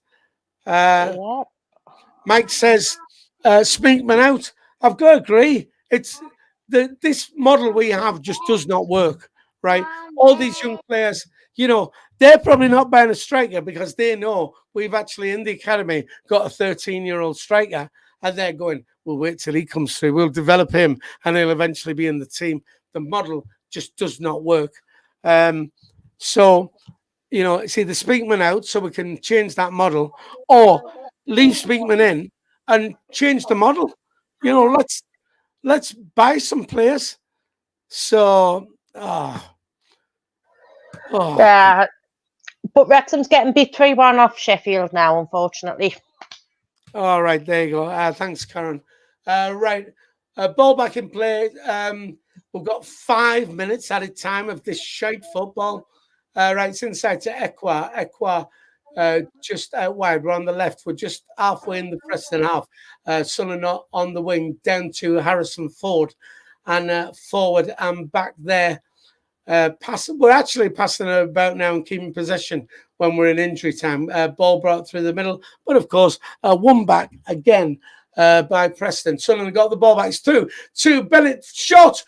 Yeah. Mike says, Speakman out. I've got to agree. It's this model we have just does not work, right? All these young players, you know, they're probably not buying a striker because they know we've actually in the academy got a 13-year-old striker, and they're going, we'll wait till he comes through. We'll develop him, and he'll eventually be in the team. The model just does not work. So, you know, it's either Speakman out so we can change that model, or leave Speakman in and change the model. You know, let's buy some players. So, yeah, but Wrexham's getting beat 3-1 off Sheffield now, unfortunately. All right, there you go. Thanks, Karen. Right, ball back in play. We've got 5 minutes at a time of this shite football. Right, it's inside to Equa. Just out wide. We're on the left. We're just halfway in the Preston half. Sunderland on the wing, down to Harrison Ford, and forward and back there. We're actually passing about now and keeping possession when we're in injury time. Ball brought through the middle, but of course, one back again by Preston. Sunderland got the ball back. It's through to Bennett. Shot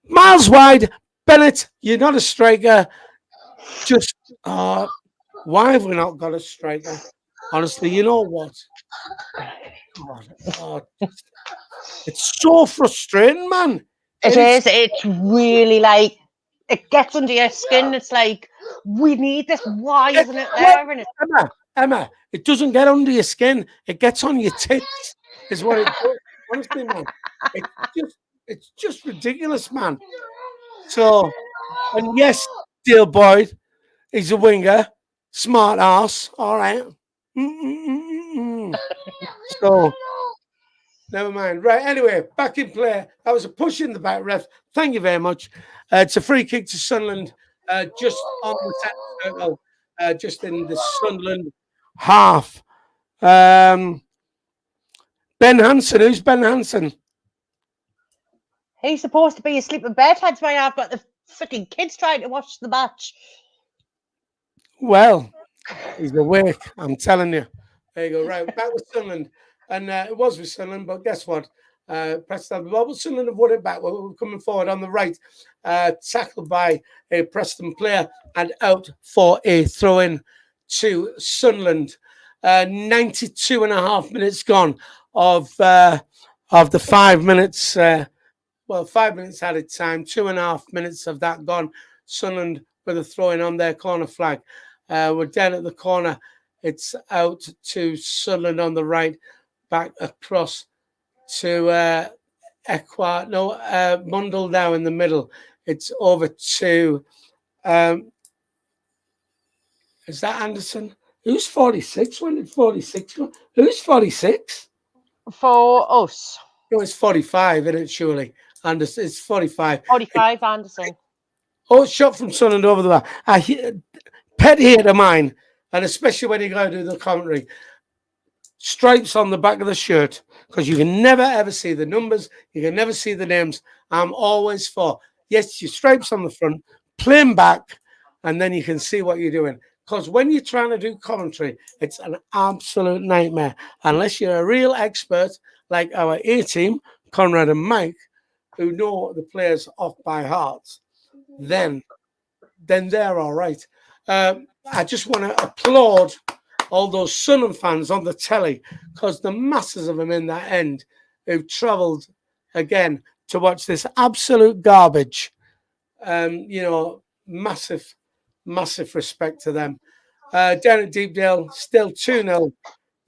miles wide. Bennett, you're not a striker. Just why have we not got a striker? Honestly, you know what? God, it's so frustrating, man. It is. It's really like, it gets under your skin. It's like, we need this. Why isn't it there? And Emma, it doesn't get under your skin. It gets on your tits, is what it does. Honestly, man. It's just ridiculous, man. So, and yes, Dale Boyd, he's a winger. Smart ass. All right. So, never mind. Right. Anyway, back in play. That was a push in the back, ref. Thank you very much. It's a free kick to Sunderland, just on the centre circle, just in the Sunderland half. Ben Hansen. Who's Ben Hansen? he's supposed to be asleep in bed. That's why I've got the freaking kids trying to watch the match. Well, he's awake. I'm telling you. There you go. Right. Back with Sunderland. And it was with Sunderland, but guess what? Preston, but Sunderland have won it back. We're coming forward on the right, tackled by a Preston player and out for a throw-in to Sunderland. 92 and a half minutes gone of the 5 minutes. 5 minutes added time, 2.5 minutes of that gone. Sunderland with a throw-in on their corner flag. We're down at the corner. It's out to Sunderland on the right, back across to Mundell now in the middle. It's over to is that Anderson? Who's 46? When did 46 go? Who's 46? For us. No, it's 45, isn't it, surely? Anderson, it's 45. 45, Anderson. Oh, shot from Sunderland over the bar. Pet hate of mine, and especially when you go to the commentary, stripes on the back of the shirt, because you can never ever see the numbers, you can never see the names. I'm always for, yes, your stripes on the front, plain back, and then you can see what you're doing. Because when you're trying to do commentary, it's an absolute nightmare. Unless you're a real expert like our A-team, Conrad and Mike, who know the players off by heart, then they're all right. I just want to applaud all those Sunderland fans on the telly, because the masses of them in that end who've travelled again to watch this absolute garbage. Massive respect to them. Down at Deepdale, still 2-0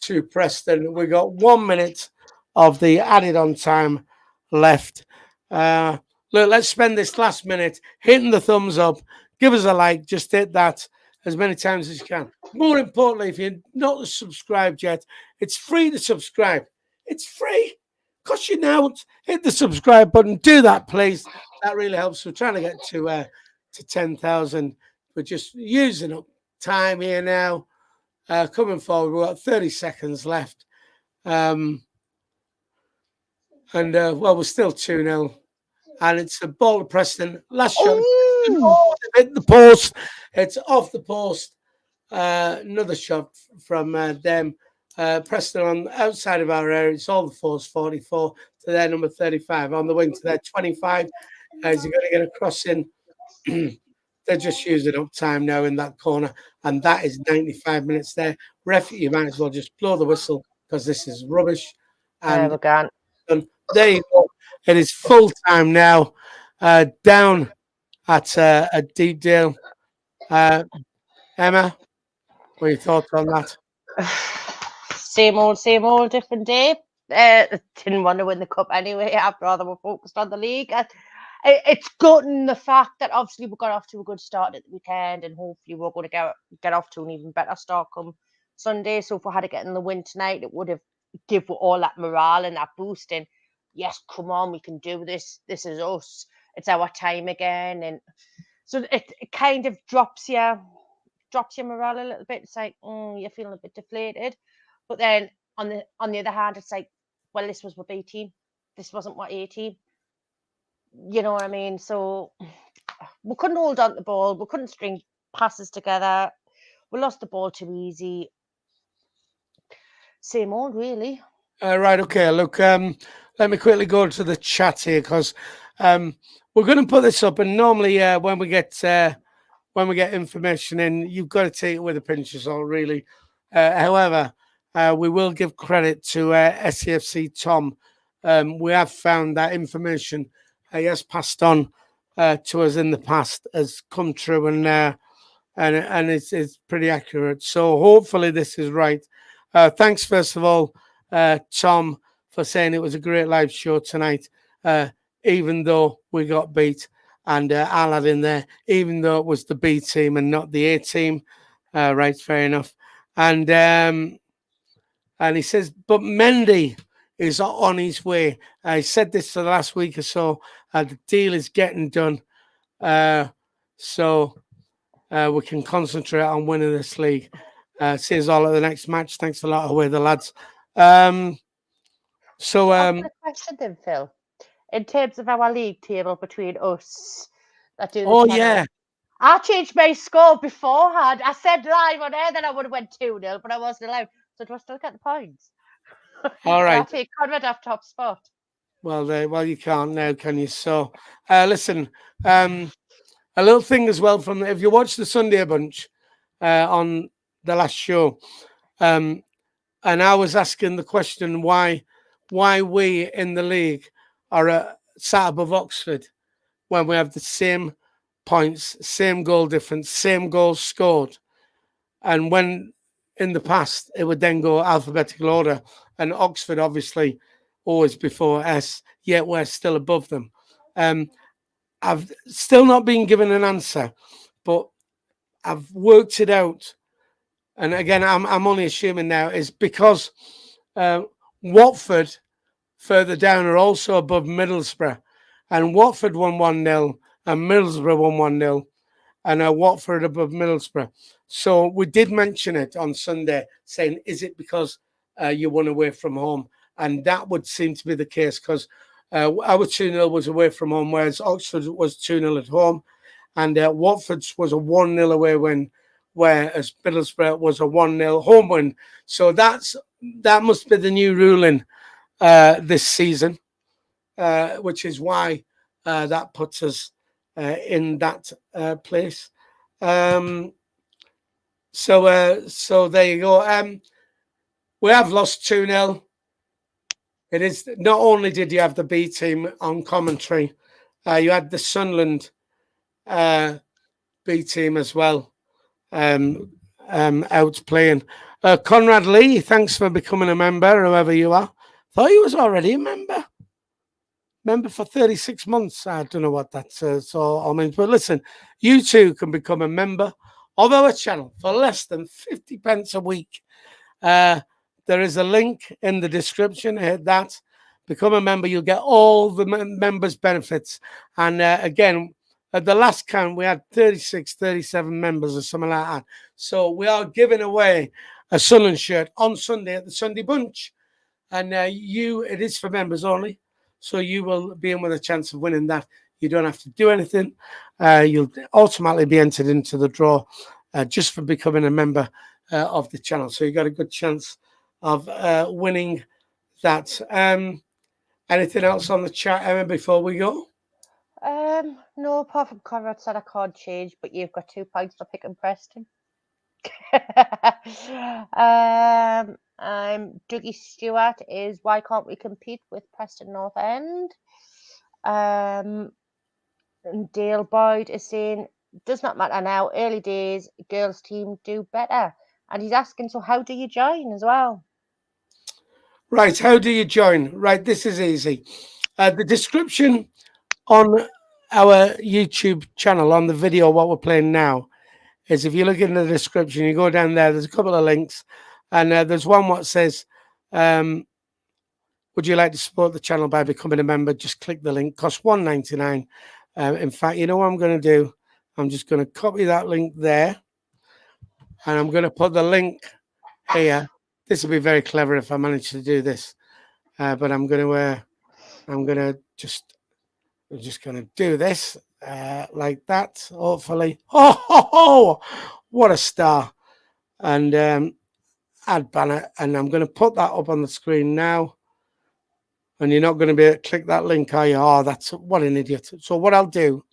to Preston. We got 1 minute of the added on time left. Look, let's spend this last minute hitting the thumbs up. Give us a like. Just hit that as many times as you can. More importantly, if you're not subscribed yet, it's free to subscribe. It's free. Cost you now. Hit the subscribe button. Do that, please. That really helps. We're trying to get to 10,000. We're just using up time here now. Coming forward, we've got 30 seconds left. We're still 2-0. And it's a ball to Preston. Last shot. Oh, hit the post. It's off the post. Another shot from them. Preston on the outside of our area. It's all the force 44 to their number 35. On the wing to their 25. Is he going to get a cross in? They're just using up time now in that corner. And that is 95 minutes there. Ref, you might as well just blow the whistle, because this is rubbish. And we can't. There you go. It is full time now. Down at Deepdale. Emma, what are your thoughts on that? Same old, different day. Didn't want to win the cup anyway. After all, they were focused on the league. It's gutting the fact that obviously we got off to a good start at the weekend, and hopefully we're going to get off to an even better start come Sunday. So if we had to get in the win tonight, it would have give all that morale and that boost. And yes, come on, we can do this. This is us. It's our time again. And so it kind of drops your morale a little bit. It's like, you're feeling a bit deflated. But then on the other hand, it's like, well, this was what B team. This wasn't what A team. You know what I mean? So we couldn't hold on to the ball. We couldn't string passes together. We lost the ball too easy. Same old, really. Right, okay. Look, let me quickly go to the chat here, because we're going to put this up. And normally, when we get information in, you've got to take it with a pinch of salt, really. However, we will give credit to SAFC Tom. We have found that information he has passed on to us in the past has come true, and it's pretty accurate. So hopefully this is right. Thanks, first of all, Tom, for saying it was a great live show tonight, even though we got beat. And I'll add in there, even though it was the B team and not the A team. Right, fair enough. And he says, but Mendy is on his way. I said this for the last week or so. The deal is getting done. So we can concentrate on winning this league. See us all at the next match. Thanks a lot, away the lads. Question then, Phil. In terms of our league table between us that do the channel, yeah. I changed my score beforehand. I said live on air that I would have went 2-0, but I wasn't allowed. So do I still get the points? All right. I take Conrad off top spot. Well, you can't now, can you? So, listen, a little thing as well from if you watch the Sunday Bunch on the last show, and I was asking the question why we in the league are sat above Oxford when we have the same points, same goal difference, same goals scored, and when in the past it would then go alphabetical order, and Oxford obviously always before S, yet we're still above them. I've still not been given an answer, but I've worked it out. And again, I'm only assuming now is because Watford further down are also above Middlesbrough, and Watford won 1-0 and Middlesbrough won 1-0, and Watford above Middlesbrough. So we did mention it on Sunday, saying, is it because you won away from home? And that would seem to be the case, because our 2-0 was away from home, whereas Oxford was 2-0 at home. and Watford's was a 1-0 away win, whereas Middlesbrough was a 1-0 home win. So that must be the new ruling this season, which is why that puts us in that place. So there you go. We have lost 2-0. It is not only did you have the B team on commentary, you had the Sunderland B team as well out playing. Conrad Lee, thanks for becoming a member, whoever you are. Thought you was already a member. Member for 36 months. I don't know what that's all means. But listen, you too can become a member of our channel for less than 50 pence a week. There is a link in the description. Hit that. Become a member. You'll get all the members' benefits. And again, at the last count, we had 36, 37 members or something like that. So we are giving away a Sunderland shirt on Sunday at the Sunday Bunch. And it is for members only. So you will be in with a chance of winning that. You don't have to do anything. You'll automatically be entered into the draw just for becoming a member of the channel. So you got a good chance of winning that. Anything else on the chat, Emma, before we go? No, apart from Conrad said I can't change, but you've got 2 points for picking Preston. Dougie Stewart is why can't we compete with Preston North End? And Dale Boyd is saying does not matter now, early days, girls team do better. And he's asking, so how do you join as well? Right, how do you join? Right, this is easy. The description on our YouTube channel, on the video, what we're playing now, is if you look in the description, you go down there, there's a couple of links, and there's one what says, would you like to support the channel by becoming a member? Just click the link, costs $1.99. In fact, you know what I'm going to do? I'm just going to copy that link there, and I'm going to put the link here. This will be very clever if I manage to do this, but I'm just going to do this like that. Hopefully, oh, what a star! And add banner, and I'm going to put that up on the screen now. And you're not going to be able to click that link, are you? Oh, that's what an idiot! So what I'll do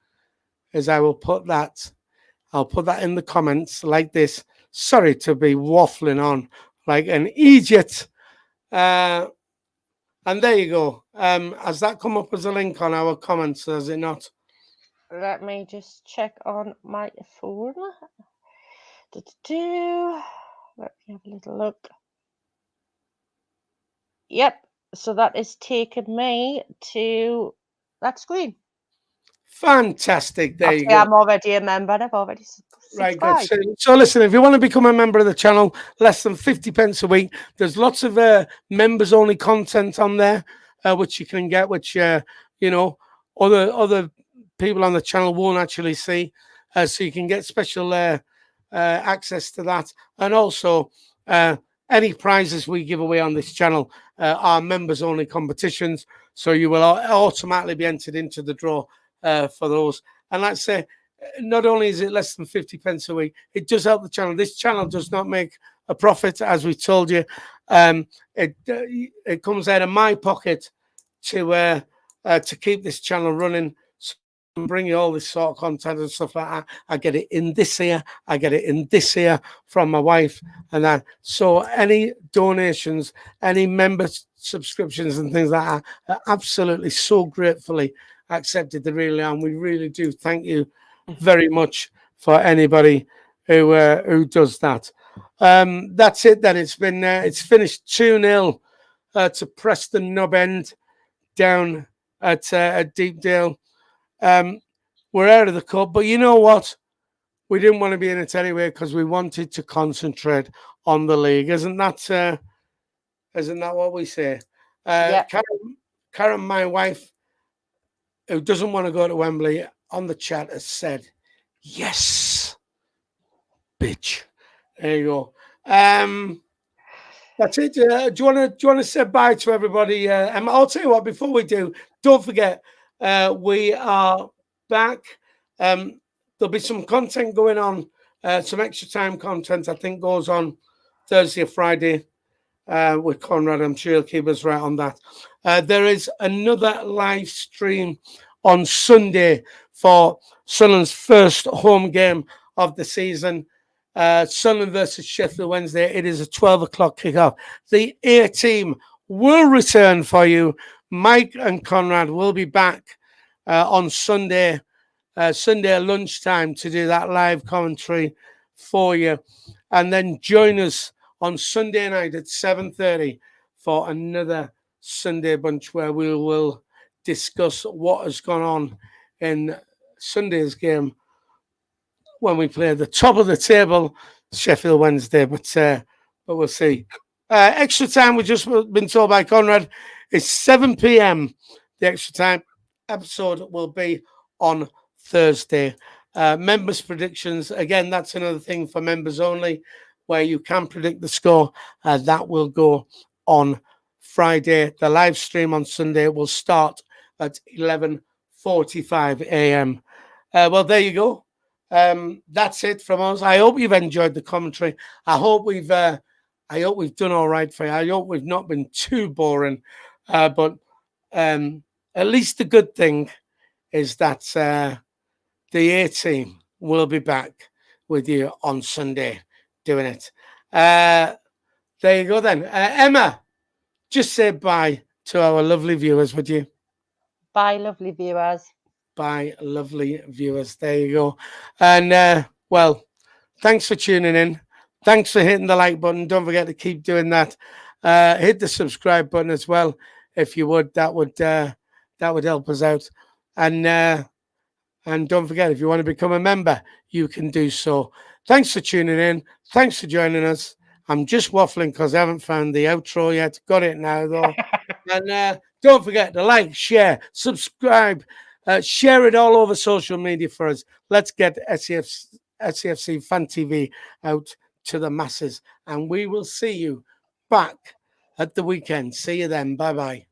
is I will put that. I'll put that in the comments like this. Sorry to be waffling on like an idiot. And there you go. Has that come up as a link on our comments? Has it not? Let me just check on my phone. Let me have a little look. Yep. So that is taking me to that screen. Fantastic. There you go. I'm already a member. I've already right, good. So listen, if you want to become a member of the channel, less than 50 pence a week. There's lots of members only content on there, which you can get, which other people on the channel won't actually see. So you can get special access to that, and also any prizes we give away on this channel are members only competitions. So you will automatically be entered into the draw for those. And let's say, not only is it less than 50 pence a week, it does help the channel. This channel does not make a profit, as we told you. It comes out of my pocket to keep this channel running, so I can bring you all this sort of content and stuff like that. I get it in this ear, I get it in this ear from my wife, and that. So any donations, any member subscriptions and things like that are absolutely so gratefully accepted. They really are, and we really do thank you very much for anybody who does that. That's it then. It's finished 2-0 to Preston Nub End down at Deepdale. We're out of the cup, but you know what? We didn't want to be in it anyway because we wanted to concentrate on the league. Isn't that what we say? Yeah. Karen, my wife, who doesn't want to go to Wembley, on the chat has said, yes, bitch. There you go. That's it. Do you want to say bye to everybody? I'll tell you what, before we do, don't forget, we are back. there'll be some content going on, some extra time content, I think, goes on Thursday or Friday with Conrad. I'm sure he'll keep us right on that. There is another live stream on Sunday for Sunderland's first home game of the season. Sunderland versus Sheffield Wednesday. It is a 12 o'clock kickoff. The A team will return for you. Mike and Conrad will be back on Sunday lunchtime to do that live commentary for you. And then join us on Sunday night at 7:30 for another Sunday bunch where we will discuss what has gone on in Sunday's game when we play the top of the table, Sheffield Wednesday. But we'll see. Extra time, we've just been told by Conrad, is 7 p.m. The extra time episode will be on Thursday. Members' predictions, again, that's another thing for members only, where you can predict the score. That will go on Friday. The live stream on Sunday will start at 11:45 a.m. Well, there you go. That's it from us. I hope you've enjoyed the commentary. I hope we've done all right for you. I hope we've not been too boring. But at least the good thing is that the A team will be back with you on Sunday doing it. There you go then. Emma, just say bye to our lovely viewers, would you? Bye, lovely viewers. Bye, lovely viewers. There you go. And, well, thanks for tuning in. Thanks for hitting the like button. Don't forget to keep doing that. Hit the subscribe button as well, if you would. That would help us out. And don't forget, if you want to become a member, you can do so. Thanks for tuning in. Thanks for joining us. I'm just waffling because I haven't found the outro yet. Got it now, though. And don't forget to like, share, subscribe, share it all over social media for us. Let's get SAFC Fan TV out to the masses. And we will see you back at the weekend. See you then. Bye-bye.